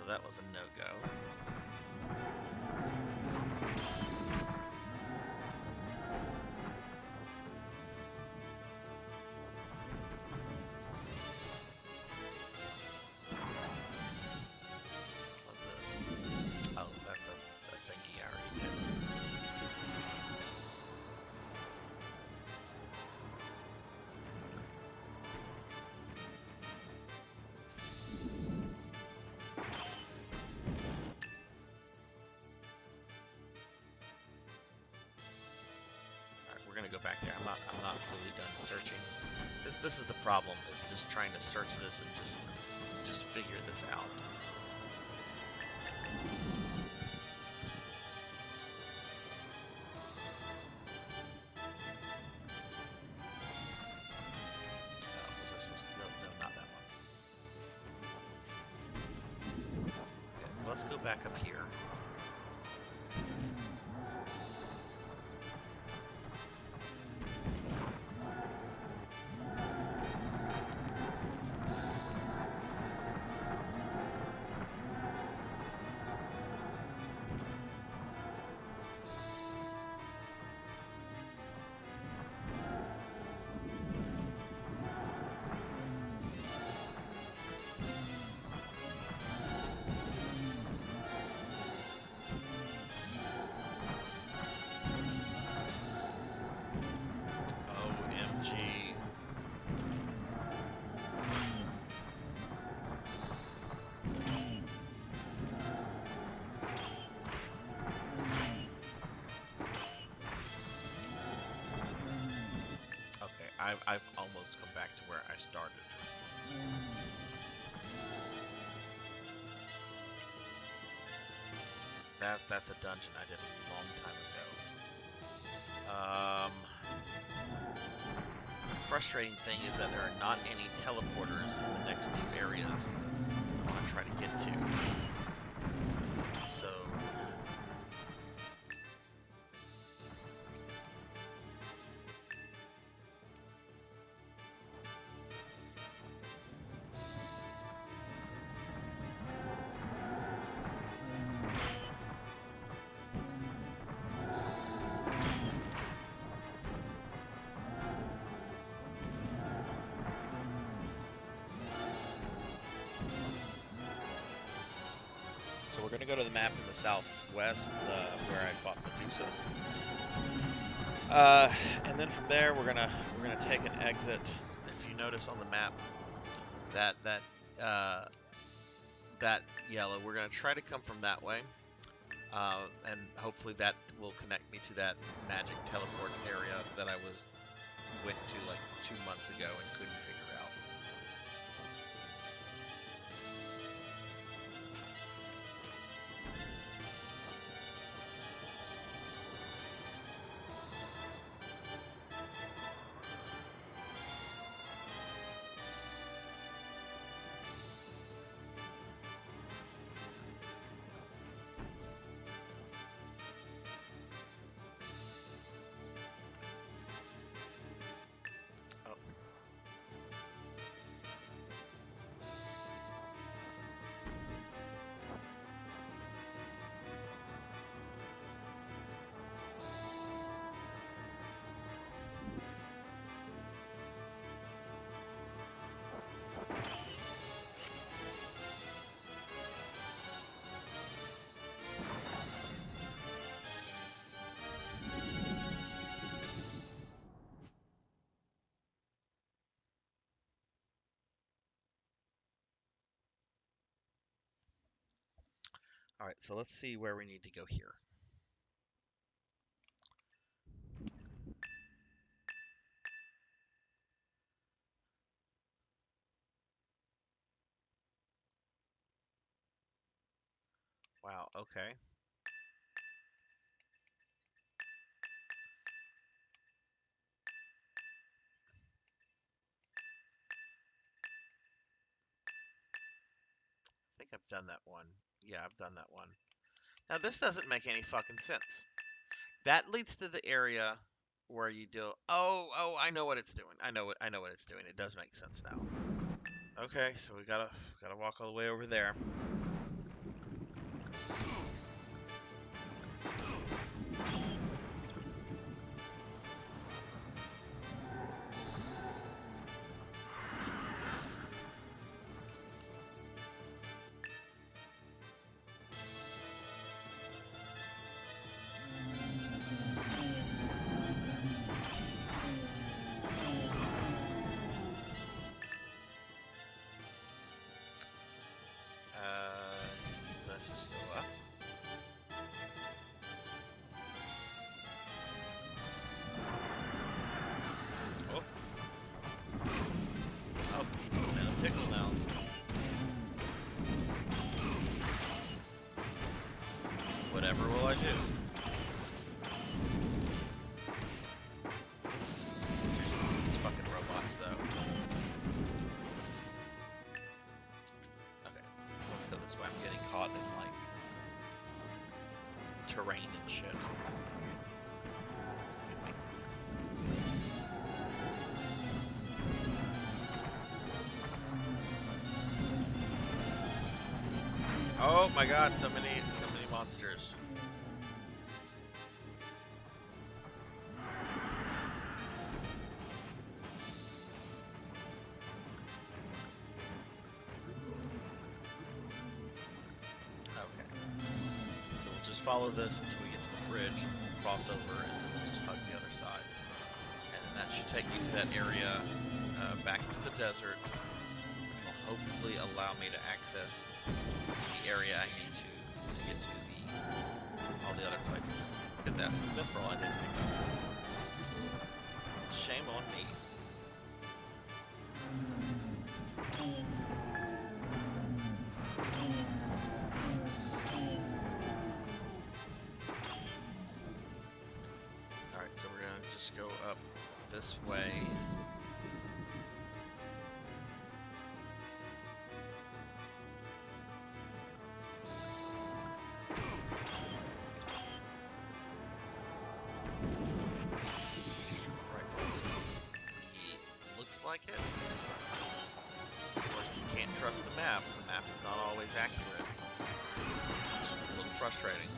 So that was a no-go. What's this? Oh, that's a thingy I already did. Alright, we're gonna go back there. I'm not fully done searching. This is the problem, is just trying to search this and just figure this out. Was I supposed to go? No, not that one. Okay, let's go back up here. OMG. Okay, I've almost come back to where I started. That's a dungeon I did a long time ago. Frustrating thing is that there are not any teleporters in the next two areas I want to try to get to. So we're going to go to the map in the southwest, where I fought Medusa. And then from there, we're gonna take an exit. If you notice on the map, that yellow, we're gonna try to come from that way, and hopefully that will connect me to that magic teleport area that I went to like 2 months ago and couldn't figure out. All right, so let's see where we need to go here. Wow, okay. I think I've done that one. Yeah, I've done that one. Now, this doesn't make any fucking sense. That leads to the area where you do... Oh, I know what it's doing. I know what it's doing. It does make sense now. Okay, so we gotta walk all the way over there. Let's just go up. Oh. Oh, I'm in a pickle now. Whatever will I do? Seriously, these fucking robots, though. Okay, let's go this way. I'm getting caught in, like, terrain and shit. Excuse me. Oh my god, so many monsters. Okay. So we'll just follow this until we get to the bridge, cross over, and then we'll just hug the other side. And then that should take me to that area back into the desert, which will hopefully allow me to access the area I need to get to all the other places. Look at that, some mithril I didn't pick up. Shame on me. Alright, so we're gonna just go up this way. Like it. Of course, you can't trust the map. The map is not always accurate. Which is a little frustrating.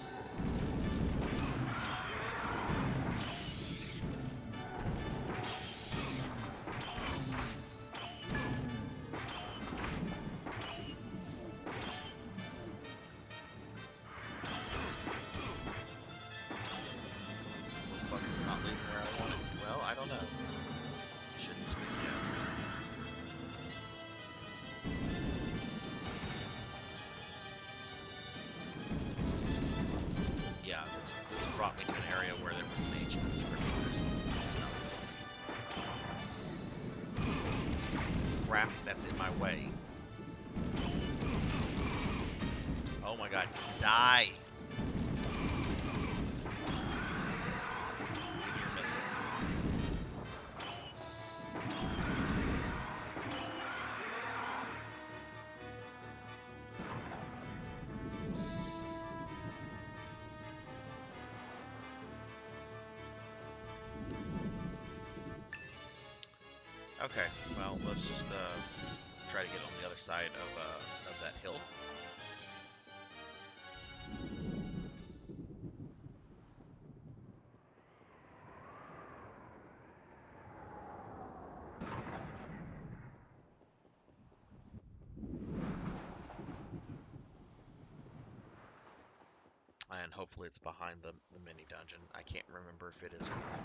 Looks like it's not leading where I want it to. Well, I don't know. Shouldn't speak yet. Yeah, this brought me to an area where there was an ancient inscription. Crap, that's in my way. Oh my god, just die! Okay, well, let's just try to get on the other side of that hill. And hopefully it's behind the mini dungeon. I can't remember if it is or not.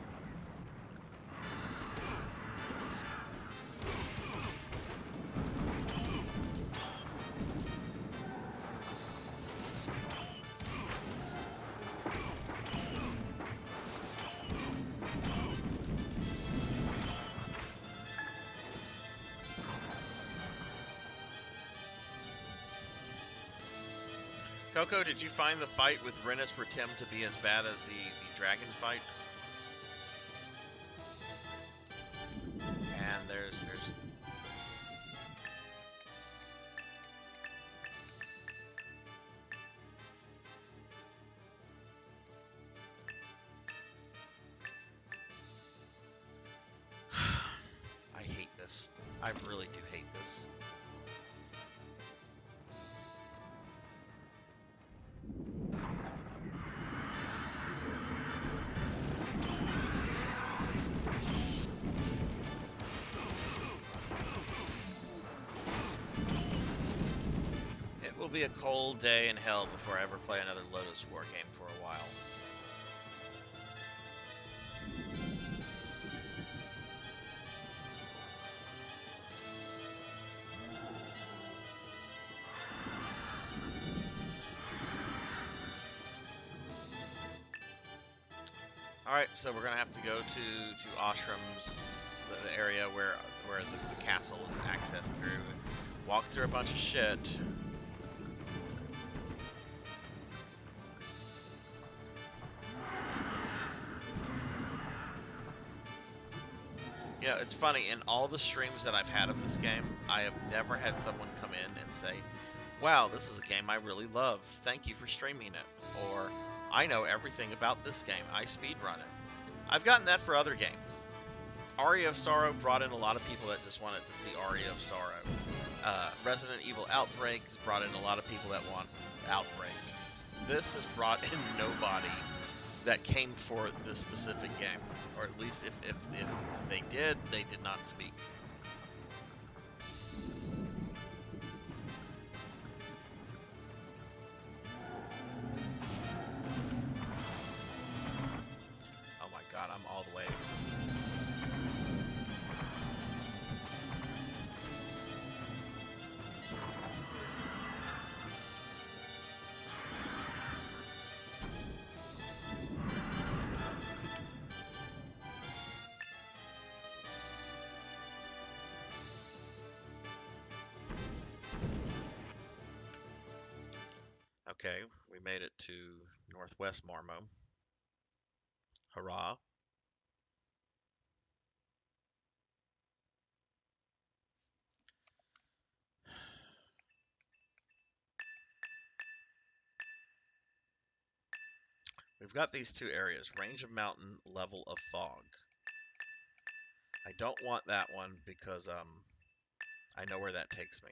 Coco, did you find the fight with Rennis Ratim to be as bad as the dragon fight? And there's I hate this. I really do hate this. will be a cold day in hell before I ever play another Lodoss War game for a while. Alright, so we're gonna have to go to Oshrams, the area where the castle is accessed through, walk through a bunch of shit. You know, it's funny, in all the streams that I've had of this game, I have never had someone come in and say, wow, this is a game I really love, thank you for streaming it, or I know everything about this game, I speedrun it. I've gotten that for other games. Aria of Sorrow brought in a lot of people that just wanted to see Aria of Sorrow. Resident Evil Outbreak has brought in a lot of people that want Outbreak. This has brought in nobody that came for this specific game. Or at least if they did not speak. Oh my god, I'm all the way. Okay, we made it to Northwest Marmo. Hurrah. We've got these two areas, range of mountain, level of fog. I don't want that one because I know where that takes me.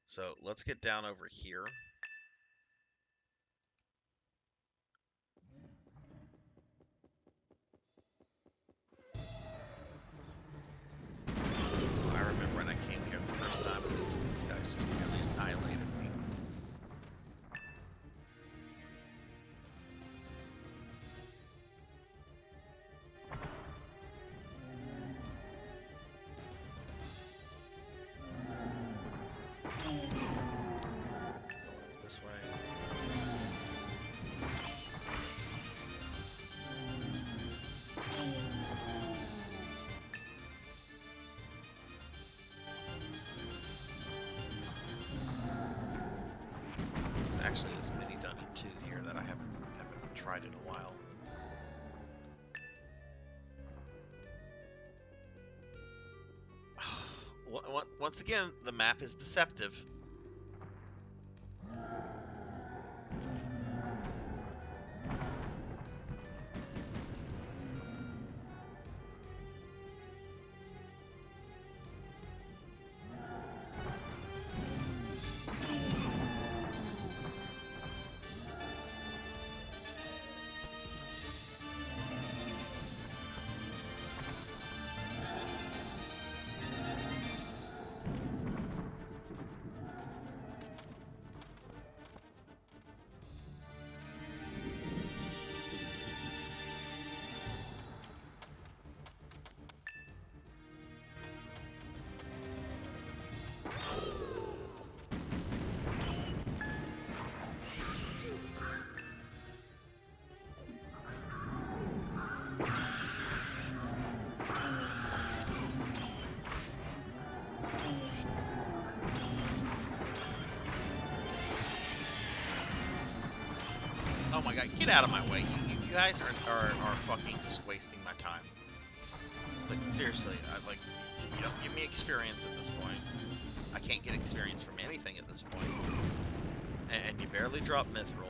So let's get down over here. I remember when I came here the first time and these guys just nearly annihilated me. Let's go this way. There's actually this mini dungeon 2 here that I haven't tried in a while. Once again, the map is deceptive. Oh my god, get out of my way. You guys are fucking just wasting my time. Like, seriously, you don't give me experience at this point. I can't get experience from anything at this point. And you barely drop Mithril.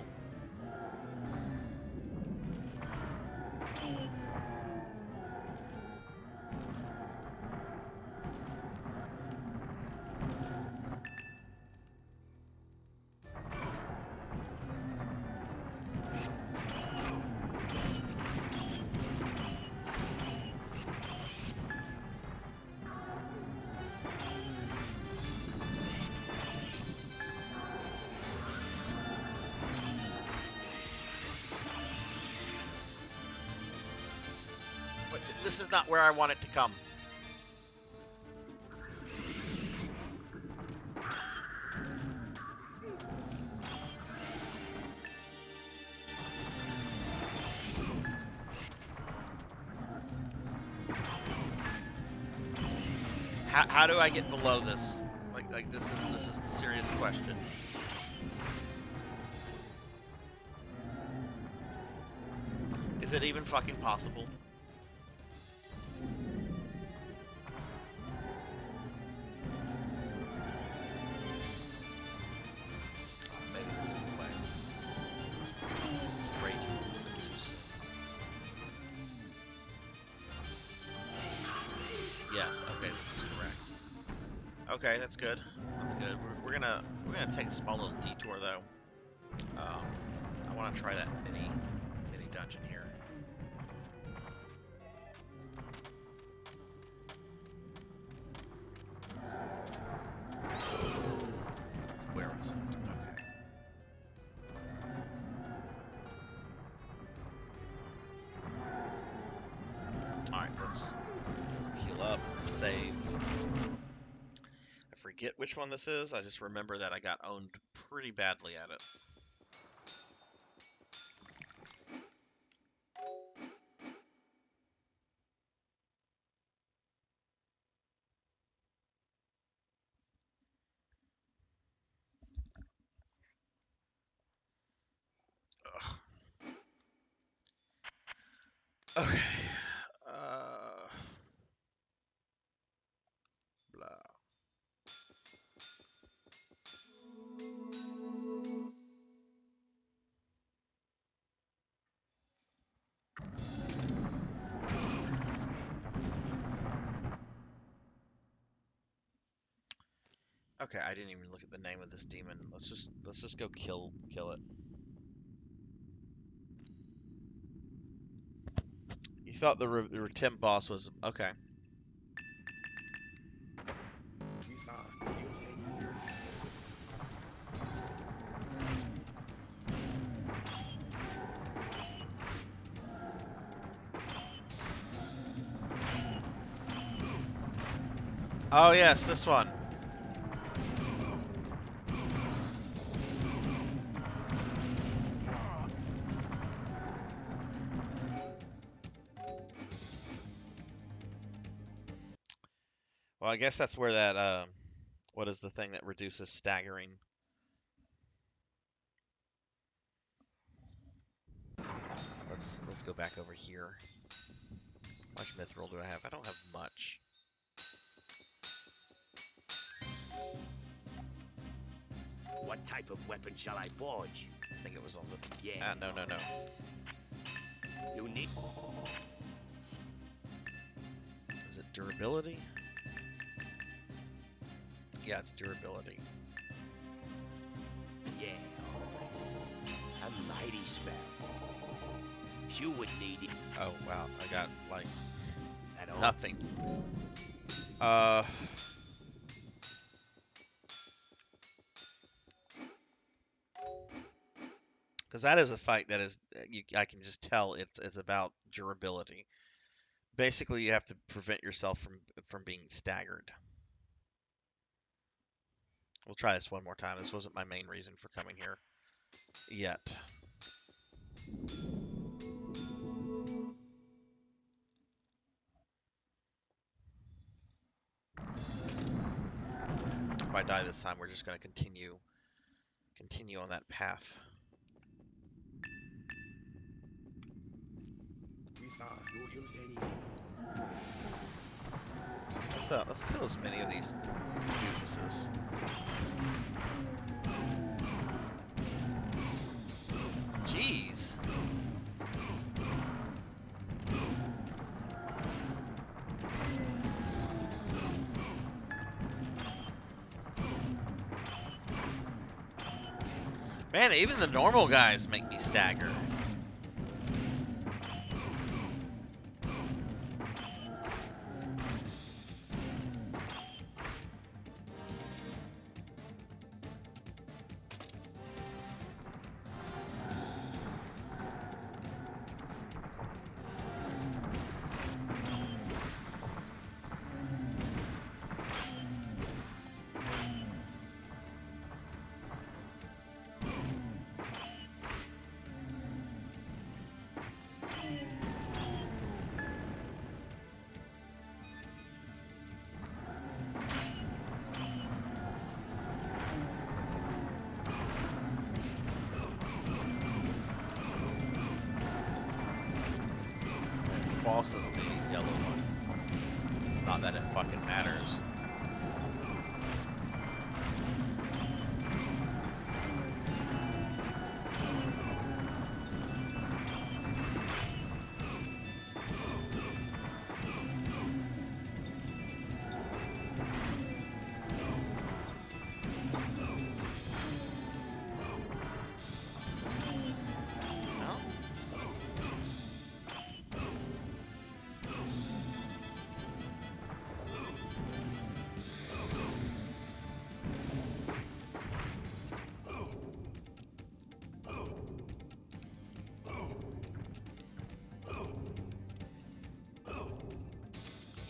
this is not where I want it to come. How do I get below this? Like this is the serious question. Is it even fucking possible? Maybe this is the way. Raging too soon. Yes. Okay, this is correct. Okay, that's good. That's good. We're gonna take a small little detour though. I want to try that mini dungeon here. Where is it? Okay. All right, let's heal up, save. I forget which one this is. I just remember that I got owned pretty badly at it. Ugh. Okay. Blah. Okay, I didn't even look at the name of this demon. Let's just go kill it. You thought the temp boss was okay. Oh yes, this one. Well, I guess that's where that what is the thing that reduces staggering? Let's go back over here. How much mithril do I have? I don't have much. What type of weapon shall I forge? I think it was on the... Yeah. no. You need... Is it durability? Yeah, it's durability. Yeah. A mighty spell. You would need it. Oh, wow. I got, like, At all? nothing. Because that is a fight that is, I can just tell it's about durability. Basically, you have to prevent yourself from being staggered. We'll try this one more time. This wasn't my main reason for coming here yet. If I die this time, we're just going to continue on that path. Let's kill as many of these doofuses. Jeez. Man, even the normal guys make me stagger. boss is the yellow one. Not that it fucking matters.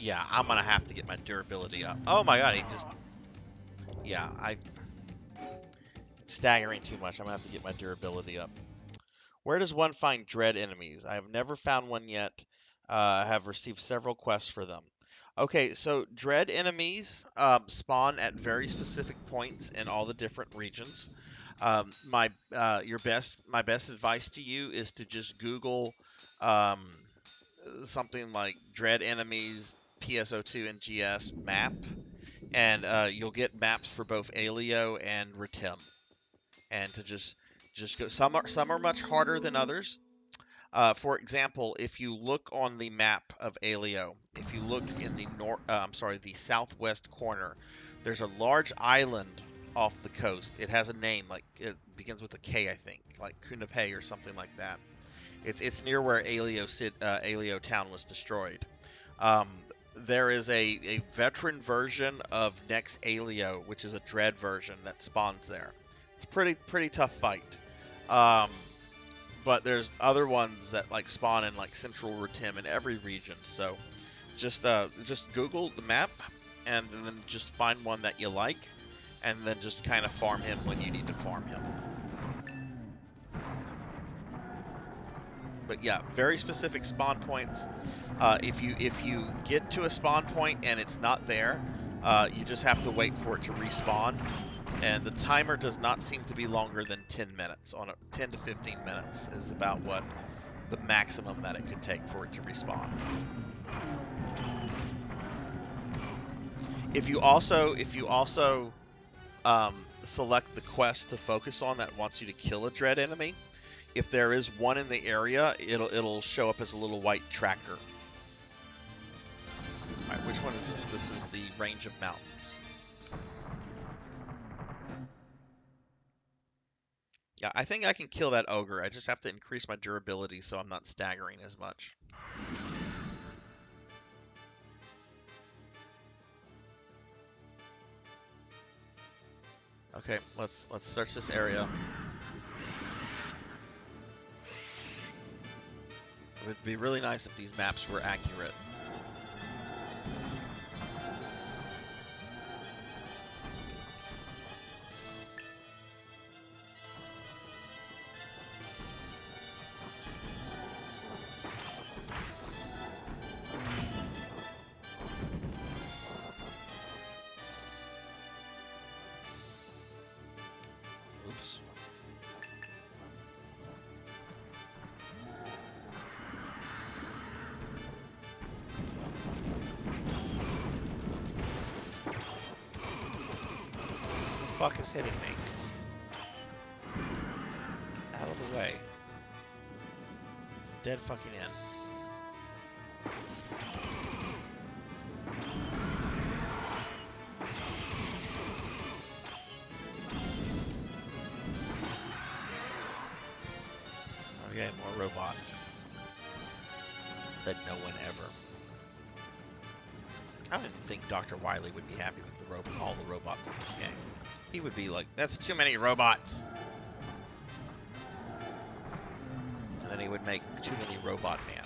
Yeah, I'm gonna have to get my durability up. Oh my god, he just... Yeah, staggering too much. I'm gonna have to get my durability up. Where does one find dread enemies? I have never found one yet. I have received several quests for them. Okay, so dread enemies spawn at very specific points in all the different regions. My best advice to you is to just Google um, something like dread enemies PSO2 and GS map, and you'll get maps for both Alio and Ritim. And to just go, some are much harder than others. For example, if you look on the map of Alio, if you look in the the southwest corner, there's a large island off the coast. It has a name, like it begins with a K, I think, like Kunape or something like that. It's near where Alio town was destroyed. Um, there is a veteran version of Next Alio, which is a dread version that spawns there. It's pretty tough fight. But there's other ones that like spawn in like Central Ritim in every region. So just Google the map and then just find one that you like, and then just kind of farm him when you need to farm him. But yeah, very specific spawn points. If you get to a spawn point and it's not there, you just have to wait for it to respawn. And the timer does not seem to be longer than 10 minutes. 10 to 15 minutes is about what the maximum that it could take for it to respawn. If you also select the quest to focus on that wants you to kill a dread enemy, if there is one in the area, it'll show up as a little white tracker. All right, which one is this? This is the range of mountains. Yeah, I think I can kill that ogre. I just have to increase my durability so I'm not staggering as much. Okay, let's search this area. It would be really nice if these maps were accurate. Oops. What the fuck is hitting me? Out of the way. It's a dead fucking end. Okay, more robots. Said no one ever. I don't even think Dr. Wily would be happy with all the robots in this game. He would be like, that's too many robots. And then he would make too many Robot Man.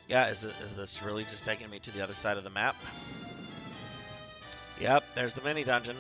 Yeah, is this really just taking me to the other side of the map? Yep, there's the mini dungeon.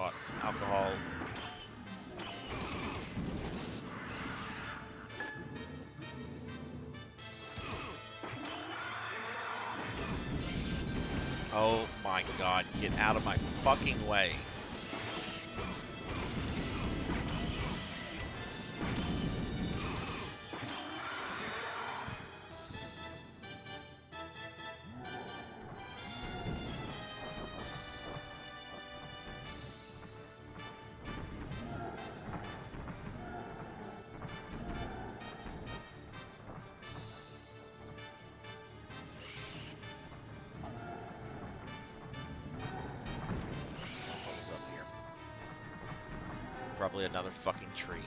bought some alcohol. Oh my god, get out of my fucking way. Probably another fucking tree.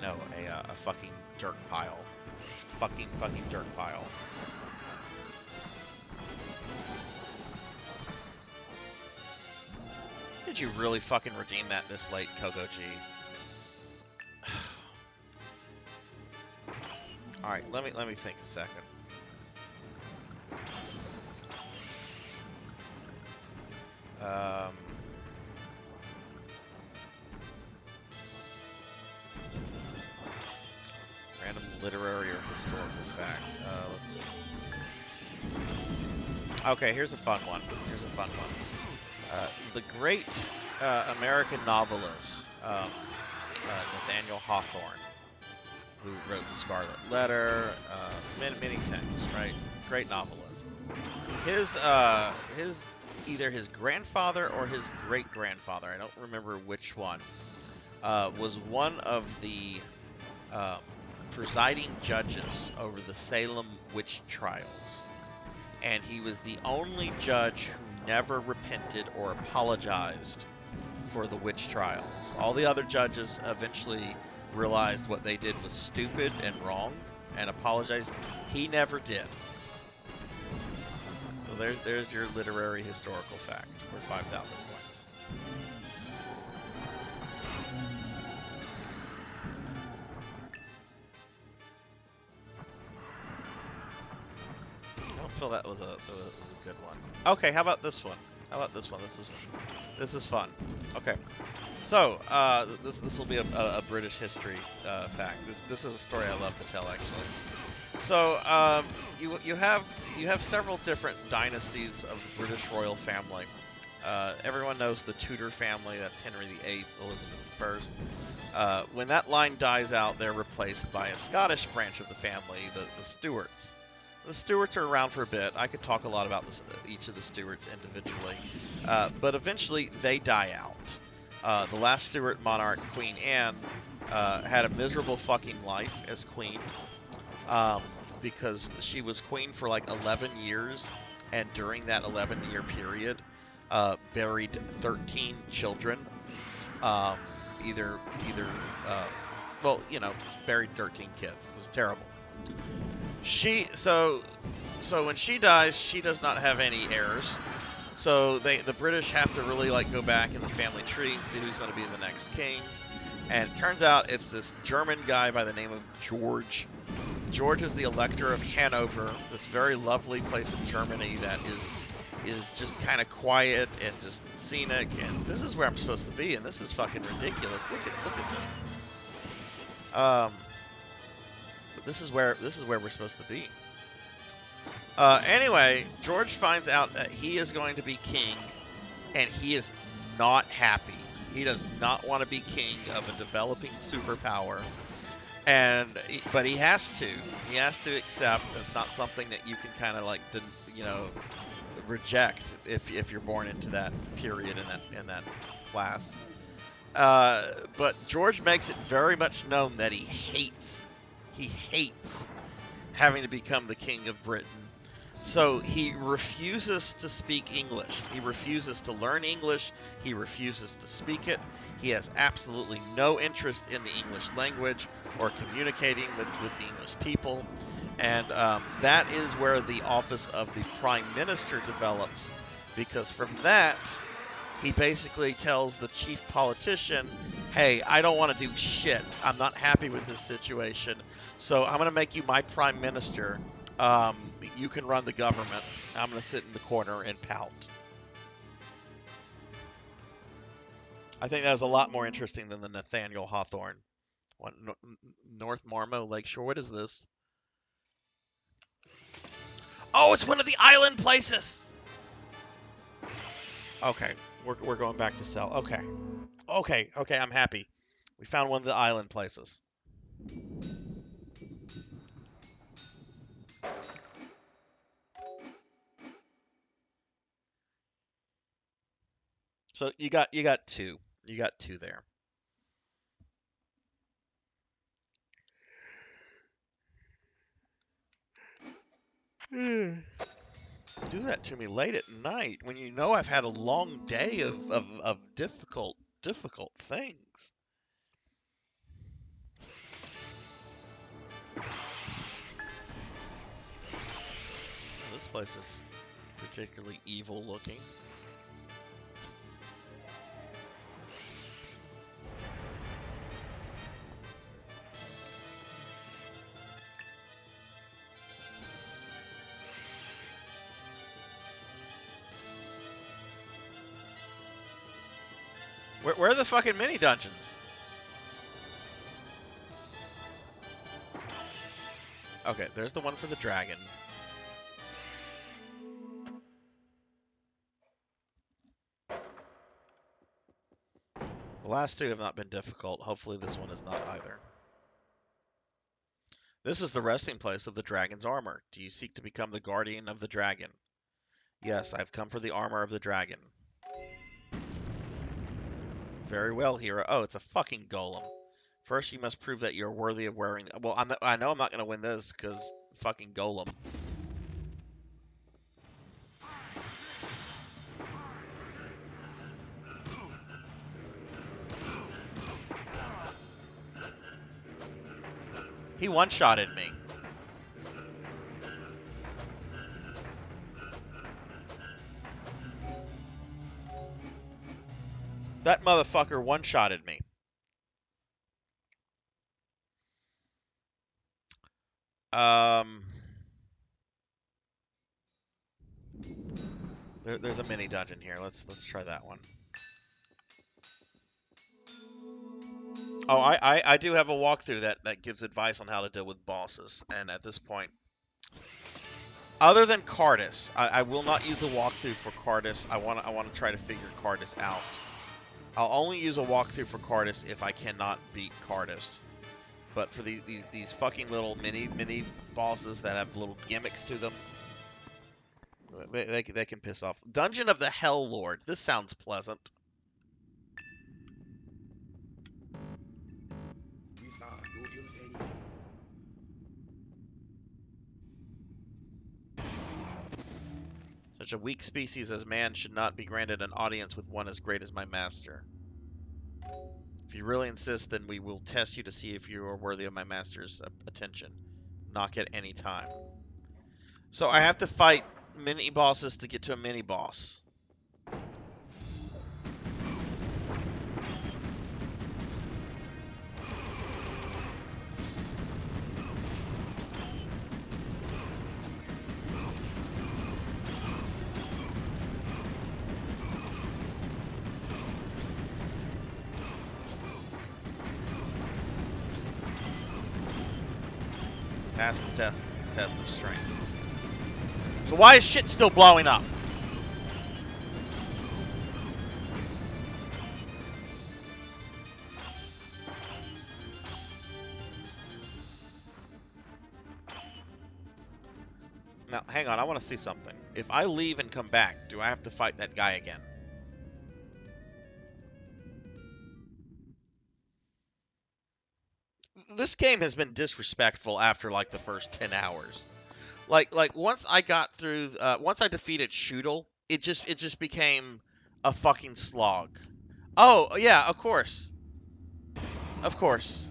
No, a fucking dirt pile. Fucking dirt pile. Did you really fucking redeem that this late, Kogo G? Alright, let me think a second. Random literary or historical fact. Let's see. Okay, here's a fun one. The great American novelist Nathaniel Hawthorne, who wrote The Scarlet Letter, many things, right? Great novelist. His either his grandfather or his great-grandfather, I don't remember which one, was one of the presiding judges over the Salem witch trials. And he was the only judge who never repented or apologized for the witch trials. All the other judges eventually realized what they did was stupid and wrong and apologized. He never did. There's your literary historical fact for 5,000 points. I don't feel that was a good one. Okay, how about this one? This is fun. Okay, so this will be a British history fact. This is a story I love to tell, actually. So you have several different dynasties of the British royal family. Everyone knows the Tudor family. That's Henry VIII, Elizabeth I. When that line dies out, they're replaced by a Scottish branch of the family, the Stuarts. The Stuarts are around for a bit. I could talk a lot about each of the Stuarts individually, but eventually they die out. The last Stuart monarch, Queen Anne, had a miserable fucking life as queen. Because she was queen for like 11 years, and during that 11-year period, buried 13 children. Buried 13 kids. It was terrible. So when she dies, she does not have any heirs. So the British have to really like go back in the family tree and see who's going to be the next king. And it turns out it's this German guy by the name of George. George is the Elector of Hanover, this very lovely place in Germany that is just kind of quiet and just scenic. And this is where I'm supposed to be, and this is fucking ridiculous. Look at this. But this is where we're supposed to be. Anyway, George finds out that he is going to be king, and he is not happy. He does not want to be king of a developing superpower. But he has to. He has to accept that's not something that you can kind of like, reject if you're born into that period in that class. But George makes it very much known that he hates having to become the king of Britain. So he refuses to speak English. He refuses to learn English. He refuses to speak it. He has absolutely no interest in the English language or communicating with the English people. And that is where the office of the Prime Minister develops, because from that, he basically tells the chief politician, hey, I don't want to do shit. I'm not happy with this situation. So I'm going to make you my Prime Minister. You can run the government. I'm going to sit in the corner and pout. I think that was a lot more interesting than the Nathaniel Hawthorne one. North Marmo Lakeshore. What is this? Oh, it's one of the island places. Okay, we're going back to Cell. Okay, I'm happy. We found one of the island places. So you got two. You got two there. Do that to me late at night when you know I've had a long day of difficult things. This place is particularly evil looking. Where are the fucking mini dungeons? Okay, there's the one for the dragon. The last two have not been difficult. Hopefully this one is not either. This is the resting place of the dragon's armor. Do you seek to become the guardian of the dragon? Yes, I've come for the armor of the dragon. Very well, hero. Oh, it's a fucking golem. First, you must prove that you're worthy of wearing... Well, I know I'm not going to win this, because fucking golem. He one-shotted me. That motherfucker one-shotted me. There's a mini dungeon here. Let's try that one. Oh, I do have a walkthrough that gives advice on how to deal with bosses, and at this point, other than Cardice, I will not use a walkthrough for Cardice. I want to try to figure Cardice out. I'll only use a walkthrough for Cardice if I cannot beat Cardice. But for these fucking little mini bosses that have little gimmicks to them, they can piss off. Dungeon of the Hell Lords. This sounds pleasant. Such a weak species as man should not be granted an audience with one as great as my master. If you really insist, then we will test you to see if you are worthy of my master's attention. Knock at any time. So I have to fight mini bosses to get to a mini boss. Pass the test of strength. So why is shit still blowing up? Now, hang on, I want to see something. If I leave and come back, do I have to fight that guy again? This game has been disrespectful after like the first 10 hours. Like once I got through, once I defeated Shoodle, it just became a fucking slog. Oh yeah, of course, of course.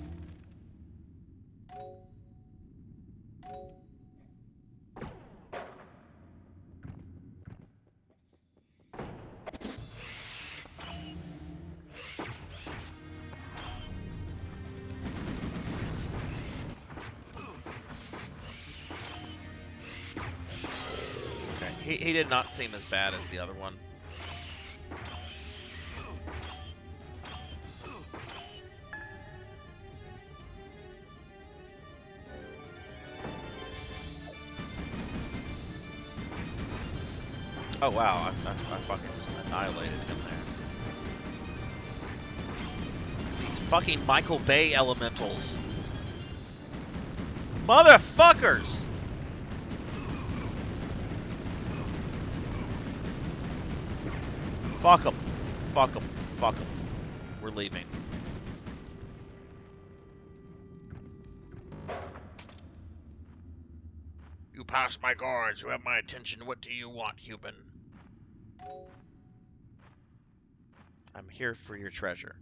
He did not seem as bad as the other one. Oh wow, I fucking just annihilated him there. These fucking Michael Bay elementals. Motherfuckers! Fuck them. Fuck them. Fuck them. We're leaving. You passed my guards. You have my attention. What do you want, human? I'm here for your treasure.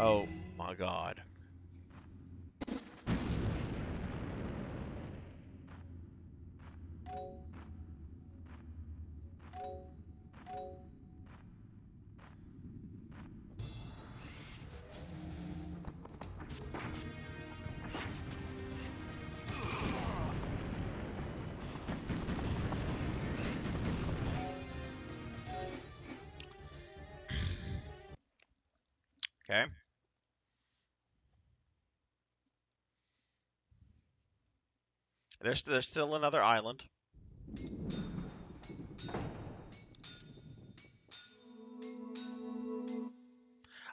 Oh my god. Okay. There's still another island.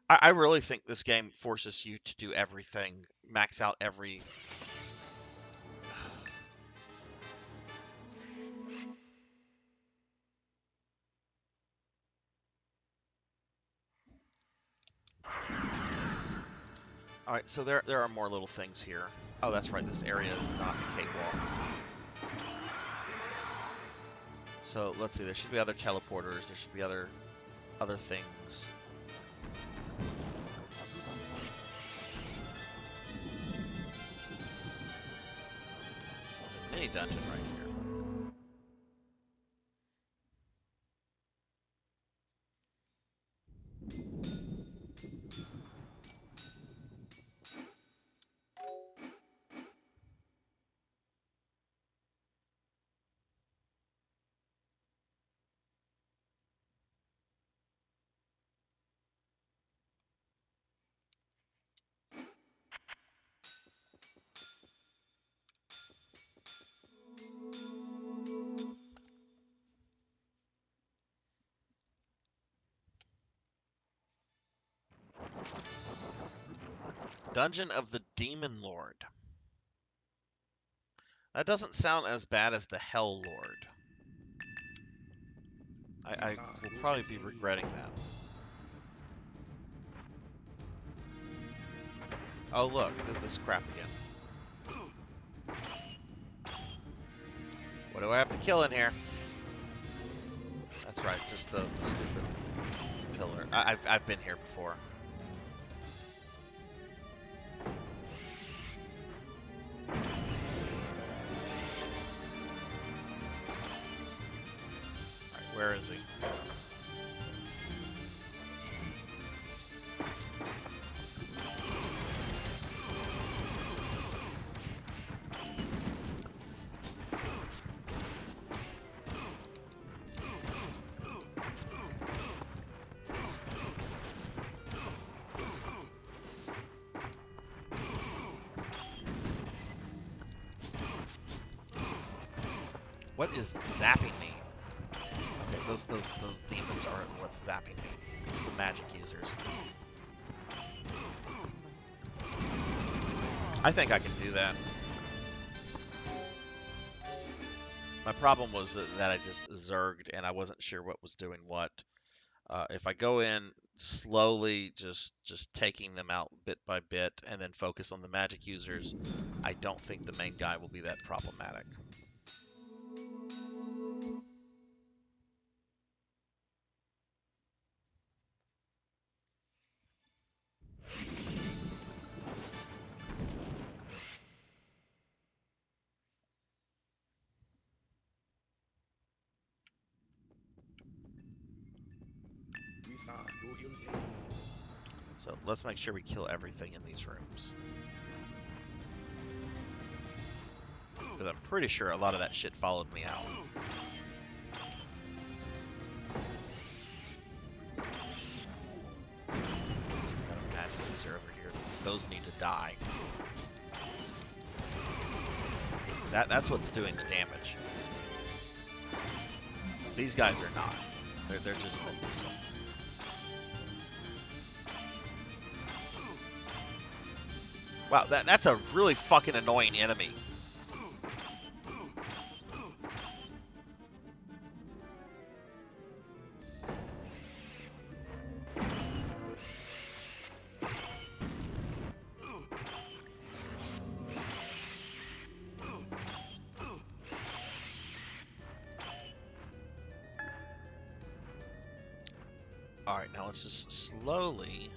I really think this game forces you to do everything, max out every... Alright, so there are more little things here. Oh, that's right, this area is not the cakewalk. So, let's see, there should be other teleporters, there should be other things. There's a mini dungeon right here. Dungeon of the Demon Lord. That doesn't sound as bad as the Hell Lord. I will probably be regretting that. Oh look, this crap again. What do I have to kill in here? That's right, just the stupid pillar. I've been here before. Alright, where is he? What is zapping me? Okay, those demons are what's zapping me. It's the magic users. I think I can do that. My problem was that I just zerged and I wasn't sure what was doing what. If I go in slowly, just taking them out bit by bit, and then focus on the magic users, I don't think the main guy will be that problematic. So let's make sure we kill everything in these rooms. Because I'm pretty sure a lot of that shit followed me out. Got a magic user over here. Those need to die. That's what's doing the damage. These guys are not. They're just a nuisance. Wow, that's a really fucking annoying enemy. Alright, now let's just slowly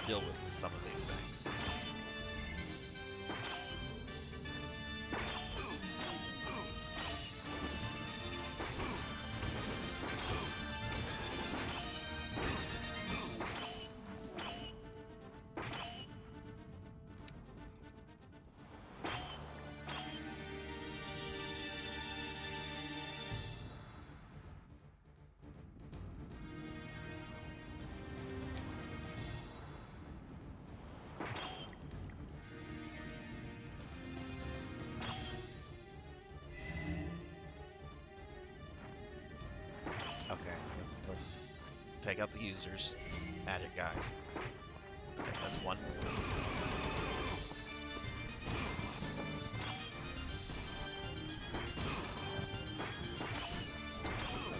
deal with some of these things. Okay, let's take out the users. Magic guys. Okay, that's one.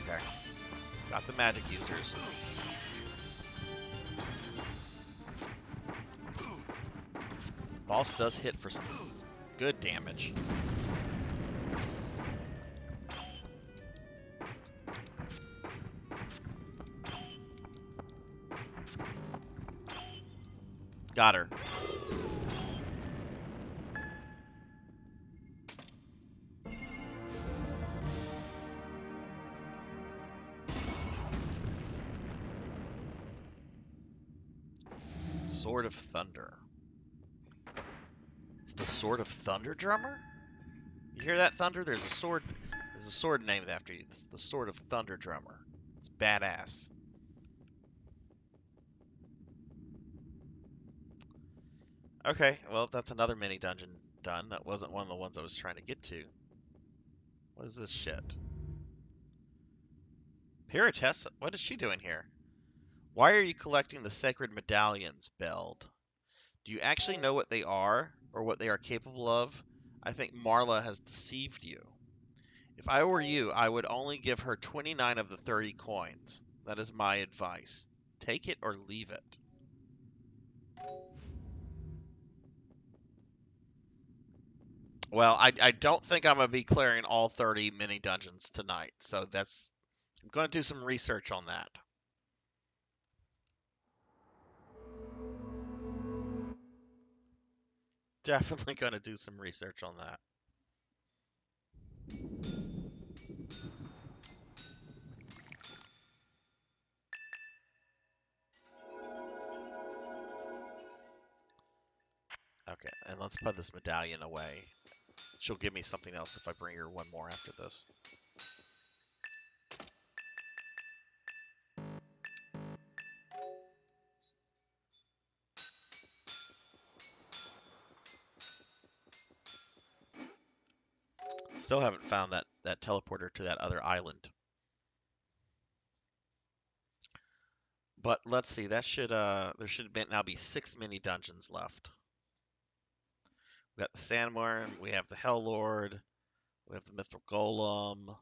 Okay. Got the magic users. The boss does hit for some good damage. Got her. Sword of Thunder. It's the Sword of Thunder Drummer? You hear that, Thunder? There's a sword named after you. It's the Sword of Thunder Drummer. It's badass. Okay, well, that's another mini dungeon done. That wasn't one of the ones I was trying to get to. What is this shit? Piratessa? What is she doing here? Why are you collecting the sacred medallions, Beld? Do you actually know what they are, or what they are capable of? I think Marla has deceived you. If I were you, I would only give her 29 of the 30 coins. That is my advice. Take it or leave it. Well, I don't think I'm going to be clearing all 30 mini dungeons tonight, so I'm going to do some research on that. Definitely going to do some research on that. Okay, and let's put this medallion away. She'll give me something else if I bring her one more after this. Still haven't found that teleporter to that other island. But let's see, that should there should now be 6 mini dungeons left. We got the Sandworm, we have the Hell Lord, we have the Mithril Golem.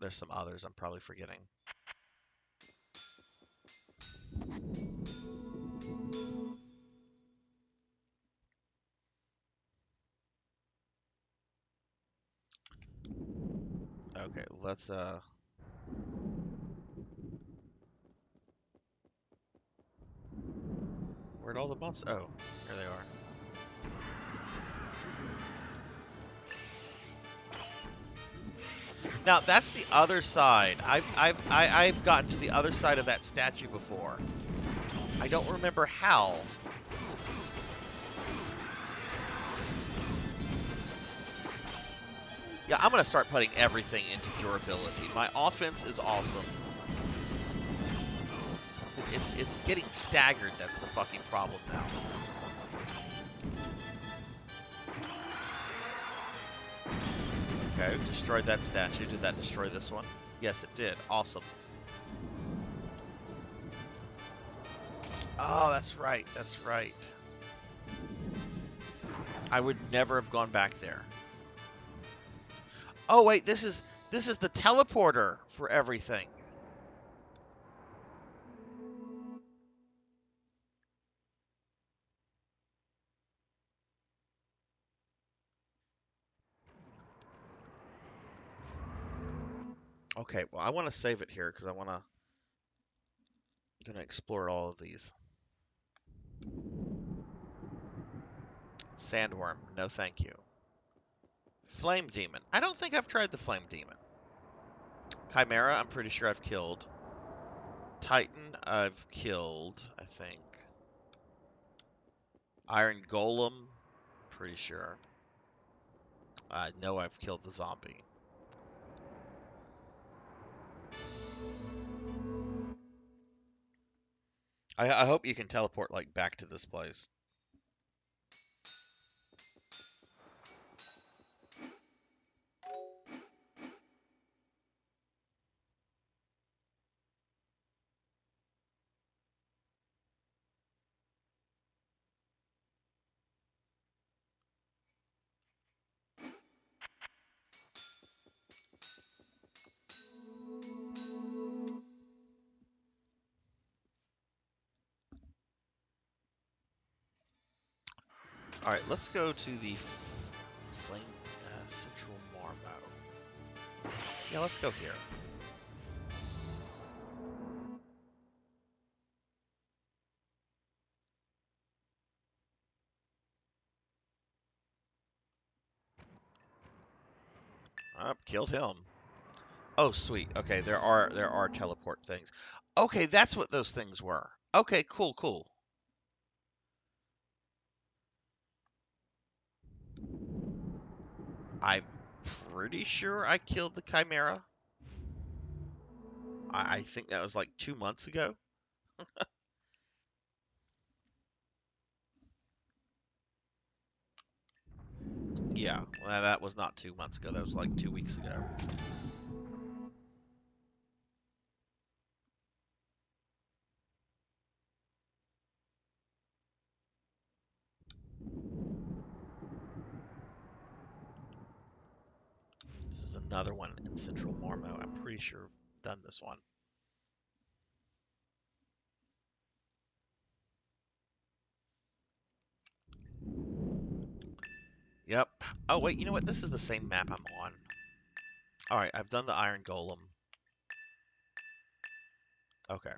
There's some others I'm probably forgetting. Okay, let's where'd all the monsters? Oh, here they are. Now that's the other side. I've gotten to the other side of that statue before. I don't remember how. Yeah, I'm gonna start putting everything into durability. My offense is awesome. It's getting staggered. That's the fucking problem now. Okay, destroyed that statue. Did that destroy this one? Yes, it did. Awesome. Oh, that's right. That's right. I would never have gone back there. Oh wait, this is the teleporter for everything. Okay, well I want to save it here because I'm gonna explore all of these. Sandworm, no thank you. Flame Demon. I don't think I've tried the Flame Demon. Chimera, I'm pretty sure I've killed. Titan, I've killed, I think. Iron Golem, pretty sure. I know I've killed the zombie. I hope you can teleport, like, back to this place. Alright, let's go to the Flame Central Marmo. Yeah, let's go here. Killed him. Oh, sweet. Okay, there are teleport things. Okay, that's what those things were. Okay, cool, cool. I'm pretty sure I killed the Chimera. I think that was like 2 months ago. Yeah, well, that was not 2 months ago. That was like 2 weeks ago. This is another one in Central Marmo. I'm pretty sure I've done this one. Yep. Oh, wait, you know what? This is the same map I'm on. Alright, I've done the Iron Golem. Okay.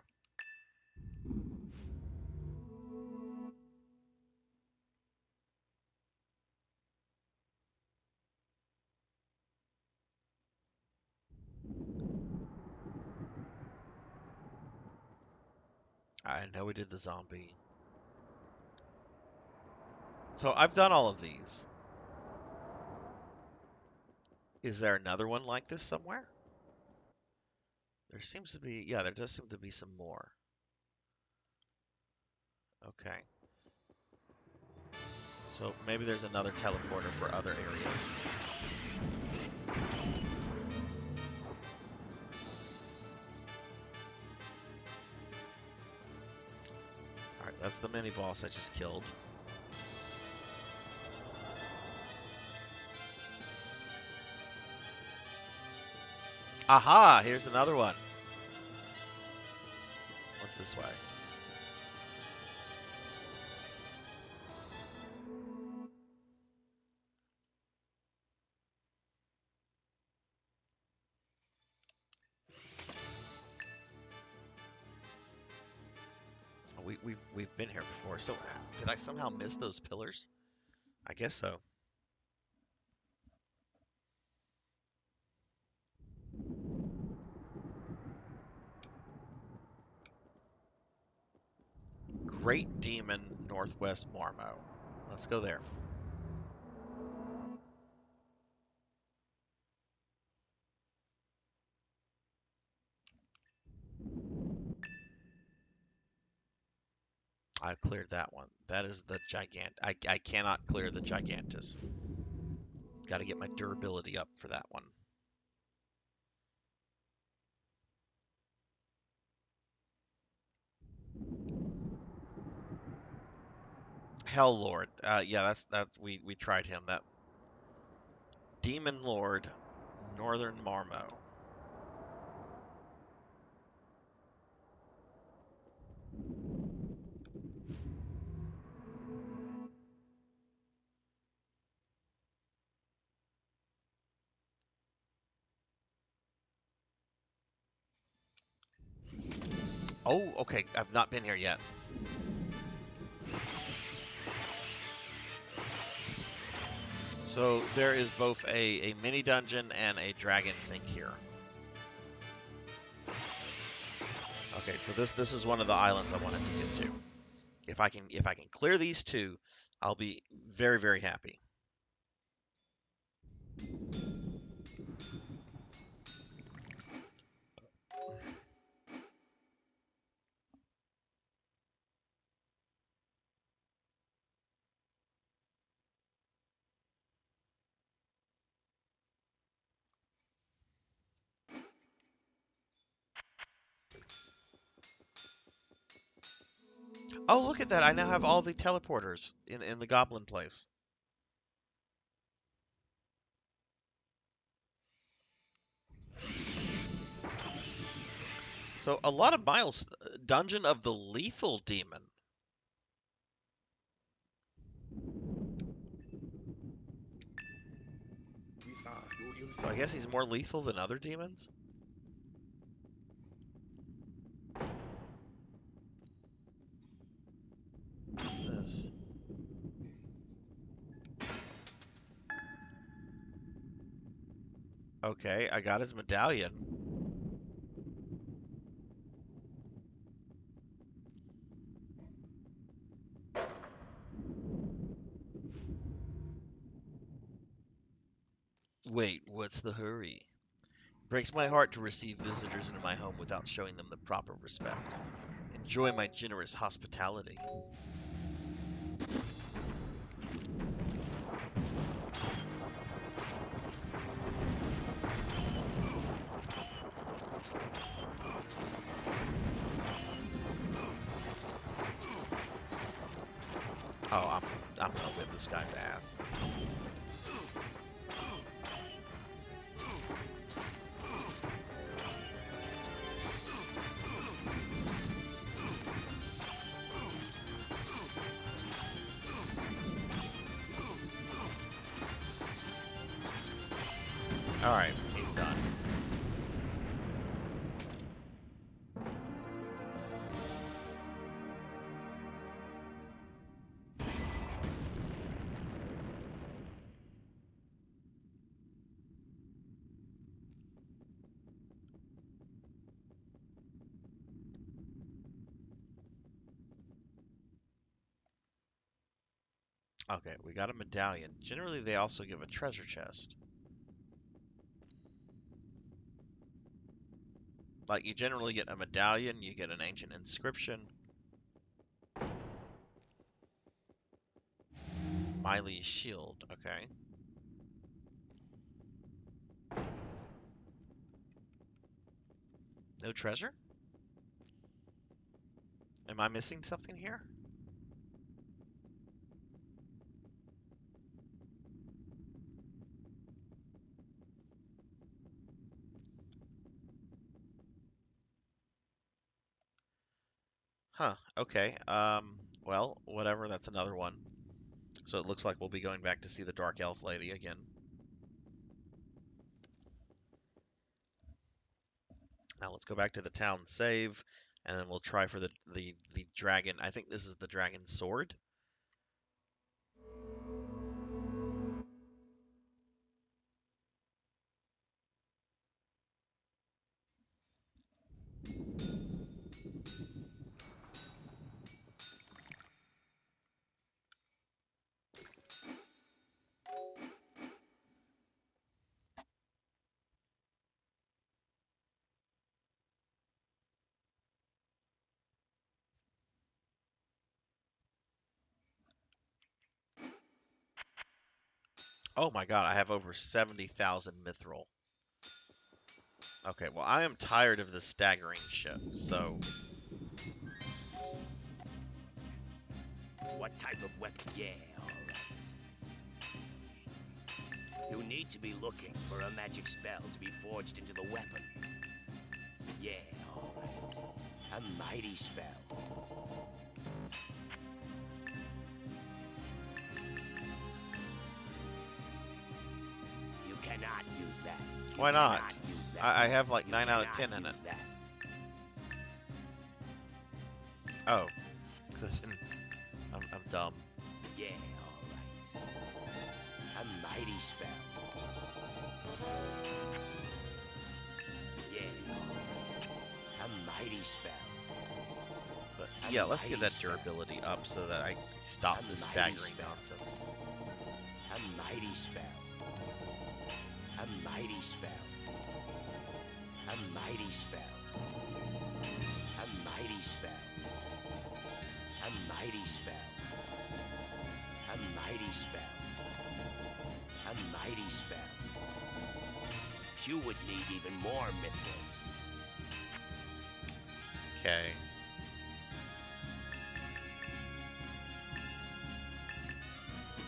I know we did the zombie. So I've done all of these. Is there another one like this somewhere? There seems to be, yeah, there does seem to be some more. Okay. So maybe there's another teleporter for other areas. Alright, that's the mini boss I just killed. Aha! Here's another one. What's this way? We've been here before. So did I somehow miss those pillars? I guess so. Great Demon, Northwest Marmo. Let's go there. I've cleared that one. That is the Gigant. I cannot clear the Gigantus. Got to get my durability up for that one. Hell Lord. Yeah, that's we tried him. That Demon Lord, Northern Marmo. Oh, okay. I've not been here yet. So there is both a mini dungeon and a dragon thing here. Okay, so this is one of the islands I wanted to get to. If I can clear these two, I'll be very, very happy. Oh, look at that. I now have all the teleporters in the goblin place. So a lot of miles. Dungeon of the Lethal Demon. So I guess he's more lethal than other demons? What's this? Okay, I got his medallion. Wait, what's the hurry? Breaks my heart to receive visitors into my home without showing them the proper respect. Enjoy my generous hospitality. Oh, I'm gonna whip this guy's ass. Alright, he's done. Okay, we got a medallion. Generally, they also give a treasure chest. Like, you generally get a medallion, you get an ancient inscription. Miley's shield, okay. No treasure? Am I missing something here? Huh, okay. Well, whatever, that's another one. So it looks like we'll be going back to see the Dark Elf Lady again. Now let's go back to the town save, and then we'll try for the dragon. I think this is the dragon sword. Oh my god, I have over 70,000 mithril. Okay, well, I am tired of this staggering shit, so... What type of weapon? Yeah, all right. You need to be looking for a magic spell to be forged into the weapon. Yeah, all right. A mighty spell. You cannot use that. You Why not? cannot use that. I have like You 9 out of cannot 10 in it. use that. Oh. I'm dumb. Yeah, all right. A mighty spell. Yeah, a mighty spell. But A yeah, let's get mighty that spell. durability up so that I stop A this mighty staggering spell. nonsense. A mighty spell. A mighty spell. A mighty spell. A mighty spell. A mighty spell. A mighty spell. A mighty spell. You would need even more mithril. Okay.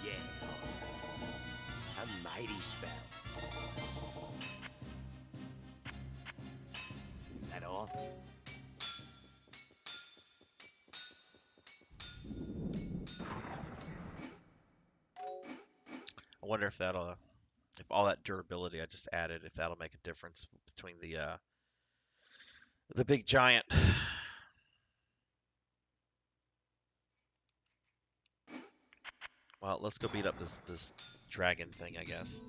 Yeah. A mighty spell. Is that all? I wonder if that'll, if all that durability I just added, if that'll make a difference between the big giant. Well, let's go beat up this dragon thing, I guess.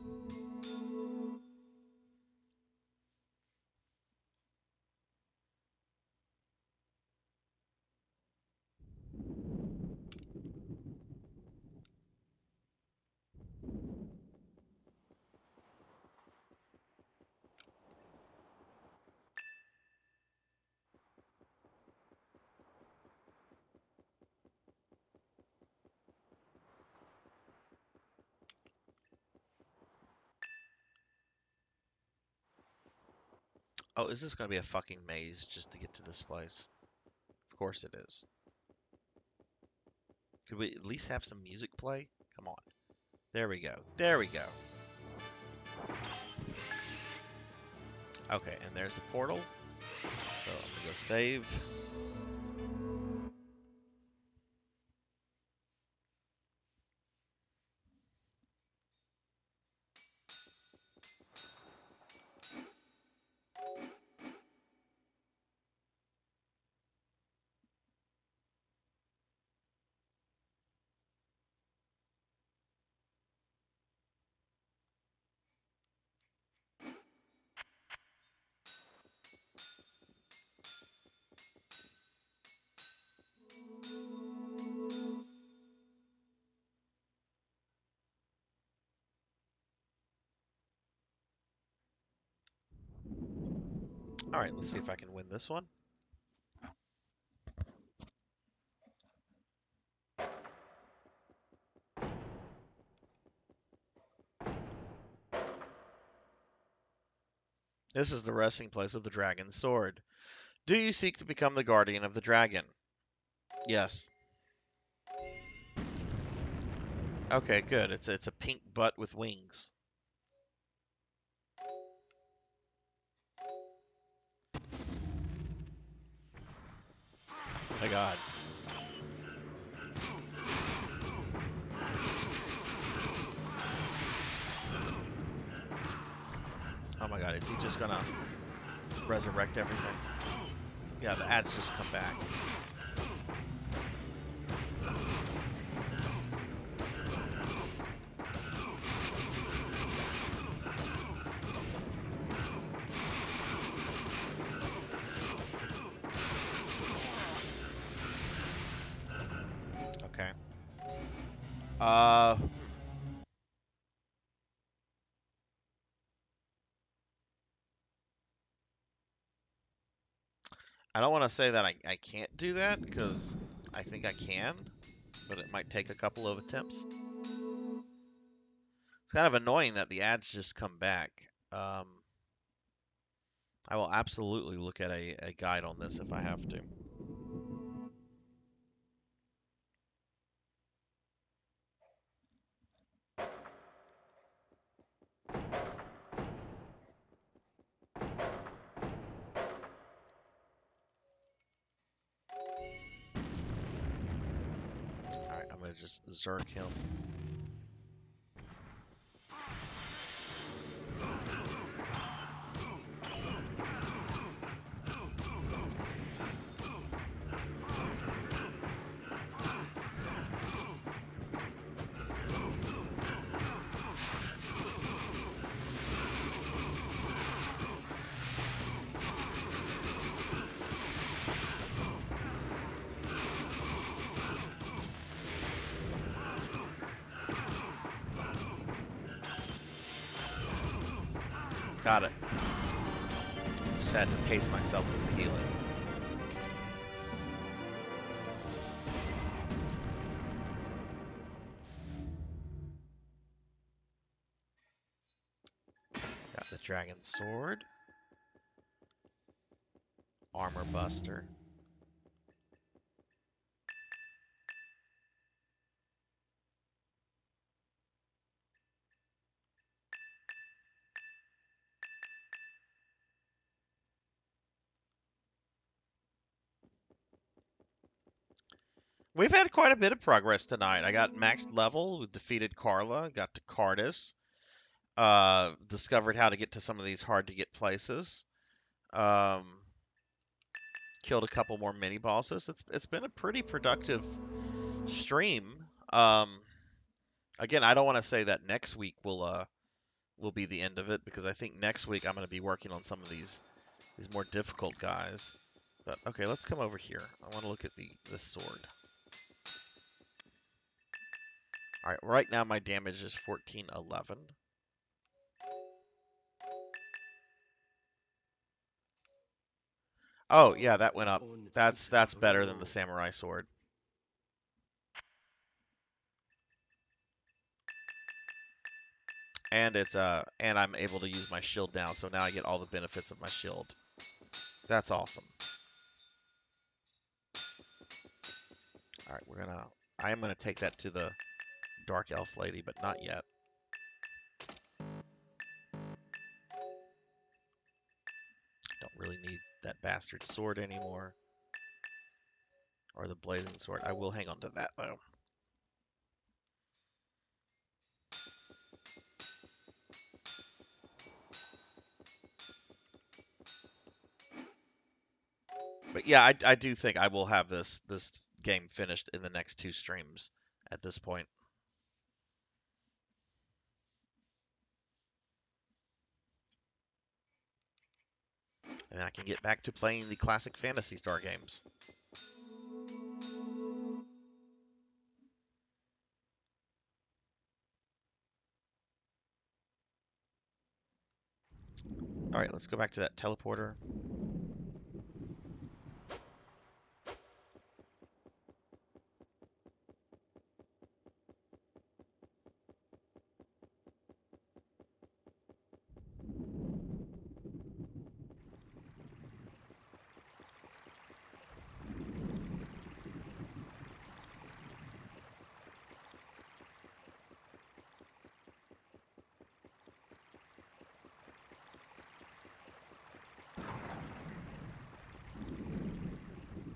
Oh, is this going to be a fucking maze just to get to this place? Of course it is. Could we at least have some music play? Come on. There we go. There we go. Okay, and there's the portal. So I'm going to go save. Alright, let's see if I can win this one. This is the resting place of the dragon's sword. Do you seek to become the guardian of the dragon? Yes. Okay, good. It's a pink butt with wings. Oh my god. Oh my god, is he just gonna resurrect everything? Yeah, the ads just come back. Okay. I don't want to say that I can't do that, because I think I can, but it might take a couple of attempts. It's kind of annoying that the ads just come back. I will absolutely look at a guide on this if I have to. Alright, I'm going to just Zerk him. Got it. Just had to pace myself with the healing. Got the Dragon Sword. Armor Buster. We've had quite a bit of progress tonight. I got maxed level, defeated Carla, got to Cardice, discovered how to get to some of these hard to get places, killed a couple more mini bosses. It's been a pretty productive stream. Again, I don't want to say that next week will be the end of it, because I think next week I'm going to be working on some of these more difficult guys. But okay, let's come over here. I want to look at this sword. All right, right now my damage is 1411. Oh, yeah, that went up. That's better than the samurai sword. And and I'm able to use my shield now, so now I get all the benefits of my shield. That's awesome. All right, I am gonna take that to the Dark Elf lady, but not yet. Don't really need that bastard sword anymore. Or the blazing sword. I will hang on to that, though. But yeah, I do think I will have this game finished in the next 2 streams at this point. And I can get back to playing the classic Phantasy Star games. Alright, let's go back to that teleporter.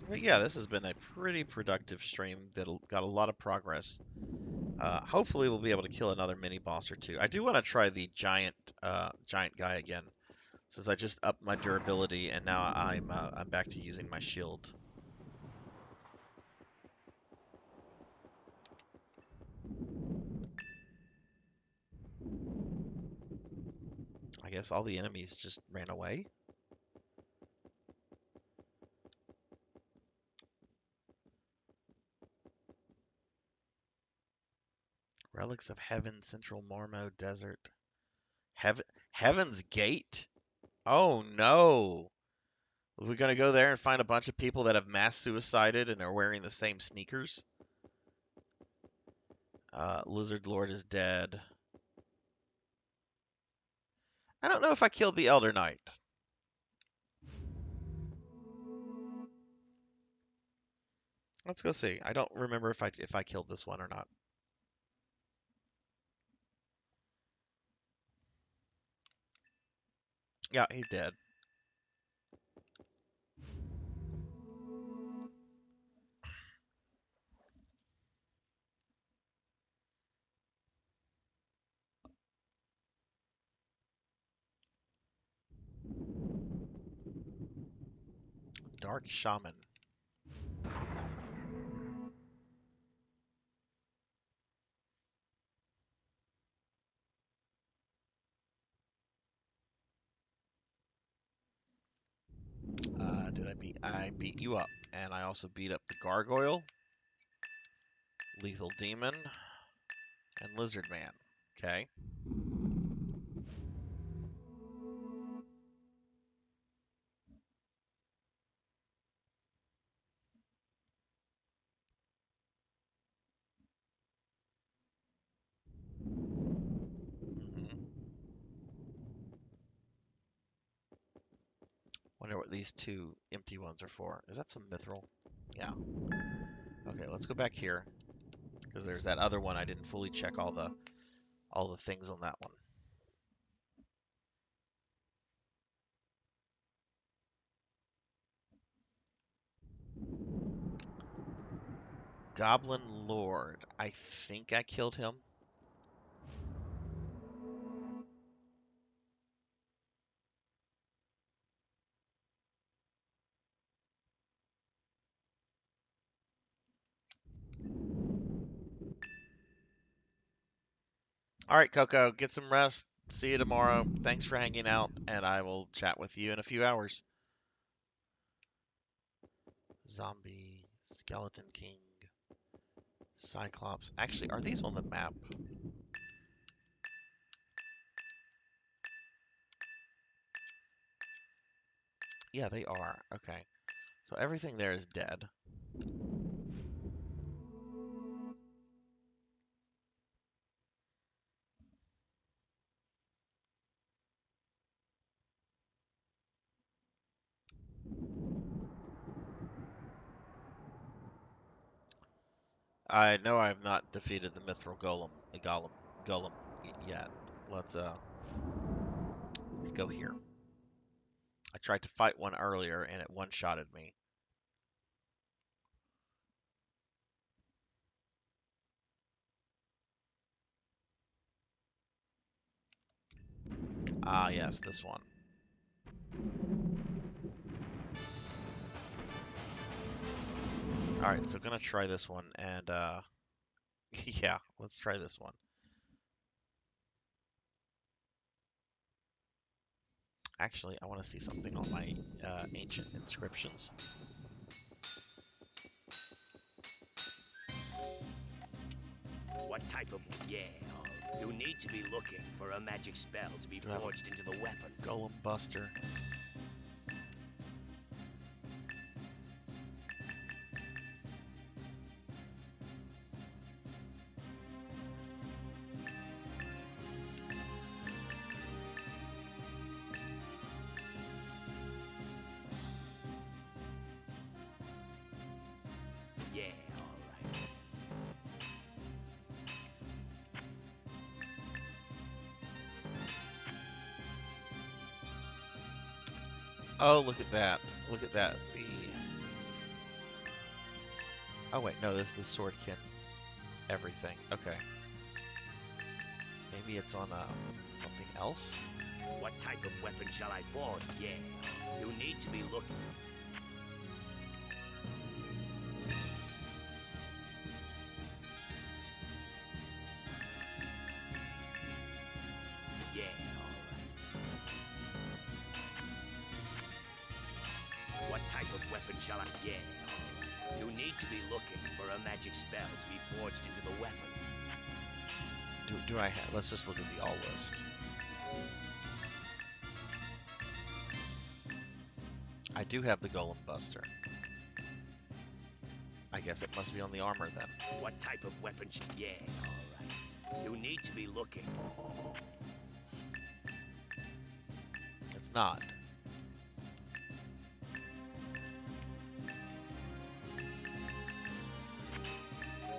But yeah, this has been a pretty productive stream that got a lot of progress. Hopefully we'll be able to kill another mini boss or 2. I do want to try the giant guy again, since I just upped my durability and now I'm back to using my shield. I guess all the enemies just ran away. Relics of Heaven, Central Marmo Desert. Heaven's Gate? Oh no! Are we gonna go there and find a bunch of people that have mass suicided and are wearing the same sneakers? Lizard Lord is dead. I don't know if I killed the Elder Knight. Let's go see. I don't remember if I killed this one or not. Yeah, he did. Dark Shaman. I beat you up, and I also beat up the Gargoyle, Lethal Demon, and Lizard Man. Okay. hmm Wonder what these two empty ones are for. Is that some mithril? Yeah. Okay, let's go back here because there's that other one. I didn't fully check all the things on that one. Goblin Lord. I think I killed him. All right, Coco, get some rest. See you tomorrow. Thanks for hanging out, and I will chat with you in a few hours. Zombie, Skeleton King, Cyclops. Actually, are these on the map? Yeah, they are. Okay. So everything there is dead. I know I have not defeated the Mithril Golem yet. Let's go here. I tried to fight one earlier and it one-shotted me. Ah, yes, this one. All right, so gonna try this one and yeah, let's try this one. Actually, I want to see something on my ancient inscriptions. What type of... Yeah, you need to be looking for a magic spell to be forged into the weapon. Golem Buster. Yeah, all right. Oh, look at that. Look at that. Oh wait, no, this sword can everything. Okay. Maybe it's on something else? What type of weapon shall I forge? Yeah, you need to be looking. Yeah, all right. What type of weapon shall I... Yeah, all right. You need to be looking for a magic spell to be forged into the weapon. Do I have... Let's just look at the all list. I do have the Golem Buster. I guess it must be on the armor then. What type of weapon? Yeah, all right. You need to be looking. not.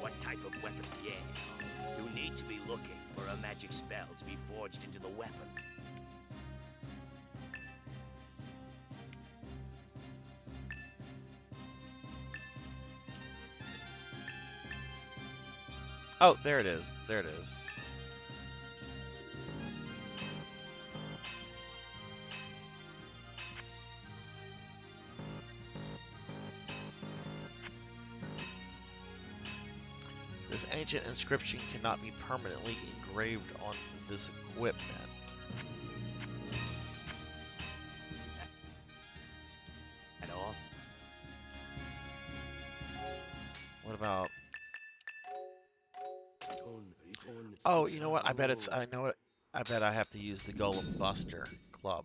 What type of weapon? Yeah. You need to be looking for a magic spell to be forged into the weapon. Oh, there it is. There it is. This ancient inscription cannot be permanently engraved on this equipment. At all? What about... Oh, you know what? I bet it's... I know what... I bet I have to use the Golem Buster Club.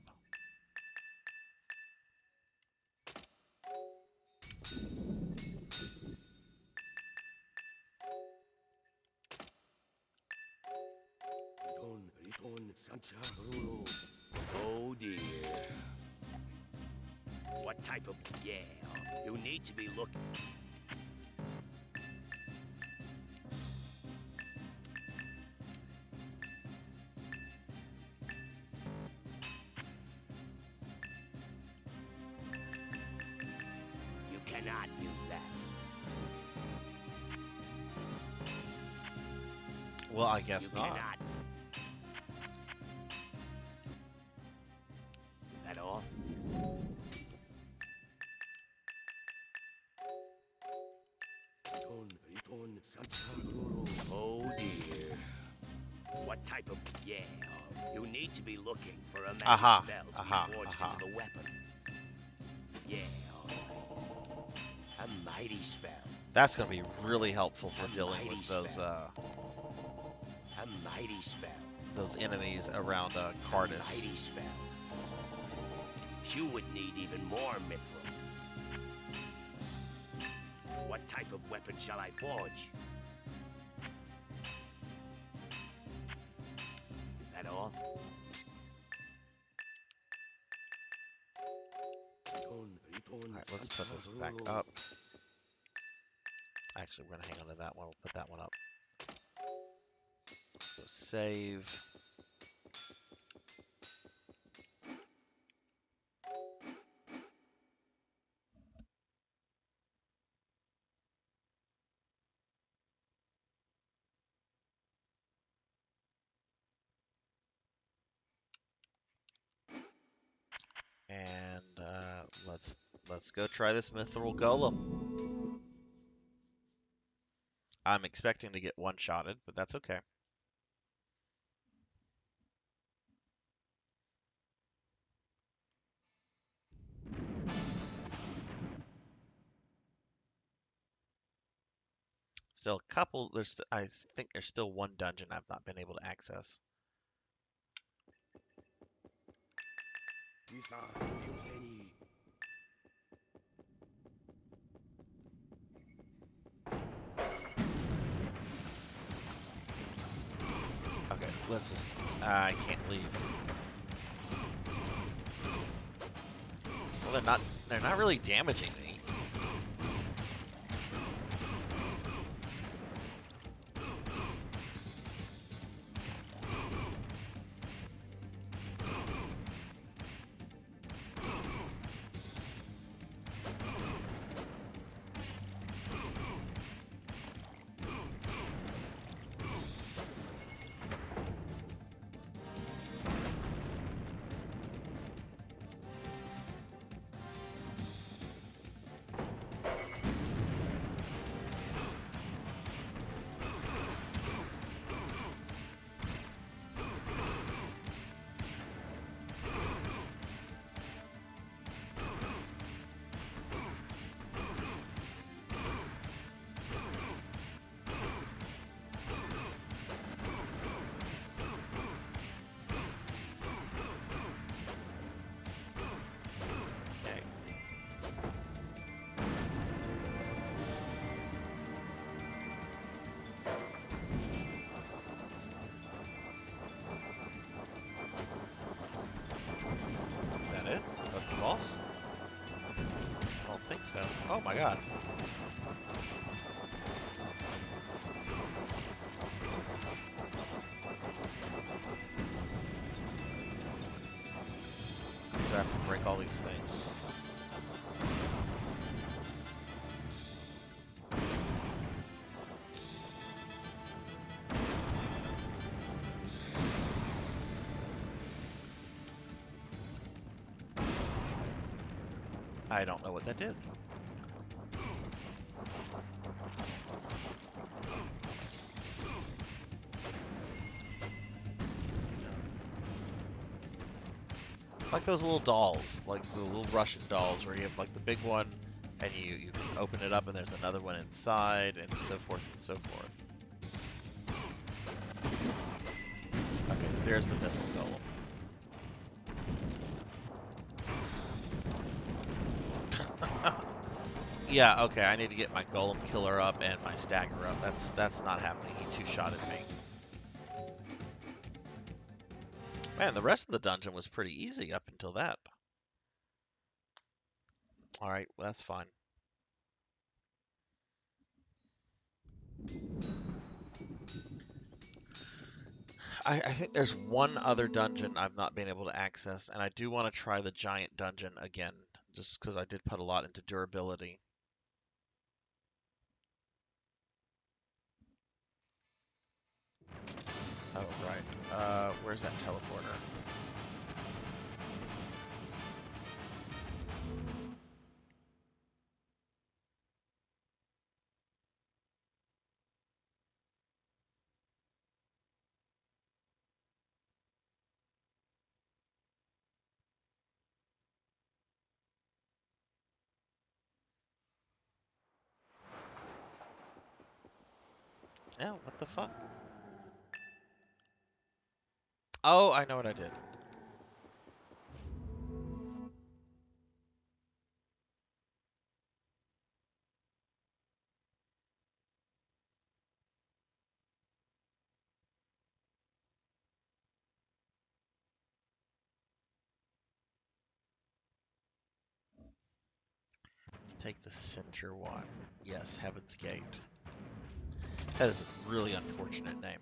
Oh dear. What type of... Yeah. You need to be looking... You cannot use that. Well, I guess You not. cannot. Is that all? Oh dear. What type of... Yeah. You need to be looking for a magic Aha, spell to aha, be forged aha. into the weapon. Yeah. A mighty spell. That's going to be really helpful for A dealing mighty with those A mighty spell. enemies around A Cardice. mighty spell. You would need even more mithril. What type of weapon shall I forge? Is that all? Alright, let's put this back up. Actually, we're going to hang on to that one. We'll put that one up. Let's go save. And let's go try this Mithril Golem. I'm expecting to get one-shotted, but that's okay. Still a couple. I think there's still one dungeon I've not been able to access. Okay, let's just... I can't leave. Well, they're not really damaging me. Oh my god. So I have to break all these things. I don't know what that did. Like those little dolls, like the little Russian dolls, where you have like the big one, and you can open it up, and there's another one inside, and so forth and so forth. Okay, there's the mythical golem. Yeah, okay, I need to get my golem killer up and my stagger up. That's not happening. He two-shotted me. Man, the rest of the dungeon was pretty easy up until that. Alright, well, that's fine. I think there's one other dungeon I've not been able to access, and I do want to try the giant dungeon again, just because I did put a lot into durability. Oh, right. Where's that teleporter? Yeah, what the fuck? Oh, I know what I did. Let's take the center one. Yes, Heaven's Gate. That is a really unfortunate name.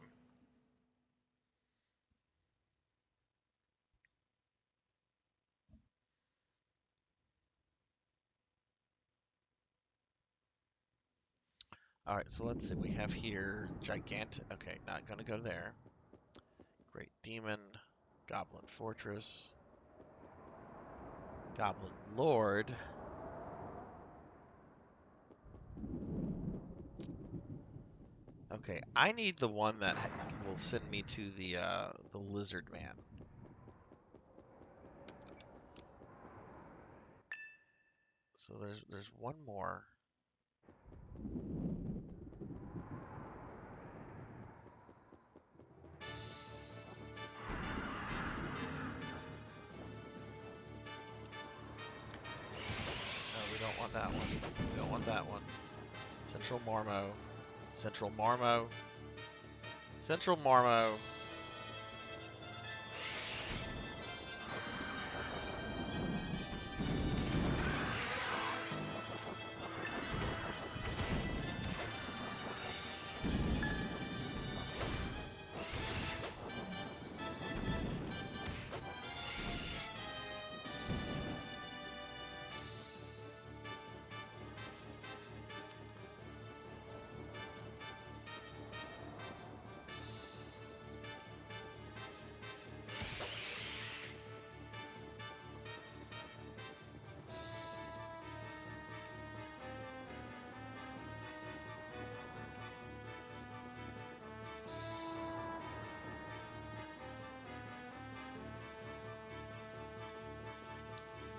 Alright, so let's see. We have here Gigantic. Okay, not gonna go there. Great Demon. Goblin Fortress. Goblin Lord. Okay, I need the one that will send me to the Lizard Man. So there's one more. No, we don't want that one. We don't want that one. Central Marmo. Central Marmo. Central Marmo.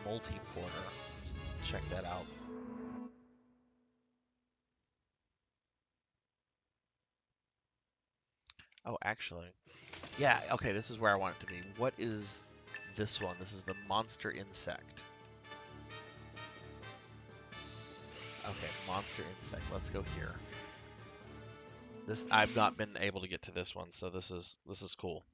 Multi-porter. Let's check that out. Oh, actually. Yeah, okay, this is where I want it to be. What is this one? This is the monster insect. Okay, monster insect. Let's go here. This I've not been able to get to this one, so this is cool.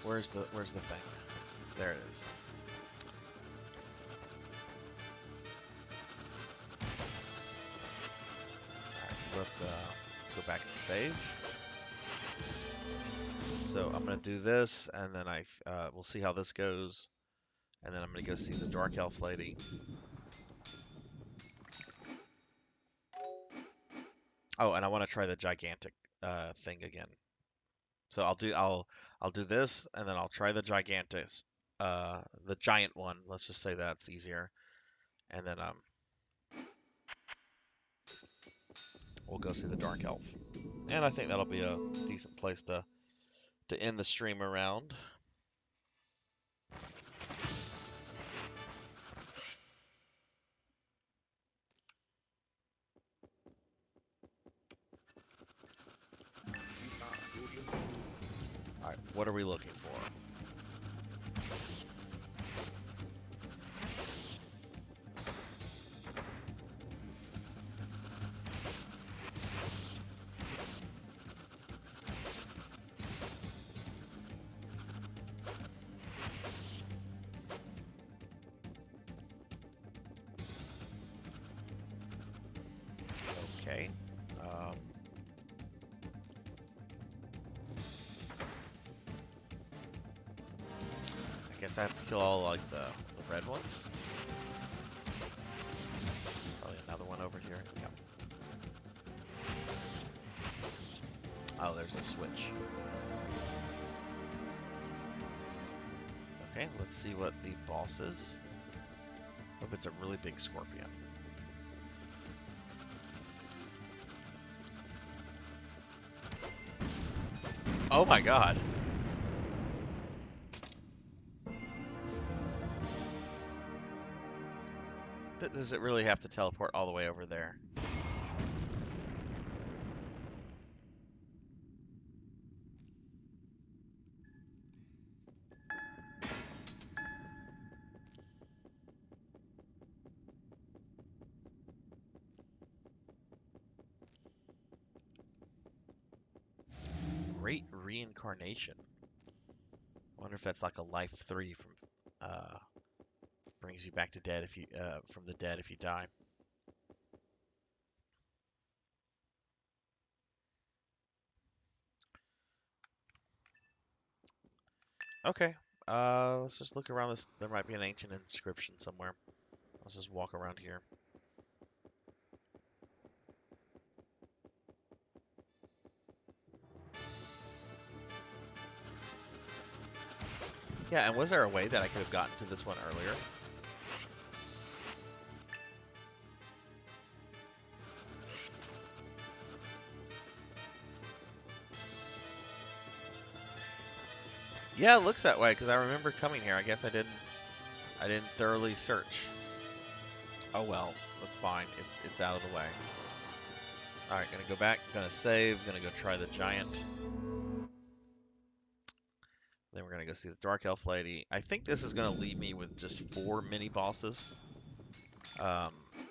where's the thing? There it is. Alright, let's go back and save. So I'm gonna do this, and then we'll see how this goes, and then I'm gonna go see the Dark Elf lady. Oh, and I want to try the gigantic thing again. So I'll do this, and then I'll try the the giant one. Let's just say that's easier, and then we'll go see the Dark Elf. And I think that'll be a decent place to end the stream around. Alright, what are we looking for? Okay. I guess I have to kill all like the red ones. There's probably another one over here. Yep. Oh, there's a switch. Okay, let's see what the boss is. Hope it's a really big scorpion. Oh my god. Does it really have to teleport all the way over there? Great reincarnation. I wonder if that's like a life 3 from brings you back to dead if you from the dead if you die. Okay. Let's just look around this. There might be an ancient inscription somewhere. Let's just walk around here. Yeah, and was there a way that I could have gotten to this one earlier? Yeah, it looks that way because I remember coming here. I guess I didn't thoroughly search. Oh well, that's fine. It's out of the way. All right, gonna go back. Gonna save. Gonna go try the giant. Then we're gonna go see the Dark Elf lady. I think this is gonna leave me with just 4 mini bosses.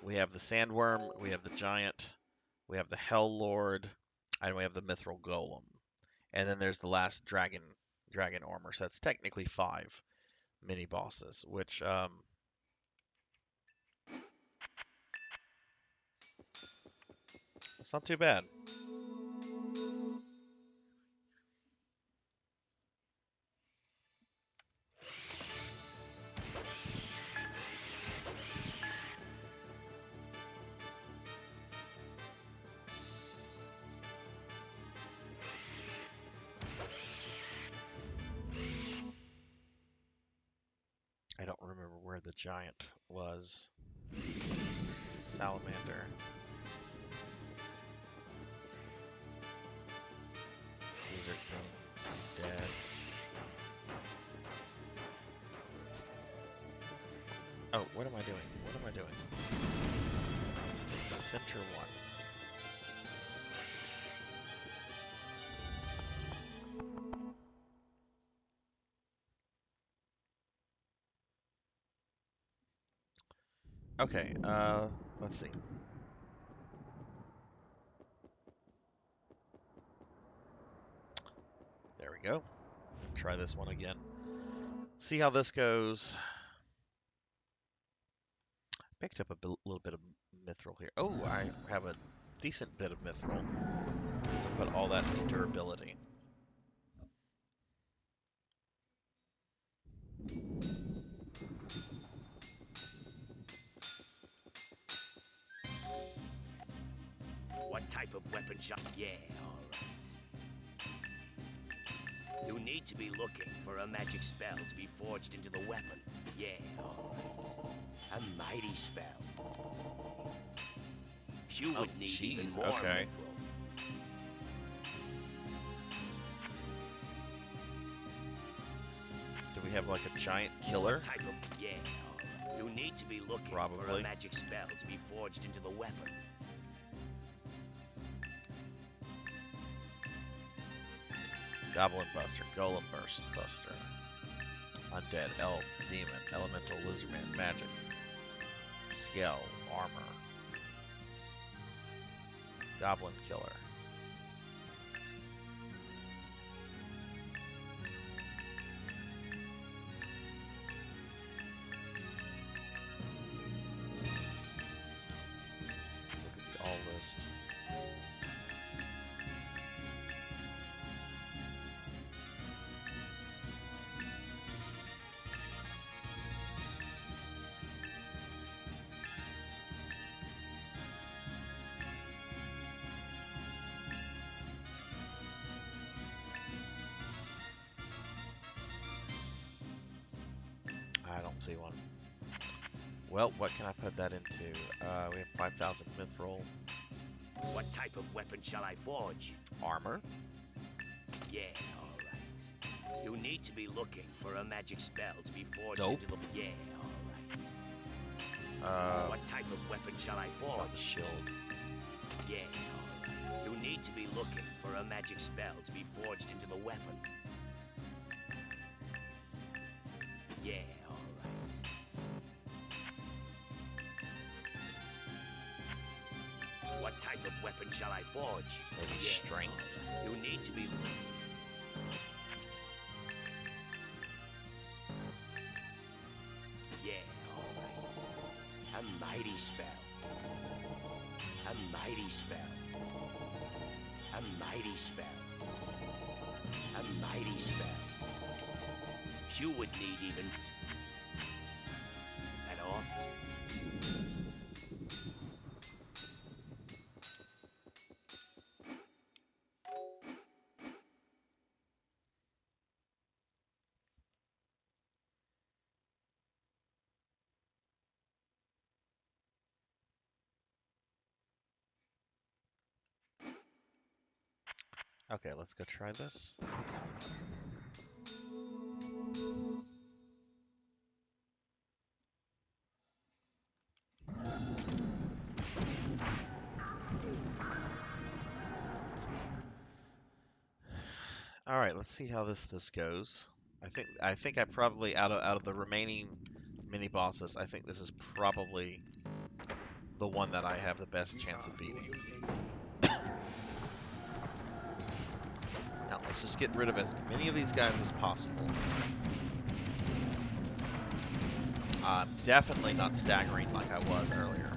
We have the Sandworm. We have the giant. We have the Hell Lord, and we have the Mithril Golem. And then there's the last dragon armor. So that's technically 5 mini bosses, which it's not too bad. I don't remember where the giant was. Salamander. Lizard King. He's dead. Oh, what am I doing? What am I doing? The center one. Okay, let's see. go. Try this one again. See how this goes. Picked up a little bit of mithril here. Oh, I have a decent bit of mithril. Put all that into durability. What type of weapon shall... Yeah, all right. You need to be looking for a magic spell to be forged into the weapon. Yeah, all right. A mighty spell. You would need even more okay. mithril. Do we have like a giant killer? Type of... Yeah, all right. You need to be looking for Probably. a magic spell to be forged into the weapon. Goblin Buster, Golem Buster, Undead, Elf, Demon, Elemental, Lizardman, Magic, Scale, Armor, Goblin Killer. Look at the all list. I don't see one. Well, what can I put that into? We have 5,000 mithril. What type of weapon shall I forge? Armor. Yeah, all right. You need to be looking for a magic spell to be forged Nope. into the... Yeah, all right. What type of weapon shall I About the forge? shield. Yeah, all right. You need to be looking for a magic spell to be forged into the weapon. Yeah, all right. What type of weapon shall I forge? Maybe Yeah, strength. all right. You need to be... Yeah, all right. A mighty spell. A mighty spell. A mighty spell. A mighty spell. You would need even... Is that all? Okay, let's go try this. All right, let's see how this goes. I think I probably out of the remaining mini bosses, I think this is probably the one that I have the best chance of beating. Now let's just get rid of as many of these guys as possible. Definitely not staggering like I was earlier.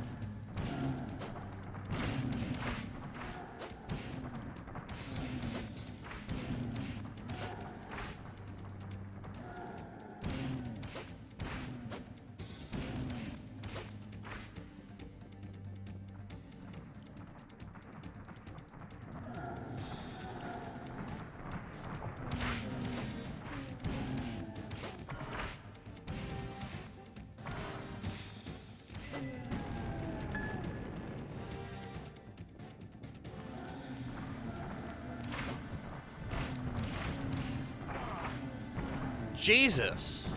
Jesus!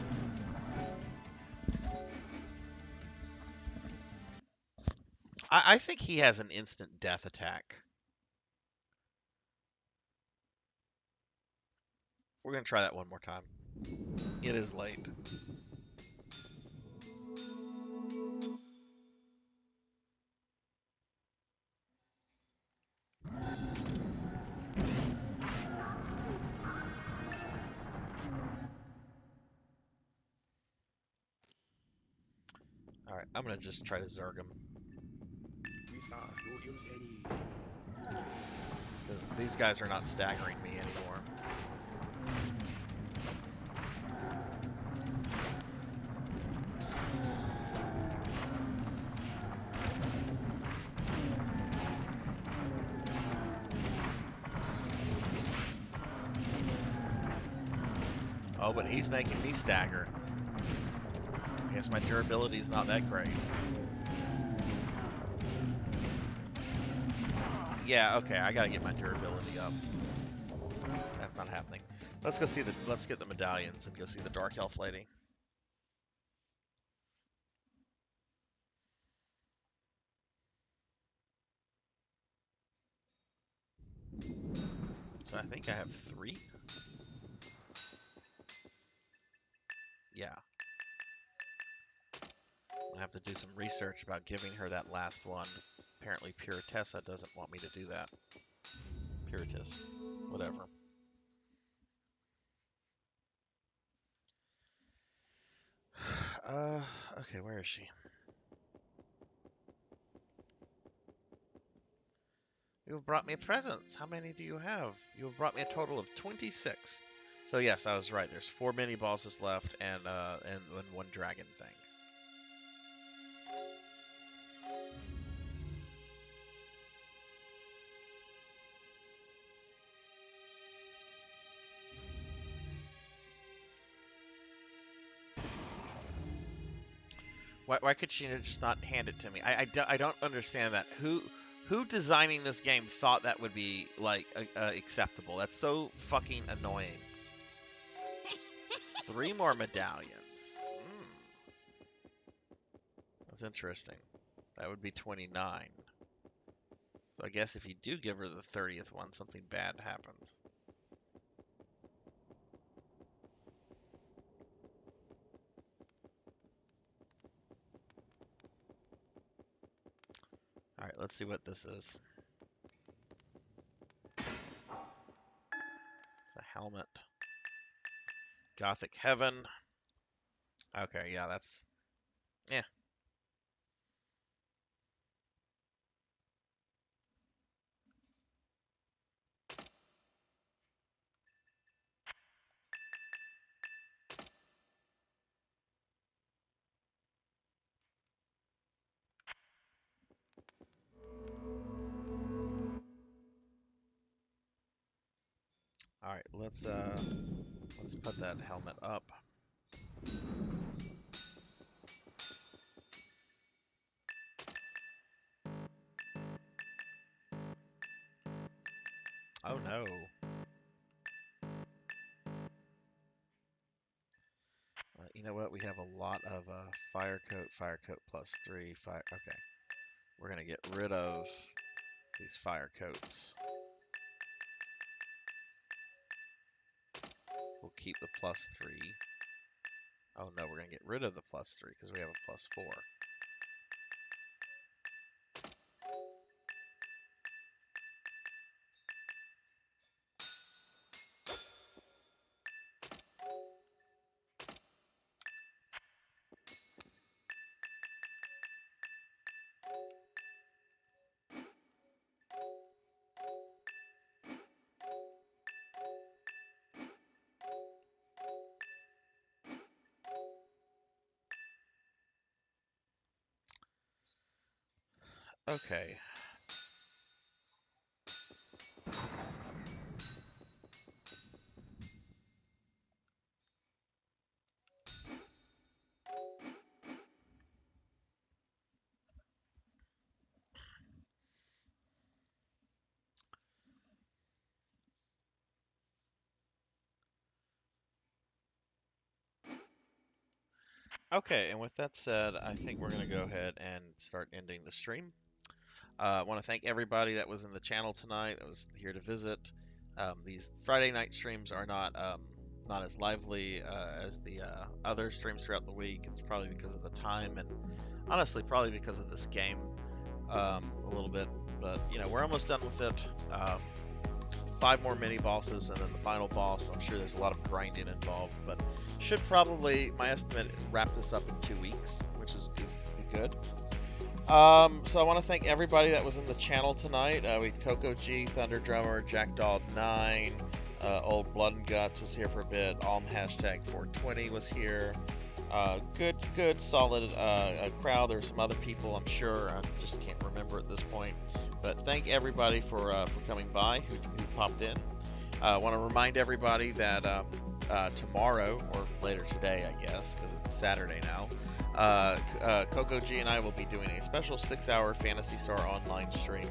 I think he has an instant death attack. We're going to try that one more time. It is late. I'm gonna just try to Zerg him. Because these guys are not staggering me anymore. Oh, but he's making me stagger. I guess my durability is not that great. Yeah, okay, I gotta get my durability up. That's not happening. Let's get the medallions and go see the Dark Elf lady. So I think I have 3. Yeah. I have to do some research about giving her that last one. Apparently Puritessa doesn't want me to do that. Puritus. Whatever. Okay, where is she? You have brought me presents. How many do you have? You have brought me a total of 26. So yes, I was right. There's 4 mini bosses left and 1 dragon thing. Why could she just not hand it to me? I don't understand that. Who designing this game thought that would be like acceptable? That's so fucking annoying. 3 more medallions. That's interesting. That would be 29. So I guess if you do give her the 30th one, something bad happens. Alright, let's see what this is. It's a helmet. Gothic Heaven. Okay, yeah, that's... yeah. Alright, let's put that helmet up. Oh no. You know what? We have a lot of fire coat +3, fire. Okay. We're going to get rid of these fire coats. We'll keep the +3. Oh no, we're going to get rid of the +3 because we have a +4. Okay. Okay, and with that said, I think we're going to go ahead and start ending the stream. I want to thank everybody that was in the channel tonight, that was here to visit. These Friday night streams are not as lively as the other streams throughout the week. It's probably because of the time, and honestly, probably because of this game a little bit. But, you know, we're almost done with it. 5 more mini bosses, and then the final boss. I'm sure there's a lot of grinding involved, but should probably, my estimate, wrap this up in 2 weeks, which is good. So I want to thank everybody that was in the channel tonight. We had Coco G, Thunder Drummer, Jackdaw 9, Old Blood and Guts was here for a bit. Alm hashtag 420 was here. Good, solid crowd. There's some other people, I'm sure. I just can't remember at this point. But thank everybody for coming by who popped in. I want to remind everybody that tomorrow, or later today, I guess, because it's Saturday now, Coco G and I will be doing a special 6-hour Phantasy Star online stream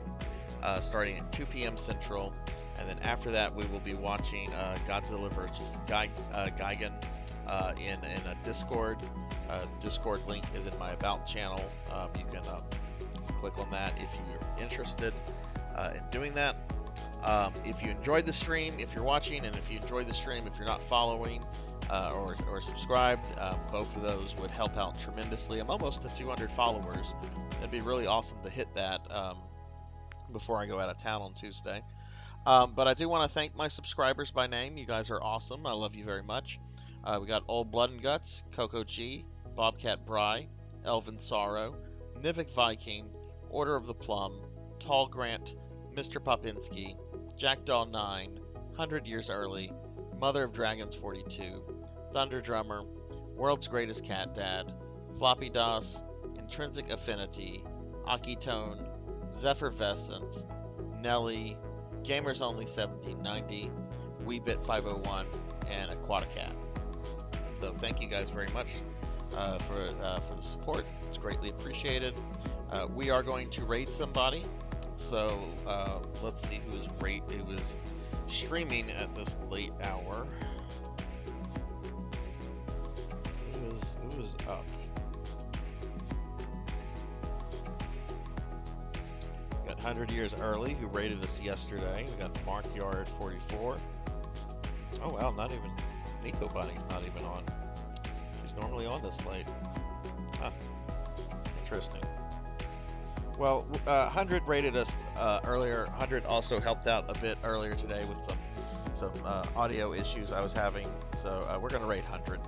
starting at 2 p.m. Central. And then after that, we will be watching Godzilla vs. Gigan in a Discord. The Discord link is in my About channel. You can click on that if you're interested in doing that. If you enjoyed the stream, if you're watching, and if you enjoyed the stream, if you're not following or subscribed, both of those would help out tremendously. I'm almost to 200 followers. It'd be really awesome to hit that before I go out of town on Tuesday. But I do want to thank my subscribers by name. You guys are awesome. I love you very much. We got Old Blood and Guts, Coco G, Bobcat Bry, Elvin Sorrow, Nivik Viking, Order of the Plum, Tall Grant, Mr. Popinski, Jackdaw 9, 100 Years Early, Mother of Dragons 42, Thunder Drummer, World's Greatest Cat Dad, Floppy DOS, Intrinsic Affinity, Akitone, Zephyrvescence, Nelly, Gamers Only 1790, Weebit 501, and Aquaticat. So thank you guys very much for the support. It's greatly appreciated. We are going to raid somebody. So let's see who is streaming at this late hour. Who is up? We got 100 Years Early, who raided us yesterday. We got Mark Yard 44. Oh wow, not even Nico Bunny's not even on. She's normally on this late. Huh. Interesting. Well, 100 rated us earlier. 100 also helped out a bit earlier today with some audio issues I was having. So we're gonna rate 100.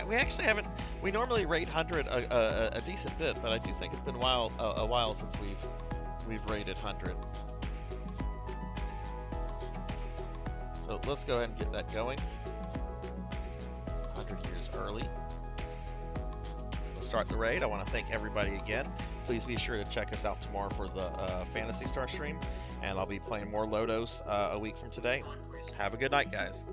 We actually haven't. We normally rate 100 a decent bit, but I do think it's been a while since we've rated 100. So let's go ahead and get that going. 100 Years Early. Start the raid. I want to thank everybody again. Please be sure to check us out tomorrow for the Phantasy Star stream, and I'll be playing more Lodoss a week from today. Have a good night, guys.